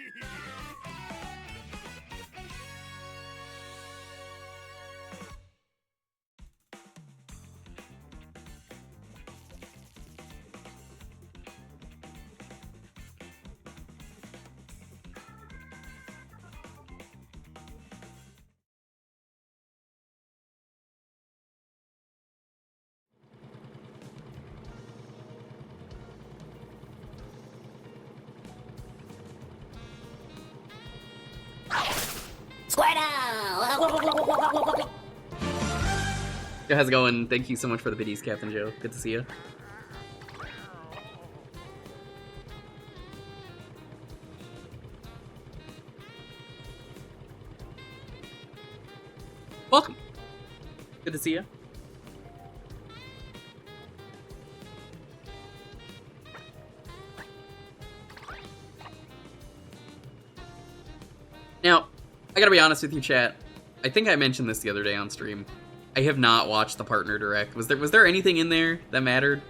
Yo, how's it going? Thank you so much for the biddies, Captain Joe. Good to see you. Welcome. Good to see you. Now, I gotta be honest with you, chat. I think I mentioned this the other day on stream. I have not watched the partner direct. Was there anything in there that mattered?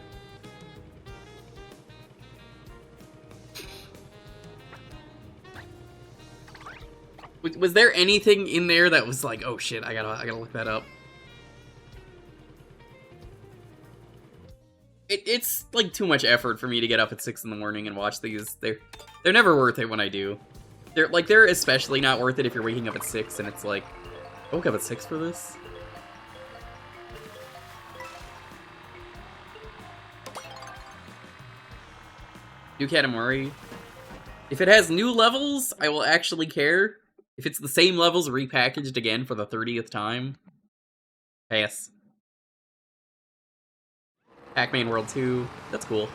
Was there anything in there that was like, oh shit, I gotta look that up? It's like too much effort for me to get up at 6 in the morning and watch these. They're never worth it when I do. They're especially not worth it if you're waking up at 6 and it's like, I woke up at 6 for this? New Katamari. If it has new levels, I will actually care. If it's the same levels repackaged again for the 30th time, pass. Pac-Man World 2, that's cool.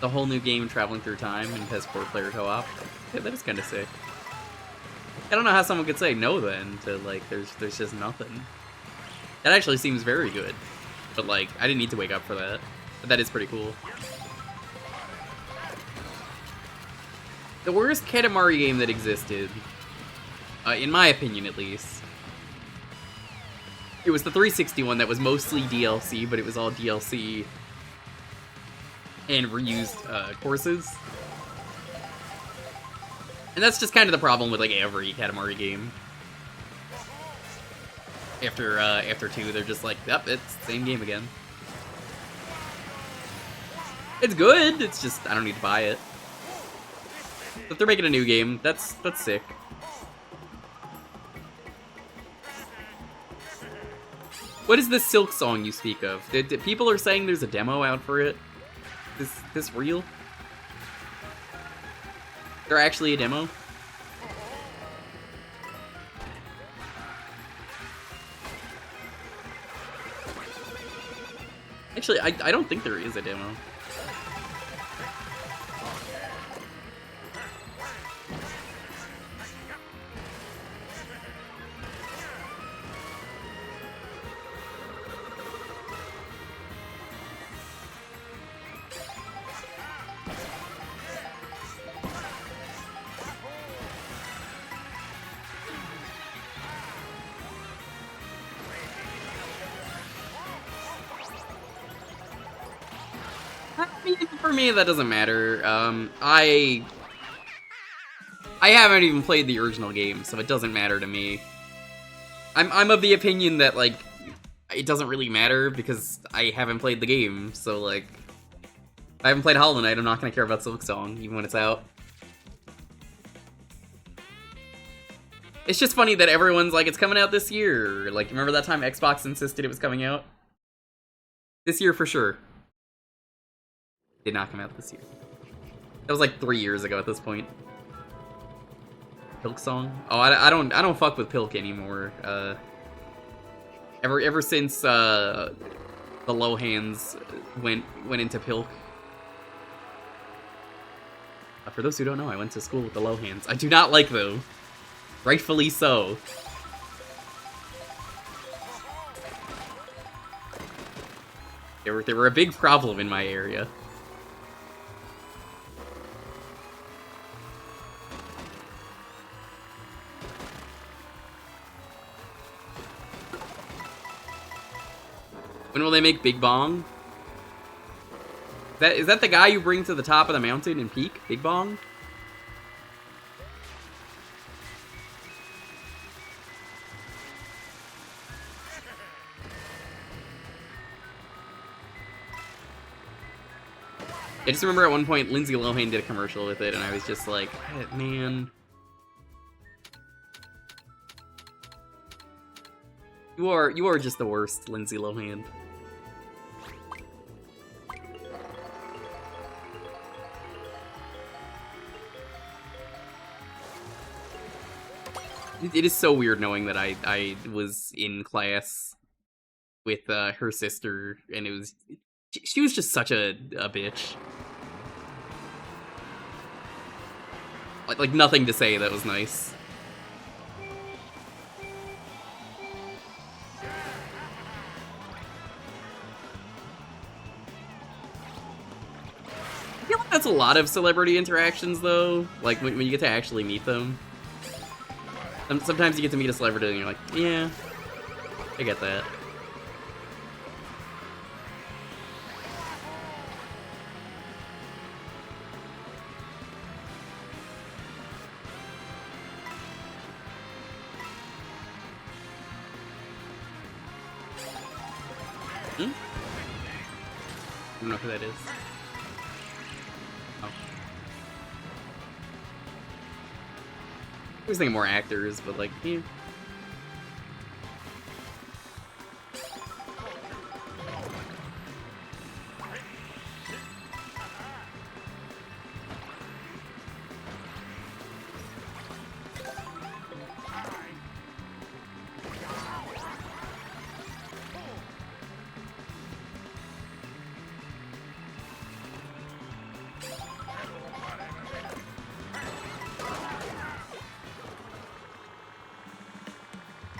The whole new game traveling through time and has 4-player co-op. Yeah, that is kind of sick. I don't know how someone could say no then to like there's just nothing. That actually seems very good. But like I didn't need to wake up for that. But that is pretty cool. The worst Katamari game that existed, in my opinion at least, it was the 360 one that was mostly DLC, but it was all DLC and reused courses. And that's just kind of the problem with like every Katamari game. After 2, they're just like, yep, it's the same game again. It's good, it's just, I don't need to buy it. But if they're making a new game, that's sick. What is this Silk song you speak of? People are saying there's a demo out for it. Is this real? They're actually a demo? Actually, I don't think there is a demo. For me, that doesn't matter. I haven't even played the original game, so it doesn't matter to me. I'm of the opinion that, like, it doesn't really matter because I haven't played the game, so, like, if I haven't played Hollow Knight, I'm not gonna care about Silk Song, even when it's out. It's just funny that everyone's like, it's coming out this year. Like, remember that time Xbox insisted it was coming out? This year for sure. Did not come out this year. That was like 3 years ago at this point. Pilk song? Oh, I don't fuck with Pilk anymore. Ever since the Lohans went into Pilk. For those who don't know, I went to school with the Lohans. I do not like them. Rightfully so. They were a big problem in my area. When will they make Big Bong? Is that the guy you bring to the top of the mountain and peak? Big Bong? I just remember at one point Lindsay Lohan did a commercial with it, and I was just like, man. You are just the worst, Lindsay Lohan. It is so weird knowing that I was in class with her sister, and it was she was just such a bitch. Like nothing to say that was nice. I feel like that's a lot of celebrity interactions, though. Like when you get to actually meet them. Sometimes you get to meet a celebrity and you're like, yeah, I get that. I don't know who that is. Oh. I was thinking more actors, but like, yeah.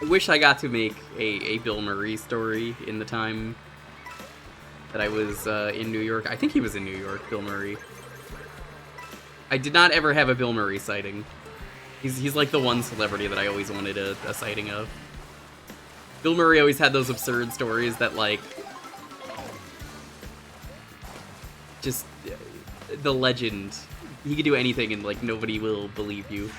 I wish I got to make a Bill Murray story in the time that I was in New York. I think he was in New York, Bill Murray. I did not ever have a Bill Murray sighting. He's like the one celebrity that I always wanted a sighting of. Bill Murray always had those absurd stories that, like, just the legend. He could do anything and, like, nobody will believe you.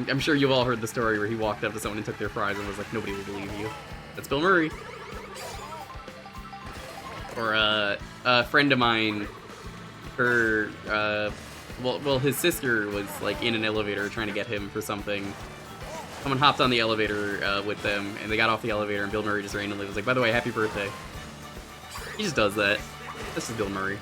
I'm sure you've all heard the story where he walked up to someone and took their fries and was like, nobody will believe you. That's Bill Murray. Or a friend of mine, her, well, his sister was like in an elevator trying to get him for something. Someone hopped on the elevator with them, and they got off the elevator, and Bill Murray just randomly was like, by the way, happy birthday. He just does that. This is Bill Murray.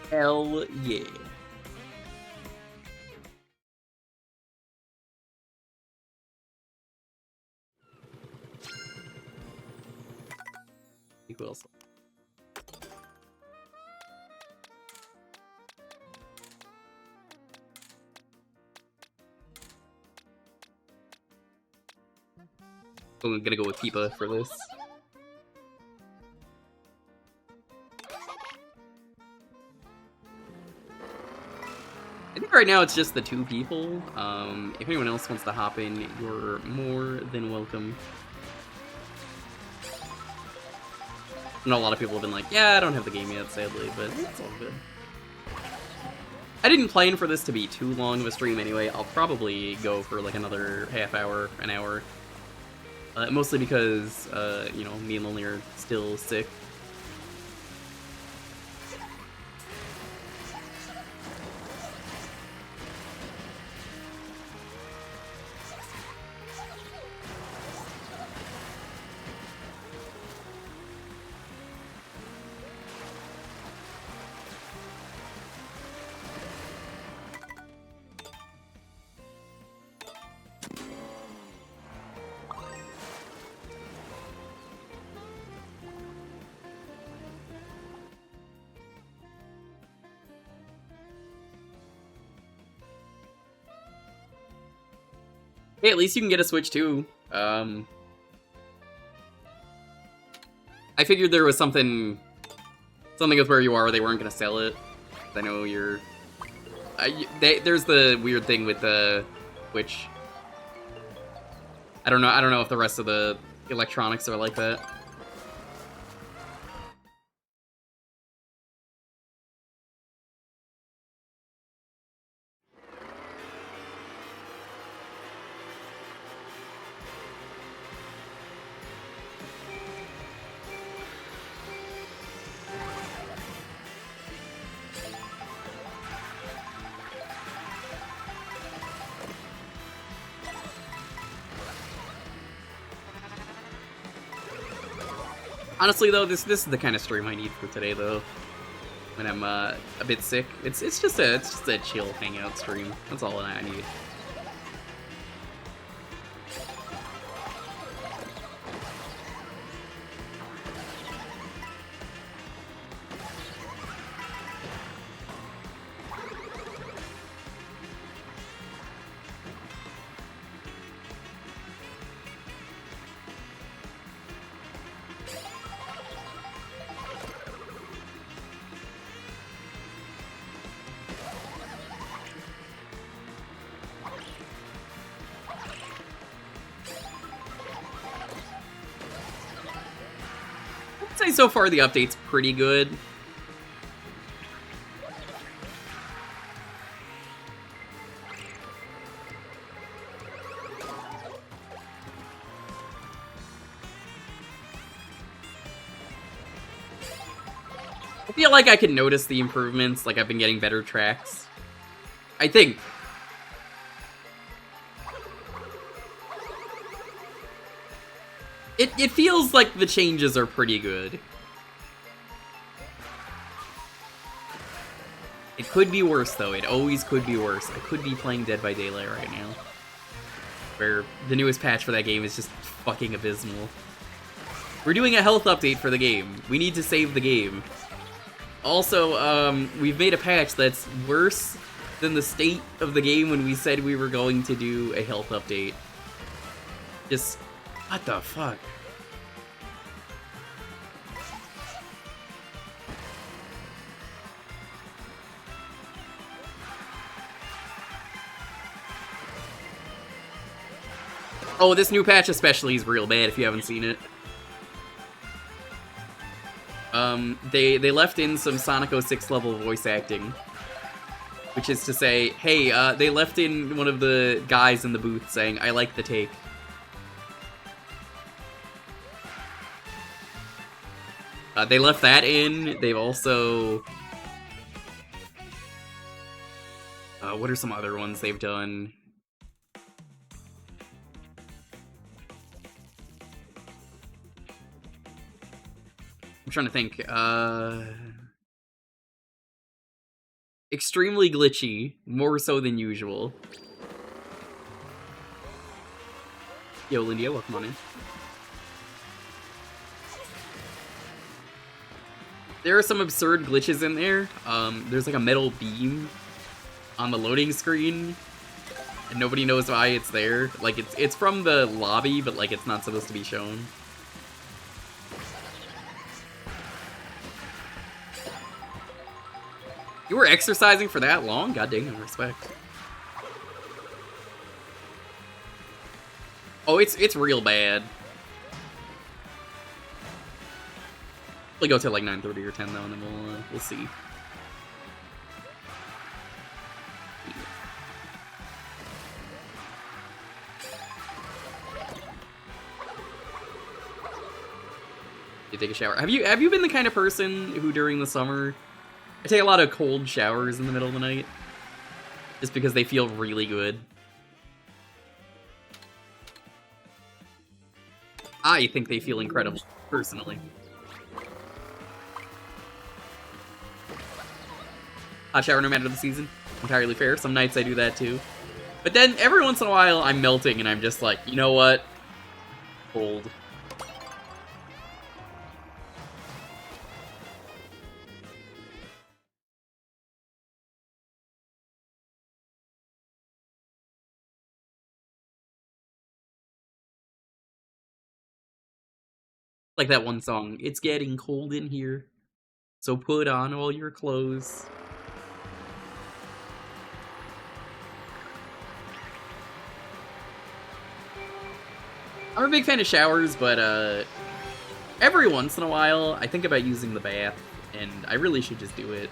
Hell yeah. Who else? I'm gonna go with Peepa for this. I think right now it's just the two people. If anyone else wants to hop in, you're more than welcome. I know a lot of people have been like, yeah, I don't have the game yet, sadly, but it's all good. I didn't plan for this to be too long of a stream anyway. I'll probably go for like another half hour, an hour. Mostly because, you know, me and Lonely are still sick. Hey, at least you can get a Switch too. I figured there was something with where you are where they weren't gonna sell it. I know you're. There's the weird thing with the Switch. I don't know if the rest of the electronics are like that. Honestly, though, this is the kind of stream I need for today, though. When I'm a bit sick, it's just a chill hangout stream. That's all I need. I'd say so far the update's pretty good. I feel like I can notice the improvements, like I've been getting better tracks. I think. It feels like the changes are pretty good. It could be worse, though. It always could be worse. I could be playing Dead by Daylight right now, where the newest patch for that game is just fucking abysmal. We're doing a health update for the game. We need to save the game. Also, we've made a patch that's worse than the state of the game when we said we were going to do a health update. Just... what the fuck? Oh, this new patch especially is real bad if you haven't seen it. They left in some Sonic 06 level voice acting. Which is to say, hey, they left in one of the guys in the booth saying, I like the take. They left that in. They've also... what are some other ones they've done? I'm trying to think. Extremely glitchy. More so than usual. Yo, Lindia, welcome on in. There are some absurd glitches in there. There's like a metal beam on the loading screen, and nobody knows why it's there. Like, it's from the lobby, but like it's not supposed to be shown. You were exercising for that long? God dang, respect. Oh, it's real bad. We'll go till like 9:30 or 10 though, and then we'll see. You take a shower. Have you been the kind of person who during the summer, I take a lot of cold showers in the middle of the night, just because they feel really good? I think they feel incredible, personally. Hot shower no matter the season. Entirely fair. Some nights I do that too. But then every once in a while I'm melting and I'm just like, you know what? Cold. Like that one song, "It's getting cold in here, so put on all your clothes." I'm a big fan of showers, but every once in a while I think about using the bath, and I really should just do it.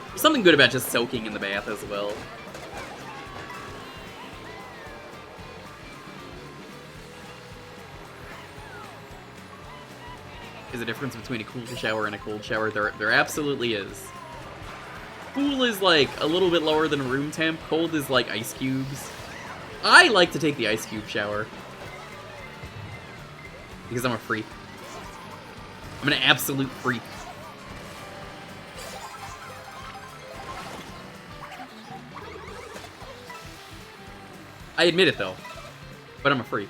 There's something good about just soaking in the bath as well. Is a difference between a cool shower and a cold shower? There absolutely is. Cool is like a little bit lower than room temp. Cold is like ice cubes. I like to take the ice cube shower because I'm a freak. I'm an absolute freak. I admit it though, but I'm a freak.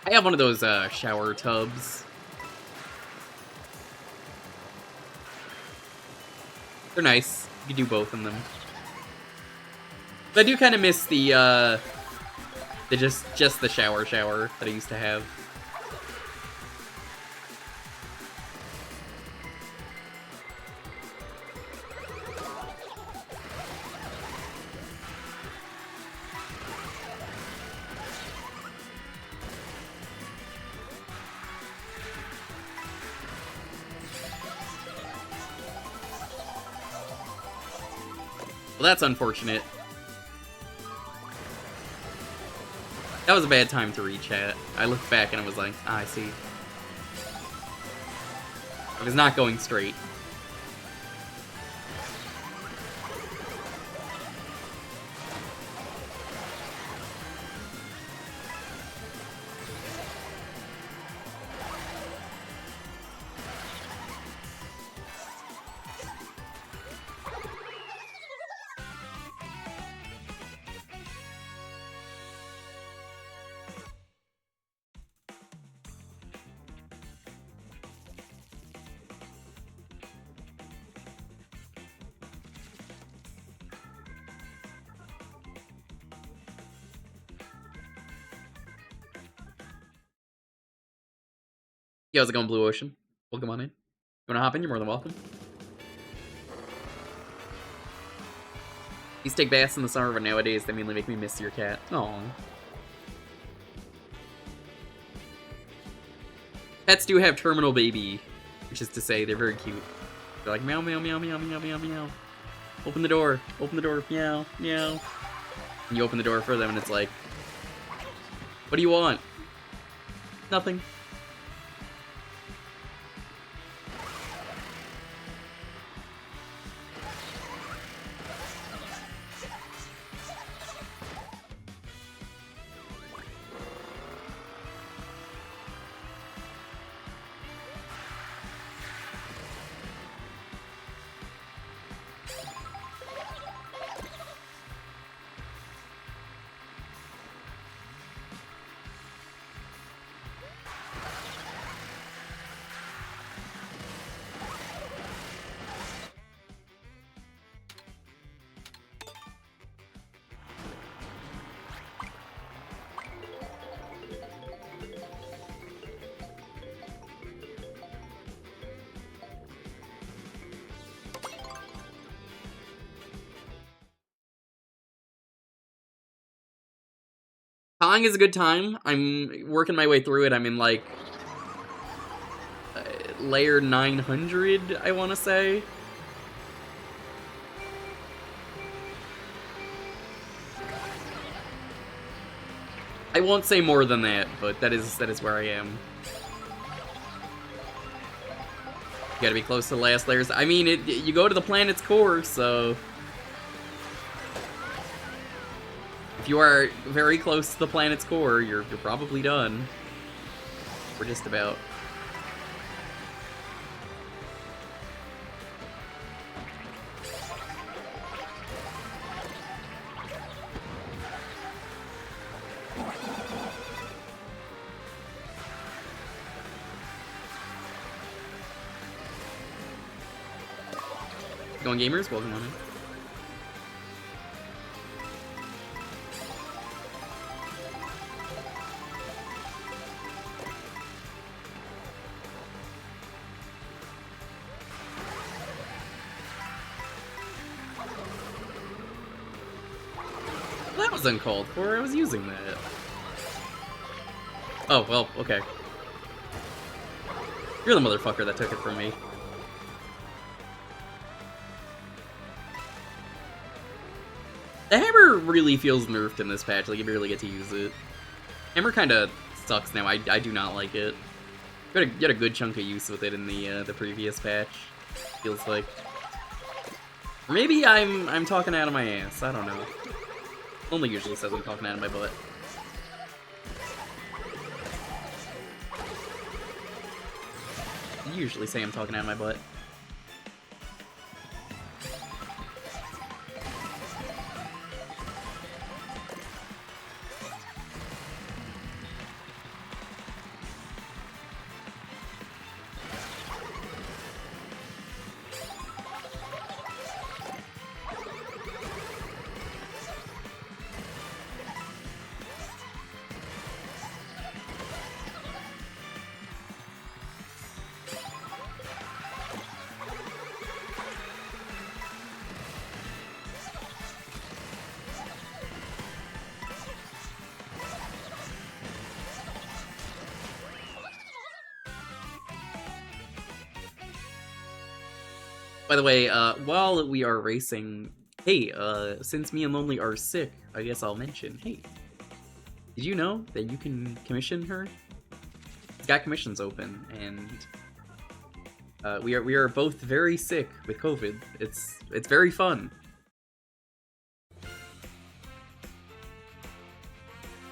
I have one of those shower tubs. They're nice. You can do both in them. But I do kind of miss the just the shower that I used to have. Well, that's unfortunate. That was a bad time to read chat. I looked back and I was like, ah, I see. I was not going straight. Yo, how's it going, Blue Ocean? Welcome on in. You wanna hop in? You're more than welcome. These take baths in the summer, but nowadays they mainly make me miss your cat. Aww. Pets do have terminal baby, which is to say they're very cute. They're like meow meow meow meow meow meow meow. Open the door, meow meow. And you open the door for them, and it's like, what do you want? Nothing. Flying is a good time. I'm working my way through it. I'm in, like, layer 900, I want to say. I won't say more than that, but that is where I am. You gotta be close to the last layers. I mean, you go to the planet's core, so... If you are very close to the planet's core, you're probably done. We're just about. Going gamers, welcome on in. That was uncalled for. I was using that. Oh, well, okay. You're the motherfucker that took it from me. The hammer really feels nerfed in this patch, like you barely get to use it. Hammer kinda sucks now, I do not like it. You had a good chunk of use with it in the previous patch, feels like. Or maybe I'm talking out of my ass, I don't know. Only usually says I'm talking out of my butt. I usually say I'm talking out of my butt. By the way, while we are racing, hey, since me and Lonely are sick, I guess I'll mention, hey, did you know that you can commission her? It's got commissions open, and we are both very sick with COVID. It's very fun.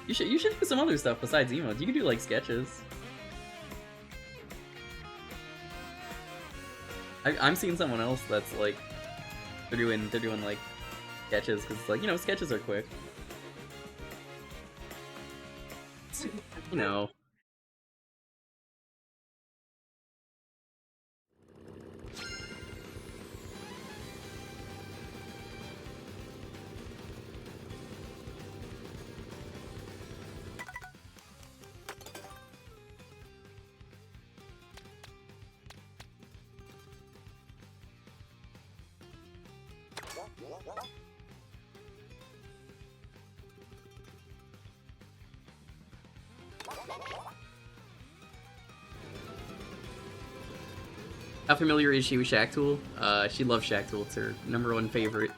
You should do some other stuff besides emotes. You can do like sketches. I'm seeing someone else that's like they're doing like sketches because like, you know, sketches are quick. You know. How familiar is she with Shacktool? She loves Shacktool. It's her #1 favorite.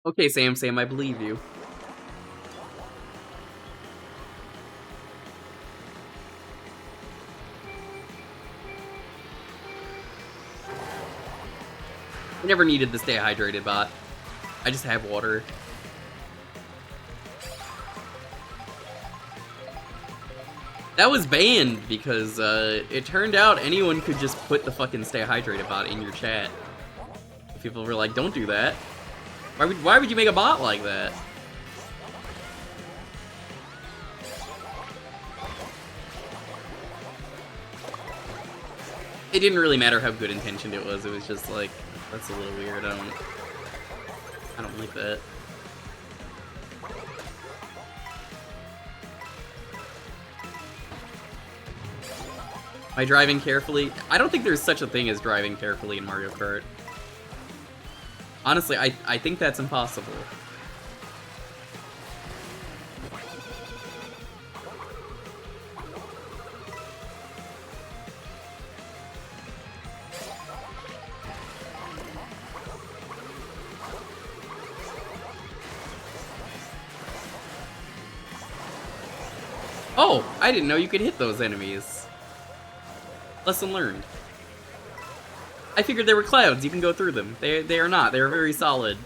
Okay, Sam, I believe you. I never needed the stay hydrated bot. I just have water. That was banned because it turned out anyone could just put the fucking stay hydrated bot in your chat. People were like, don't do that. Why would you make a bot like that? It didn't really matter how good intentioned it was just like, that's a little weird. I don't like that. Am I driving carefully? I don't think there's such a thing as driving carefully in Mario Kart. Honestly, I think that's impossible. Oh, I didn't know you could hit those enemies. Lesson learned. I figured they were clouds, you can go through them. They are not, they are very solid.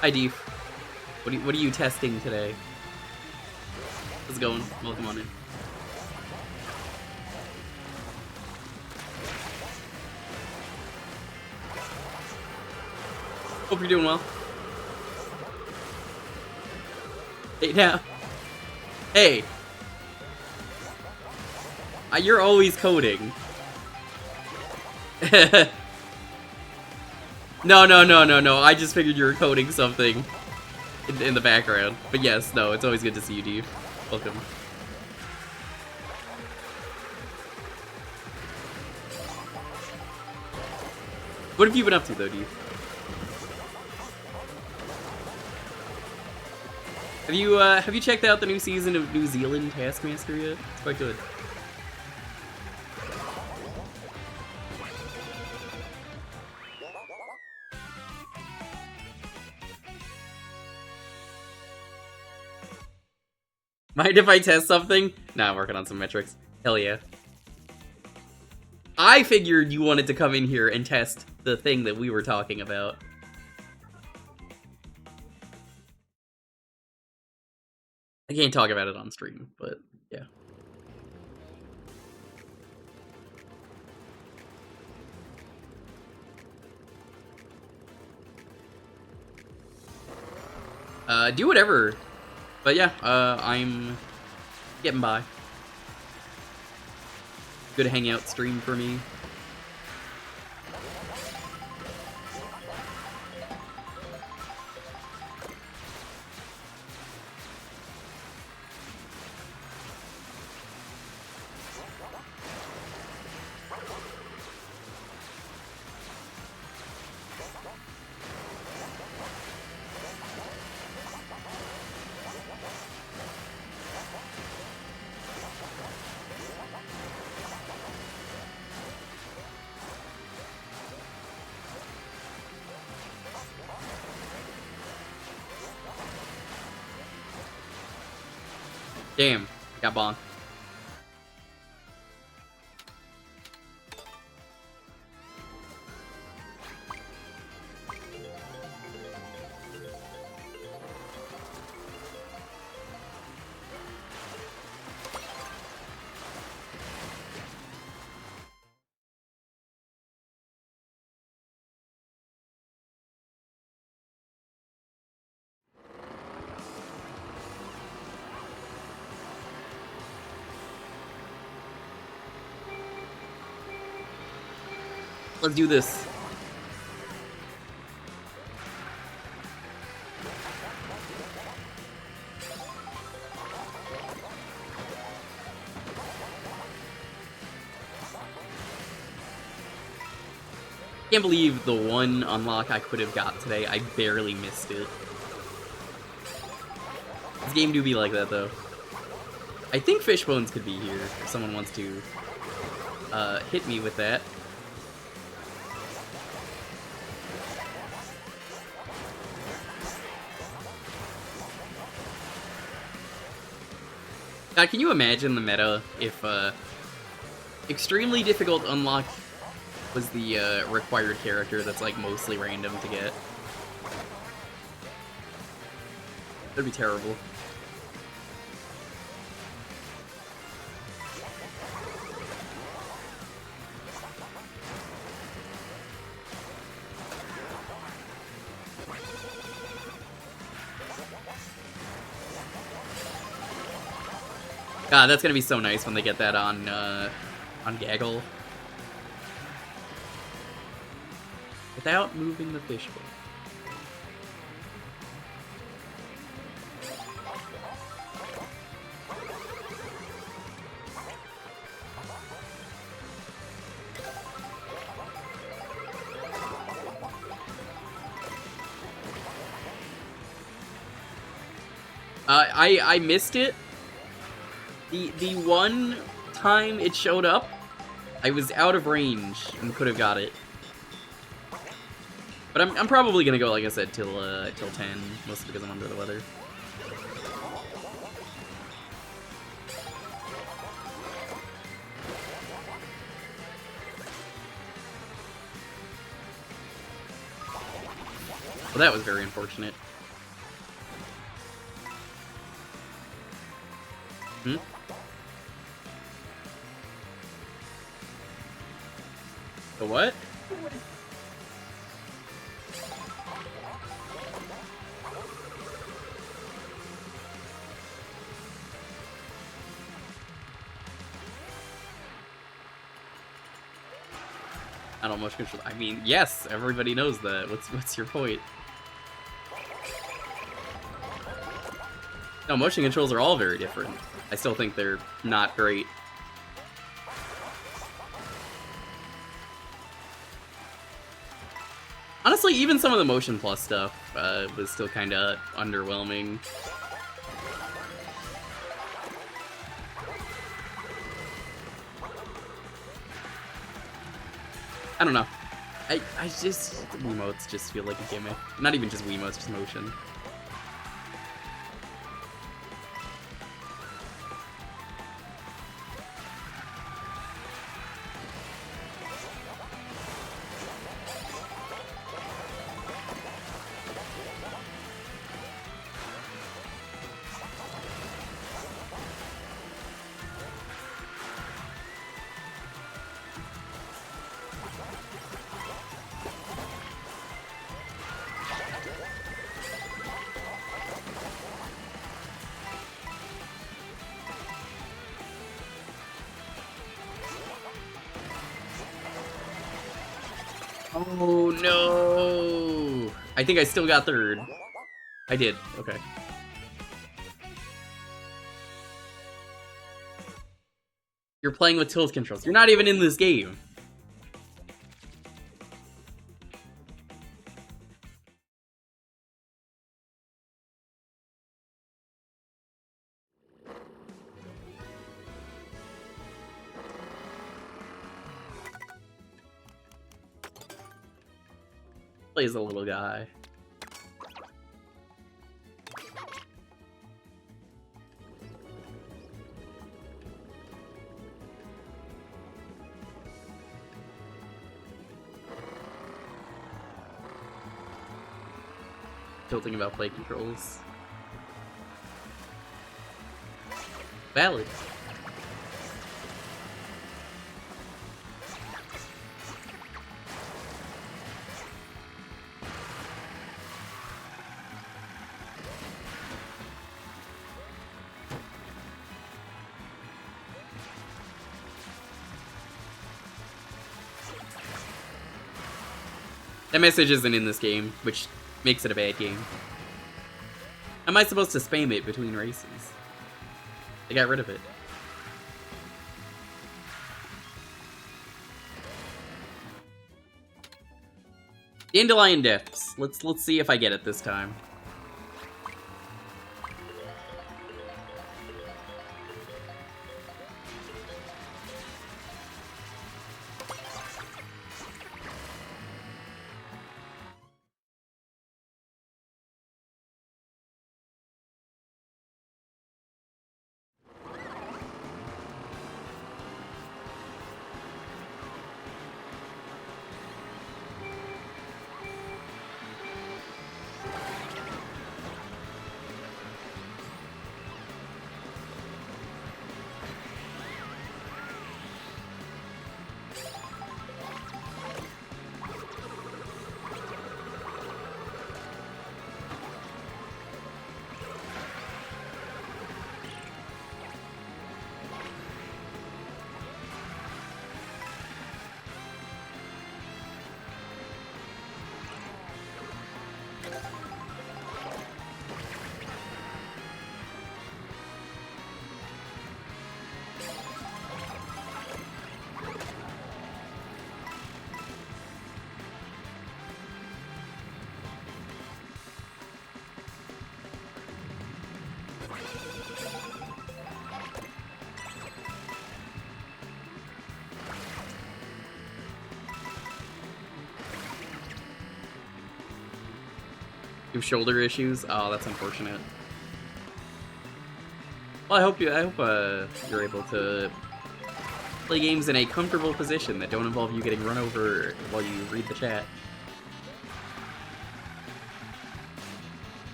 Hi, Deef. What are you testing today? How's it going? Welcome on in. Hope you're doing well. Hey, now. Hey. You're always coding. No. I just figured you were coding something in the background. But yes, no, it's always good to see you, Dave. Welcome. What have you been up to, though, Dave? Have you checked out the new season of New Zealand Taskmaster yet? It's quite good. Mind if I test something? Nah, I'm working on some metrics. Hell yeah. I figured you wanted to come in here and test the thing that we were talking about. I can't talk about it on stream, but yeah. Do whatever. But yeah, I'm getting by. Good hangout stream for me. Damn, got bonked. Let's do this. Can't believe the one unlock I could have got today, I barely missed it. This game do be like that, though. I think Fishbones could be here if someone wants to hit me with that. God, can you imagine the meta if extremely difficult unlock was the required character that's like mostly random to get? That'd be terrible. God, that's gonna be so nice when they get that on Gaggle. Without moving the fishbowl. I missed it. The one time it showed up, I was out of range and could have got it. But I'm probably gonna go, like I said, till 10, mostly because I'm under the weather. Well, that was very unfortunate. Hmm? The what? I don't motion control. I mean, yes, everybody knows that. What's your point? No, motion controls are all very different. I still think they're not great. Honestly, even some of the Motion Plus stuff was still kind of underwhelming. I don't know. I just... Wiimotes just feel like a gimmick. Not even just Wiimotes, just motion. Oh no! I think I still got third. I did, okay. You're playing with tilt controls. You're not even in this game. Plays a little guy. Tilting about play controls. Valid. That message isn't in this game, which makes it a bad game. Am I supposed to spam it between races? They got rid of it. Dandelion Depths. Let's see if I get it this time. You have shoulder issues? Oh, that's unfortunate. Well, I hope you're able to play games in a comfortable position that don't involve you getting run over while you read the chat.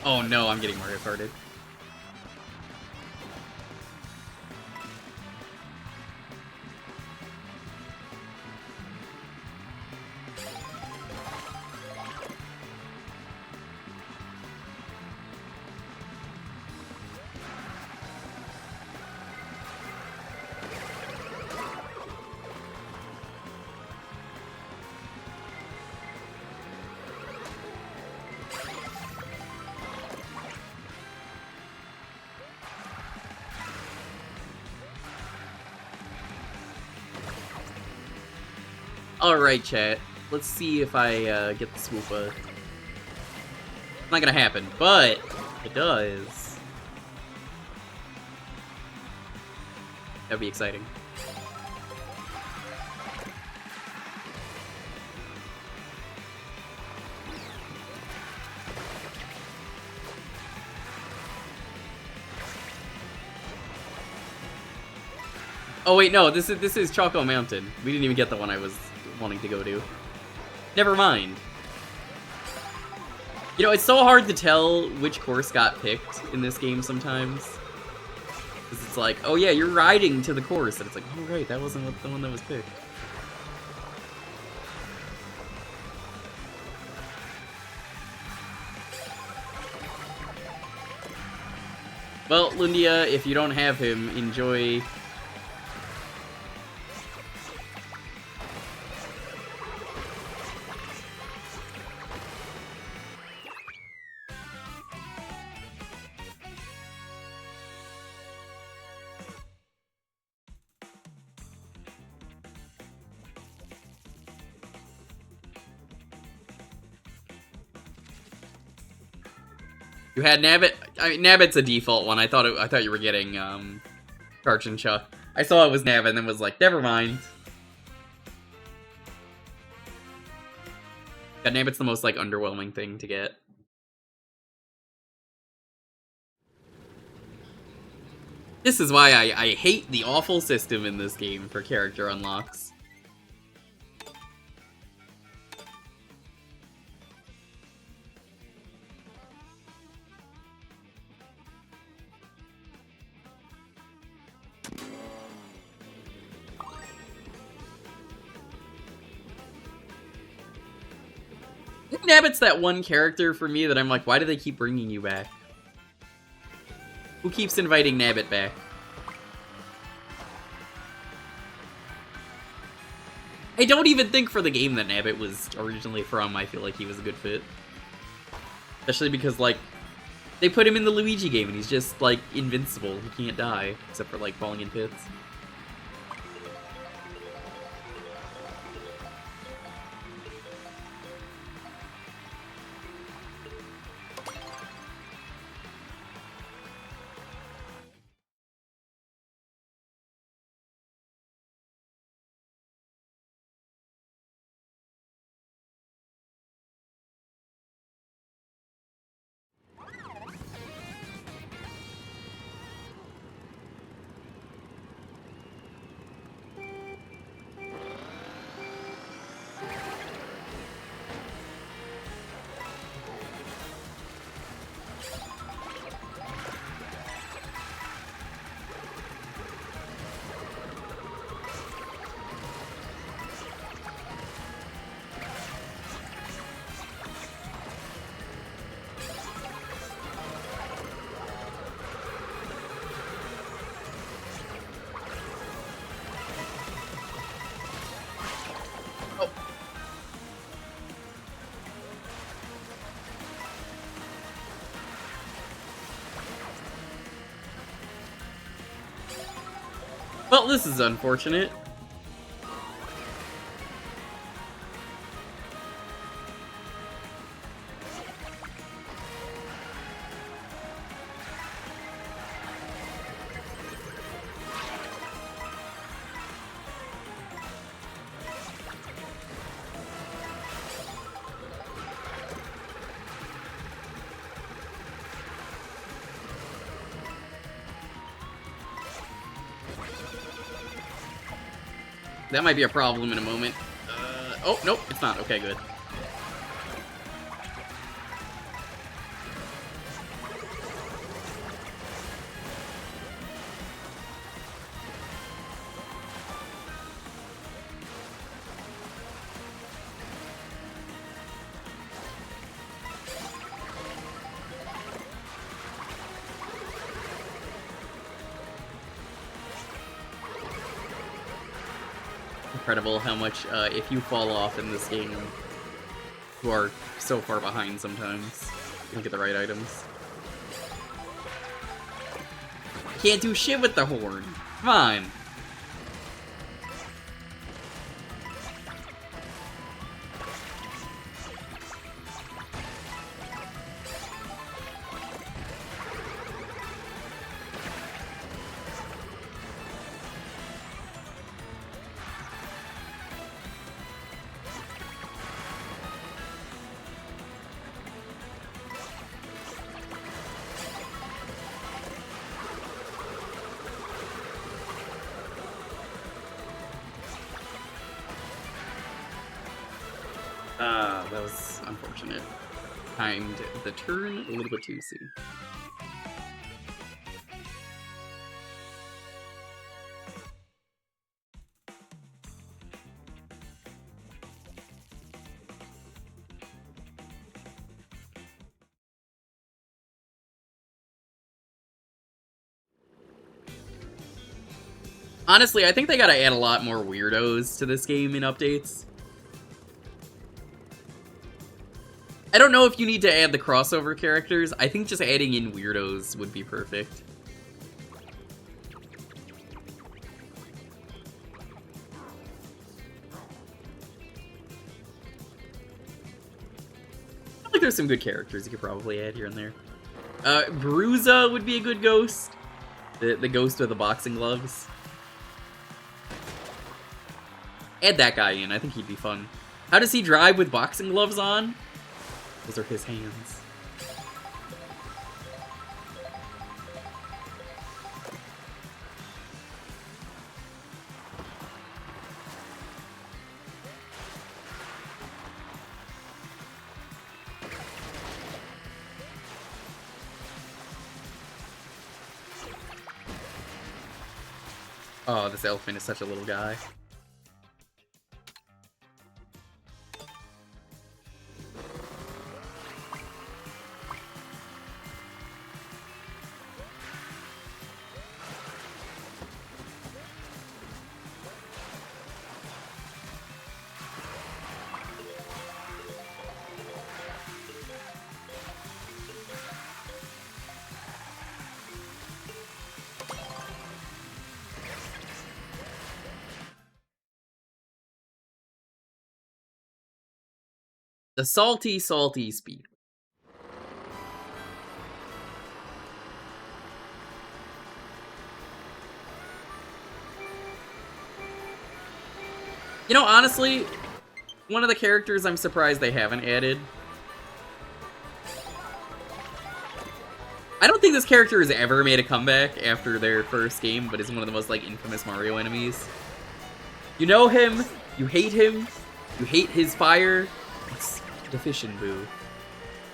Oh no, I'm getting Mario Karted. Alright, chat. Let's see if I get the Swoopa. It's not gonna happen, but if it does, that'd be exciting. Oh wait, no, this is Choco Mountain. We didn't even get the one I was wanting to go to. Never mind. You know, it's so hard to tell which course got picked in this game sometimes. Because it's like, oh yeah, you're riding to the course, and it's like, oh right, that wasn't the one that was picked. Well, Lundia, if you don't have him, enjoy. You had Nabbit. I mean, Nabbit's a default one. I thought you were getting Karchincha. I saw it was Nabbit and then was like, never mind. Yeah, Nabbit's the most like underwhelming thing to get. This is why I hate the awful system in this game for character unlocks. Nabbit's that one character for me that I'm like, why do they keep bringing you back? Who keeps inviting Nabbit back? I don't even think for the game that Nabbit was originally from, I feel like he was a good fit. Especially because, like, they put him in the Luigi game and he's just, like, invincible. He can't die, except for, like, falling in pits. Well, this is unfortunate. That might be a problem in a moment. Oh, nope, it's not. Okay, good. Incredible how much, if you fall off in this game, you are so far behind sometimes. You don't get the right items. Can't do shit with the horn. Come on. That was unfortunate. Timed the turn a little bit too soon. Honestly, I think they gotta add a lot more weirdos to this game in updates. I don't know if you need to add the crossover characters. I think just adding in weirdos would be perfect. I feel like there's some good characters you could probably add here and there. Bruiser would be a good ghost. The ghost with the boxing gloves. Add that guy in. I think he'd be fun. How does he drive with boxing gloves on? Those are his hands. Oh, this elephant is such a little guy. The salty, salty speed. You know, honestly, one of the characters I'm surprised they haven't added. I don't think this character has ever made a comeback after their first game, but is one of the most, like, infamous Mario enemies. You know him, you hate him, you hate his fire. It's the Fishin' Boo.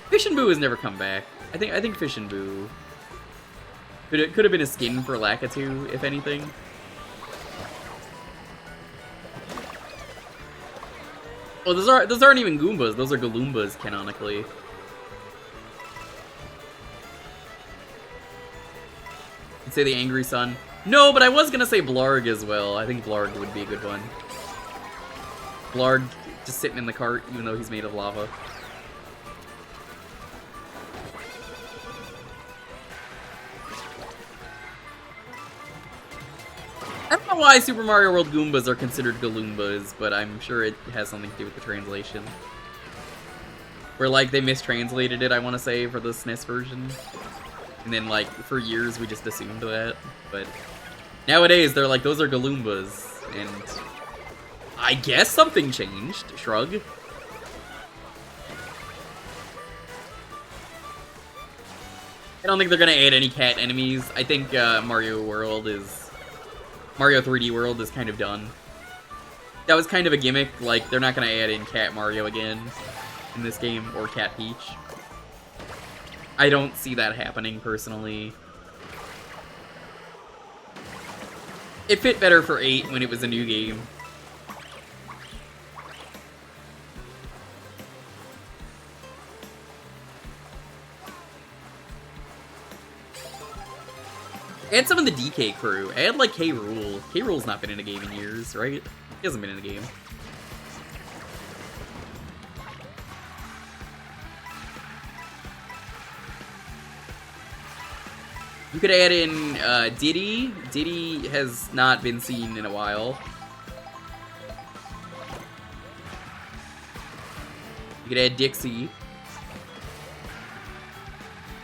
Fishin' Boo has never come back. I think Fishin' Boo could have been a skin for Lakitu, if anything. Oh, those aren't even Goombas. Those are Galoombas canonically. I'd say the Angry Sun. No, but I was gonna say Blarg as well. I think Blarg would be a good one. Blarg just sitting in the cart, even though he's made of lava. I don't know why Super Mario World Goombas are considered Galoombas, but I'm sure it has something to do with the translation. Where, like, they mistranslated it, I want to say, for the SNES version. And then, like, for years we just assumed that. But nowadays, they're like, those are Galoombas. And I guess something changed. Shrug. I don't think they're gonna add any cat enemies. I think Mario 3D World is kind of done. That was kind of a gimmick, like, they're not gonna add in Cat Mario again in this game, or Cat Peach. I don't see that happening, personally. It fit better for 8 when it was a new game. Add some of the DK crew. Add, like, K. Rool. K. Rool's not been in a game in years, right? He hasn't been in a game. You could add in Diddy. Diddy has not been seen in a while. You could add Dixie.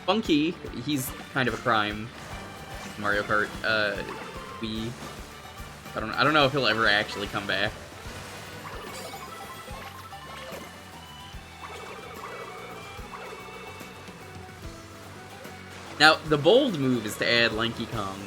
Funky, he's kind of a crime. Mario Kart, Wii. I don't know if he'll ever actually come back. Now, the bold move is to add Lanky Kong.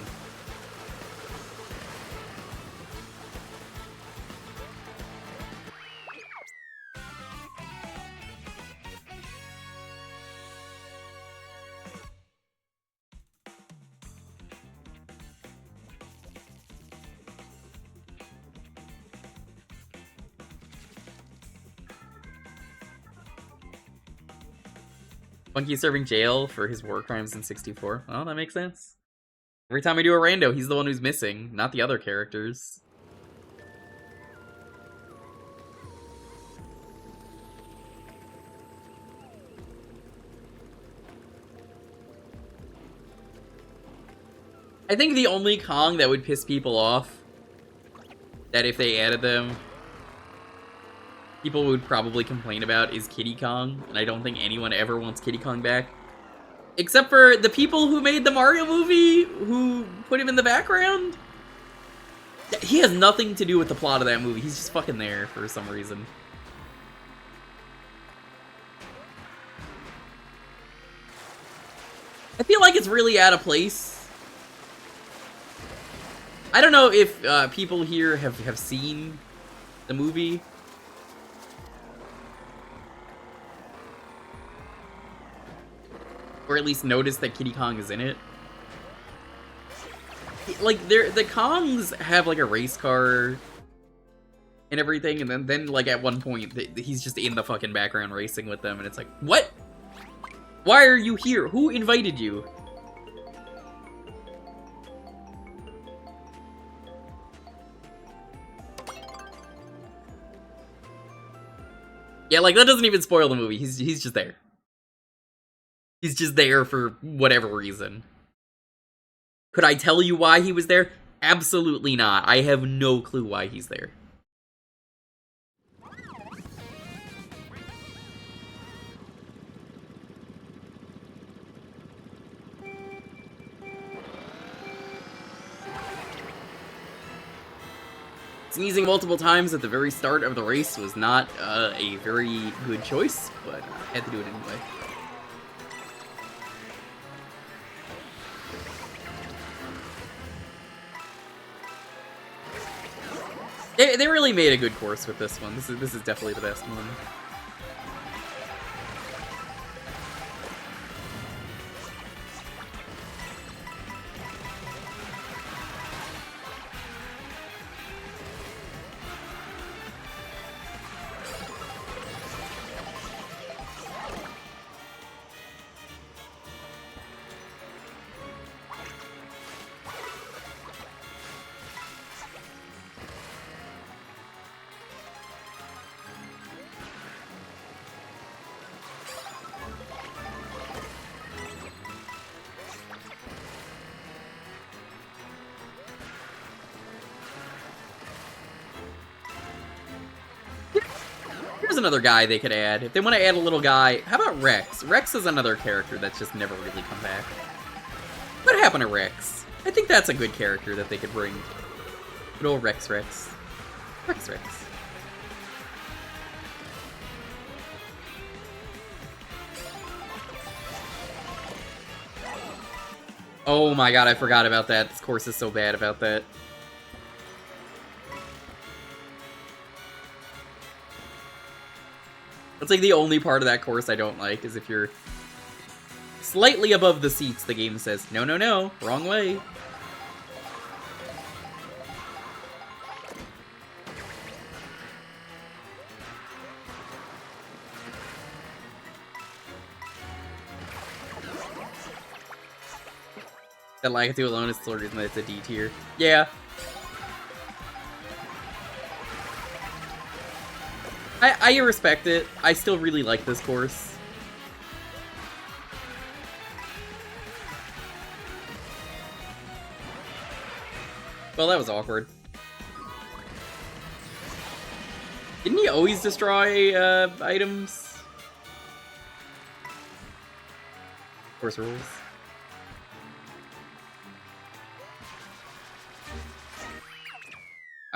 Funky's serving jail for his war crimes in 64. Well, that makes sense. Every time I do a rando, he's the one who's missing, not the other characters. I think the only Kong that would piss people off, that if they added them, people would probably complain about, is Kiddy Kong, and I don't think anyone ever wants Kiddy Kong back. Except for the people who made the Mario movie, who put him in the background. He has nothing to do with the plot of that movie, he's just fucking there for some reason. I feel like it's really out of place. I don't know if people here have seen the movie. Or at least notice that Kiddy Kong is in it. Like, the Kongs have, like, a race car and everything, and then like, at one point, he's just in the fucking background racing with them, and it's like, what? Why are you here? Who invited you? Yeah, like, that doesn't even spoil the movie. He's just there. He's just there for whatever reason. Could I tell you why he was there? Absolutely not. I have no clue why he's there. Sneezing multiple times at the very start of the race was not a very good choice, but I had to do it anyway. They really made a good course with this one. This is definitely the best one. Here's another guy they could add. If they want to add a little guy, how about Rex? Rex is another character that's just never really come back. What happened to Rex? I think that's a good character that they could bring. Good old Rex. Rex. Oh my god, I forgot about that. This course is so bad about that. That's like the only part of that course I don't like, is if you're slightly above the seats, the game says, no, no, no, wrong way. That Lakitu alone is the reason that it's a D tier. Yeah. I respect it. I still really like this course. Well, that was awkward. Didn't he always destroy items? Course rules.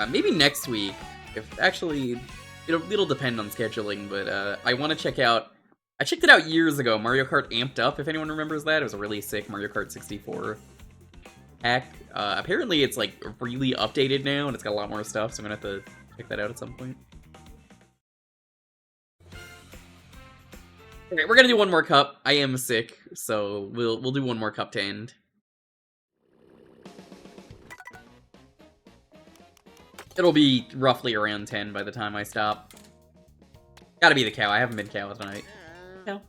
Maybe next week. If actually, it'll depend on scheduling, but I want to check out. I checked it out years ago. Mario Kart Amped Up, if anyone remembers that. It was a really sick Mario Kart 64 hack. Apparently, it's like really updated now, and it's got a lot more stuff. So I'm gonna have to check that out at some point. Okay, we're gonna do one more cup. I am sick, so we'll do one more cup to end. It'll be roughly around 10 by the time I stop. Gotta be the cow. I haven't been cow tonight. Cow.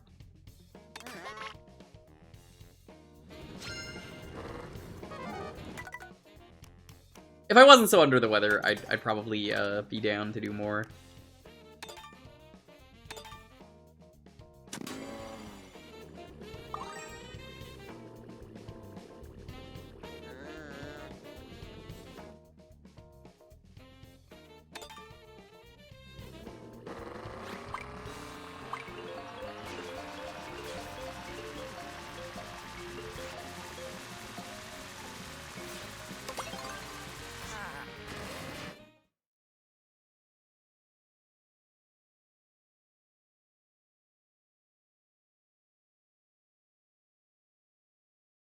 If I wasn't so under the weather, I'd probably be down to do more.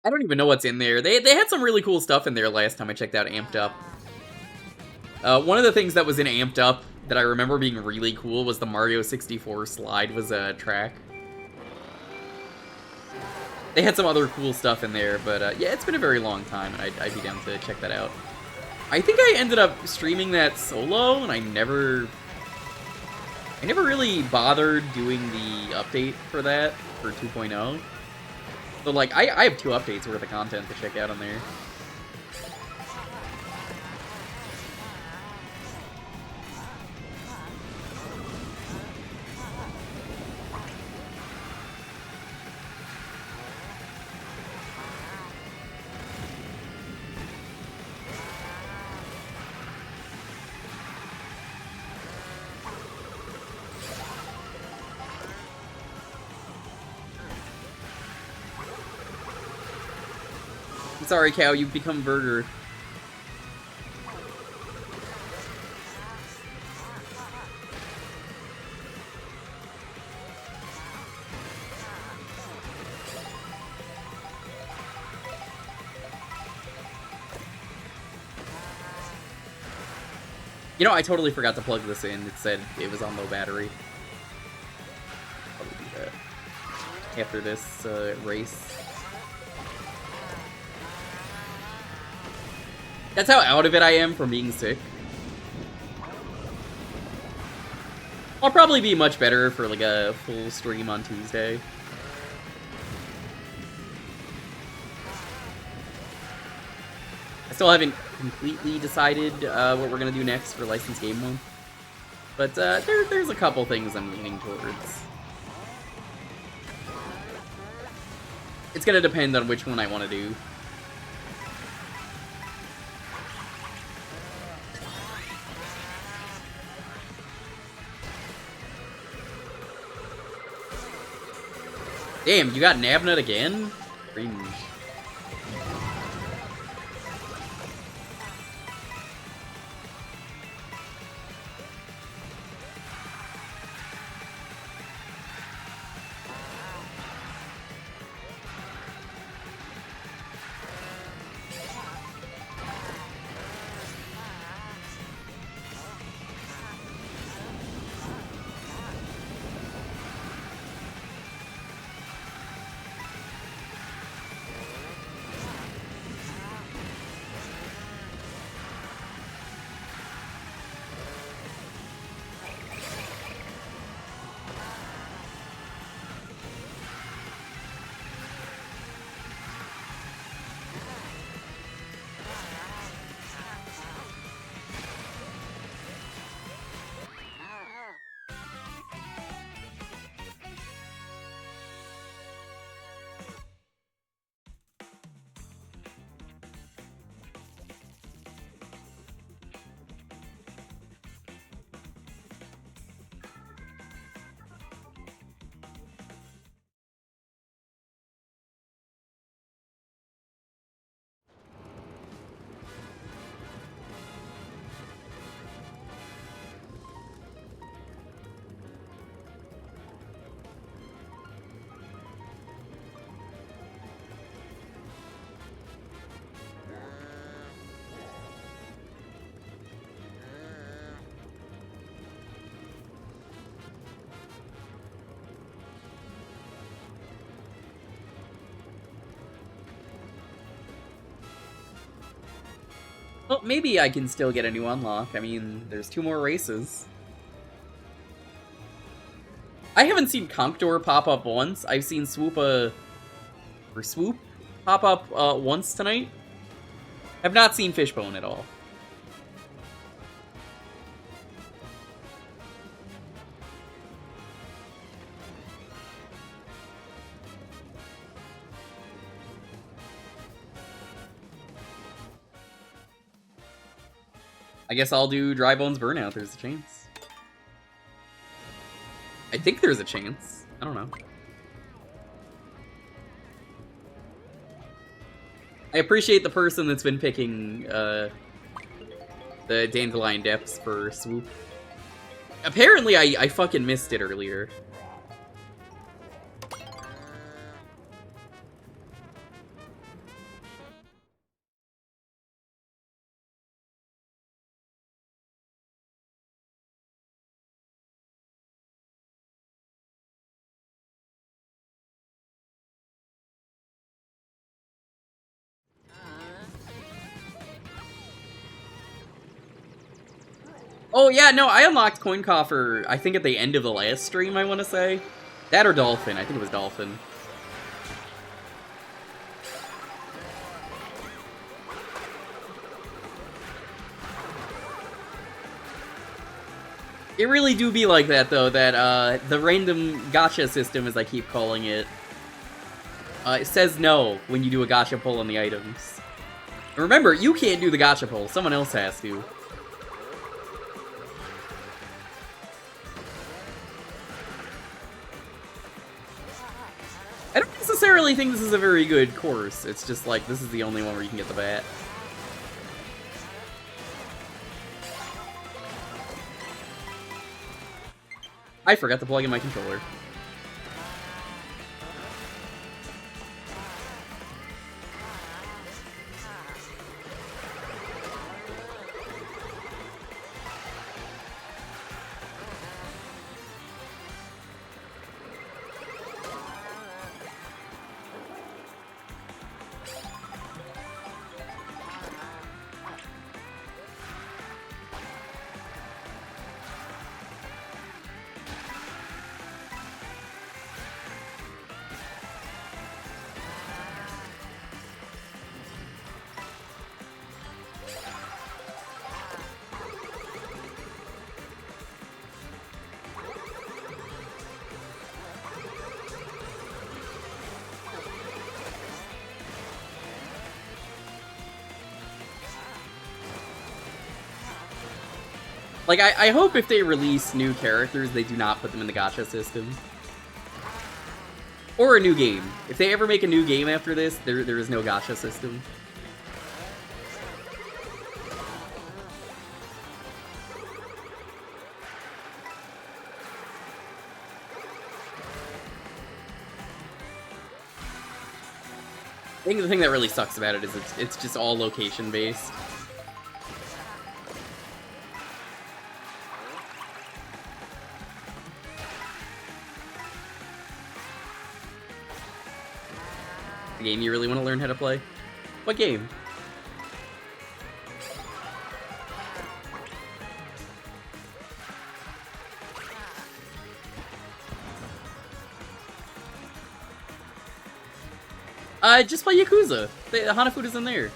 I don't even know what's in there. They had some really cool stuff in there last time I checked out Amped Up. One of the things that was in Amped Up that I remember being really cool was the Mario 64 slide was a track. They had some other cool stuff in there, but yeah, it's been a very long time, and I'd be down to check that out. I think I ended up streaming that solo, and I never really bothered doing the update for that, for 2.0. So, like, I have 2 updates worth of content to check out on there. Sorry, cow, you've become burger. You know, I totally forgot to plug this in. It said it was on low battery. Probably do that after this race. That's how out of it I am from being sick. I'll probably be much better for like a full stream on Tuesday. I still haven't completely decided what we're gonna do next for Licensed Game Month, but there's a couple things I'm leaning towards. It's gonna depend on which one I want to do. Damn, you got Nabnut again? Cringe. Well, maybe I can still get a new unlock. I mean, there's 2 more races. I haven't seen Conqueror pop up once. I've seen Swoopa or Swoop pop up once tonight. Have not seen Fishbone at all. I guess I'll do Dry Bones Burnout. There's a chance. I think there's a chance. I don't know. I appreciate the person that's been picking the Dandelion Depths for Swoop. Apparently, I fucking missed it earlier. Oh, yeah, no, I unlocked Coin Coffer, I think at the end of the last stream, I want to say. That or Dolphin. I think it was Dolphin. It really do be like that, though, that the random gacha system, as I keep calling it, it says no when you do a gacha pull on the items. And remember, you can't do the gacha pull. Someone else has to. I don't necessarily think this is a very good course. It's just like, this is the only one where you can get the bat. I forgot to plug in my controller. Like, I hope if they release new characters, they do not put them in the gacha system. Or a new game. If they ever make a new game after this, there is no gacha system. I think the thing that really sucks about it is it's just all location-based. The game you really want to learn how to play? What game? Just play Yakuza. The Hanafuda's in there.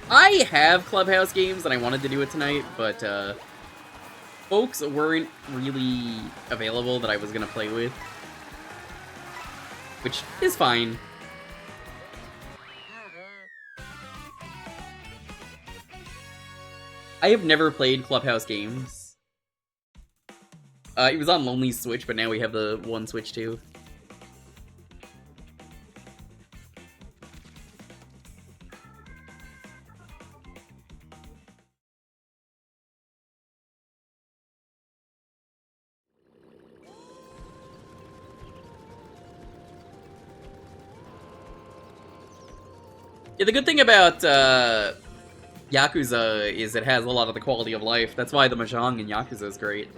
I have Clubhouse games and I wanted to do it tonight, but folks weren't really available that I was gonna play with. Which is fine. I have never played Clubhouse games. It was on Lonely Switch, but now we have the one Switch too. Yeah, the good thing about Yakuza is it has a lot of the quality of life. That's why the Mahjong in Yakuza is great.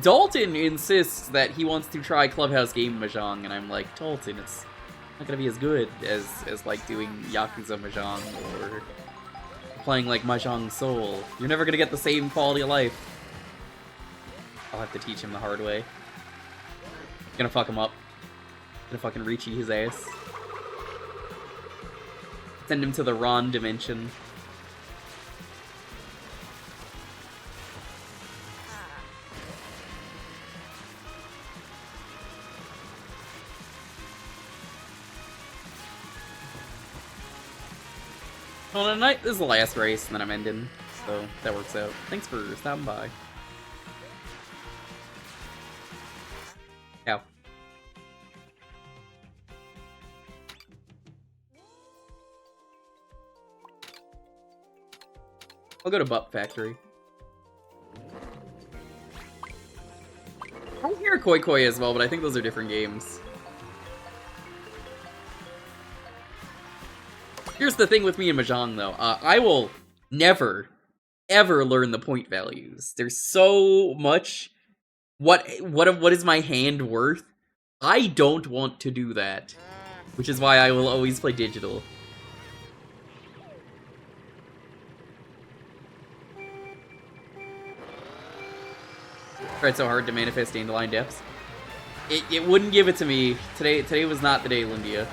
Dalton insists that he wants to try Clubhouse Game Mahjong, and I'm like, Dalton, it's not gonna be as good as like doing Yakuza Mahjong or playing like Mahjong Soul. You're never gonna get the same quality of life. I'll have to teach him the hard way. Gonna fuck him up. Gonna fucking Richie his ass. Send him to the Ron dimension. Well, tonight this is the last race, and then I'm ending, so that works out. Thanks for stopping by. Ow. I'll go to Butt Factory. I hear Koi Koi as well, but I think those are different games. Here's the thing with me and Mahjong, though. I will never, ever learn the point values. There's so much. What is my hand worth? I don't want to do that, which is why I will always play digital. Tried so hard to manifest Dandelion Depths. It wouldn't give it to me. Today was not the day, Lindia.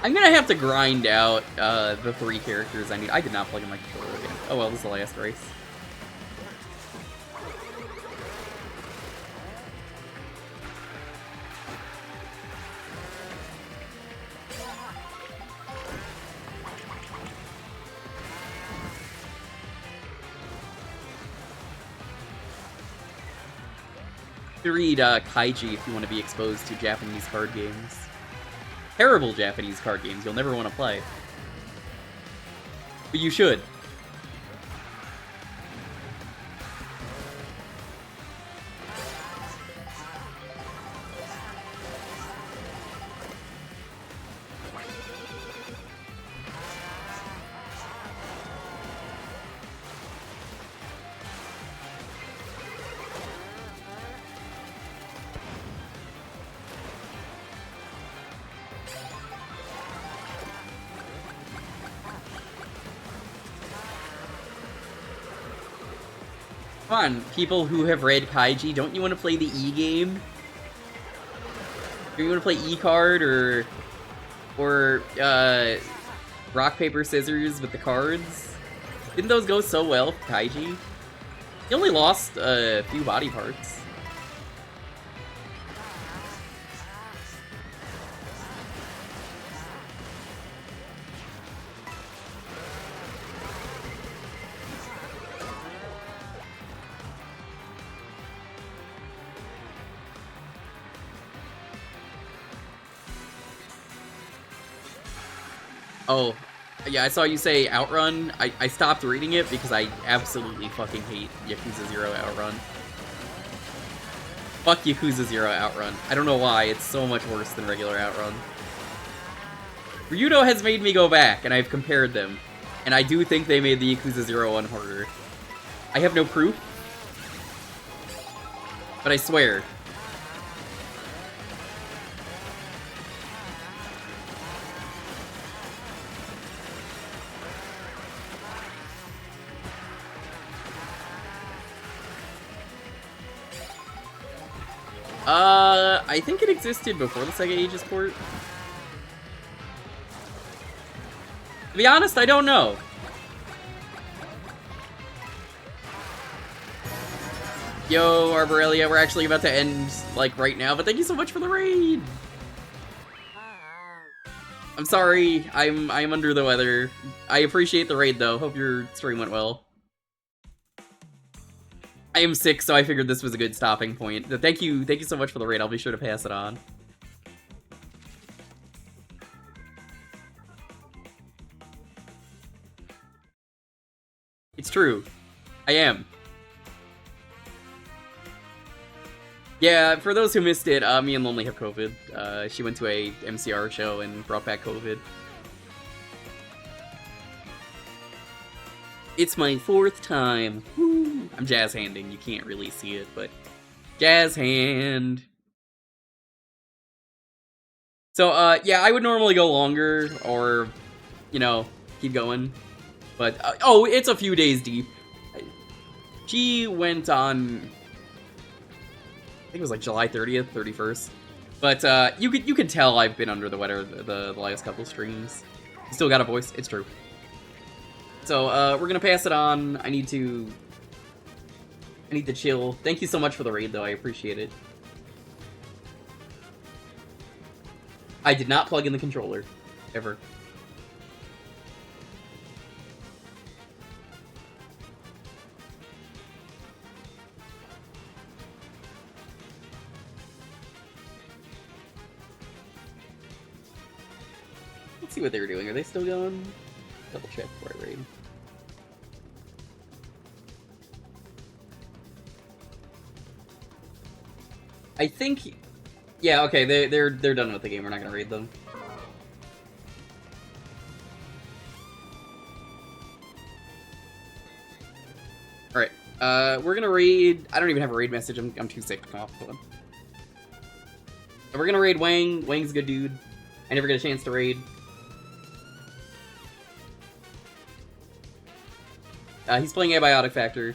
I'm gonna have to grind out the 3 characters I need. I did not plug in my controller again. Oh well, this is the last race. You read Kaiji if you want to be exposed to Japanese card games. Terrible Japanese card games you'll never want to play. But you should. Come on, people who have read Kaiji, don't you want to play the E-game? Do you want to play E-card or rock, paper, scissors with the cards? Didn't those go so well for Kaiji? He only lost a few body parts. Oh, yeah, I saw you say Outrun. I stopped reading it because I absolutely fucking hate Yakuza 0 Outrun. Fuck Yakuza 0 Outrun. I don't know why, it's so much worse than regular Outrun. Ryudo has made me go back, and I've compared them. And I do think they made the Yakuza 0 one harder. I have no proof. But I swear. I think it existed before the Sega Ages port. To be honest, I don't know. Yo, Arborelia, we're actually about to end, like, right now, but thank you so much for the raid! I'm sorry, I'm under the weather. I appreciate the raid, though. Hope your stream went well. I am sick, so I figured this was a good stopping point. Thank you so much for the raid. I'll be sure to pass it on. It's true. I am. Yeah, for those who missed it, me and Lonely have COVID. She went to a MCR show and brought back COVID. It's my 4th time. Woo. I'm jazz handing. You can't really see it, but jazz hand. So, yeah, I would normally go longer or, you know, keep going. But, oh, it's a few days deep. She went on, I think it was like July 30th, 31st. But, you could tell I've been under the weather the last couple streams. Still got a voice, it's true. So, we're gonna pass it on. I need to chill. Thank you so much for the raid, though. I appreciate it. I did not plug in the controller. Ever. Let's see what they were doing. Are they still going? Double check before I raid. I think, yeah, okay, they're done with the game. We're not gonna raid them. All right, we're gonna raid. I don't even have a raid message. I'm too sick to come off the one. We're gonna raid Wang. Wang's a good dude. I never get a chance to raid. He's playing Abiotic Factor.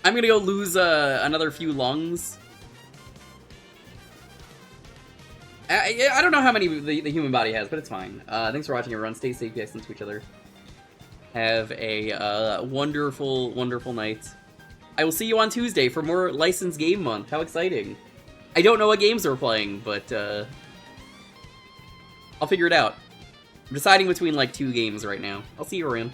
I'm gonna go lose another few lungs. I don't know how many the human body has, but it's fine. Thanks for watching, everyone. Stay safe, guys, to each other. Have a wonderful, wonderful night. I will see you on Tuesday for more Licensed Game Month. How exciting. I don't know what games we're playing, but I'll figure it out. I'm deciding between like 2 games right now. I'll see you around.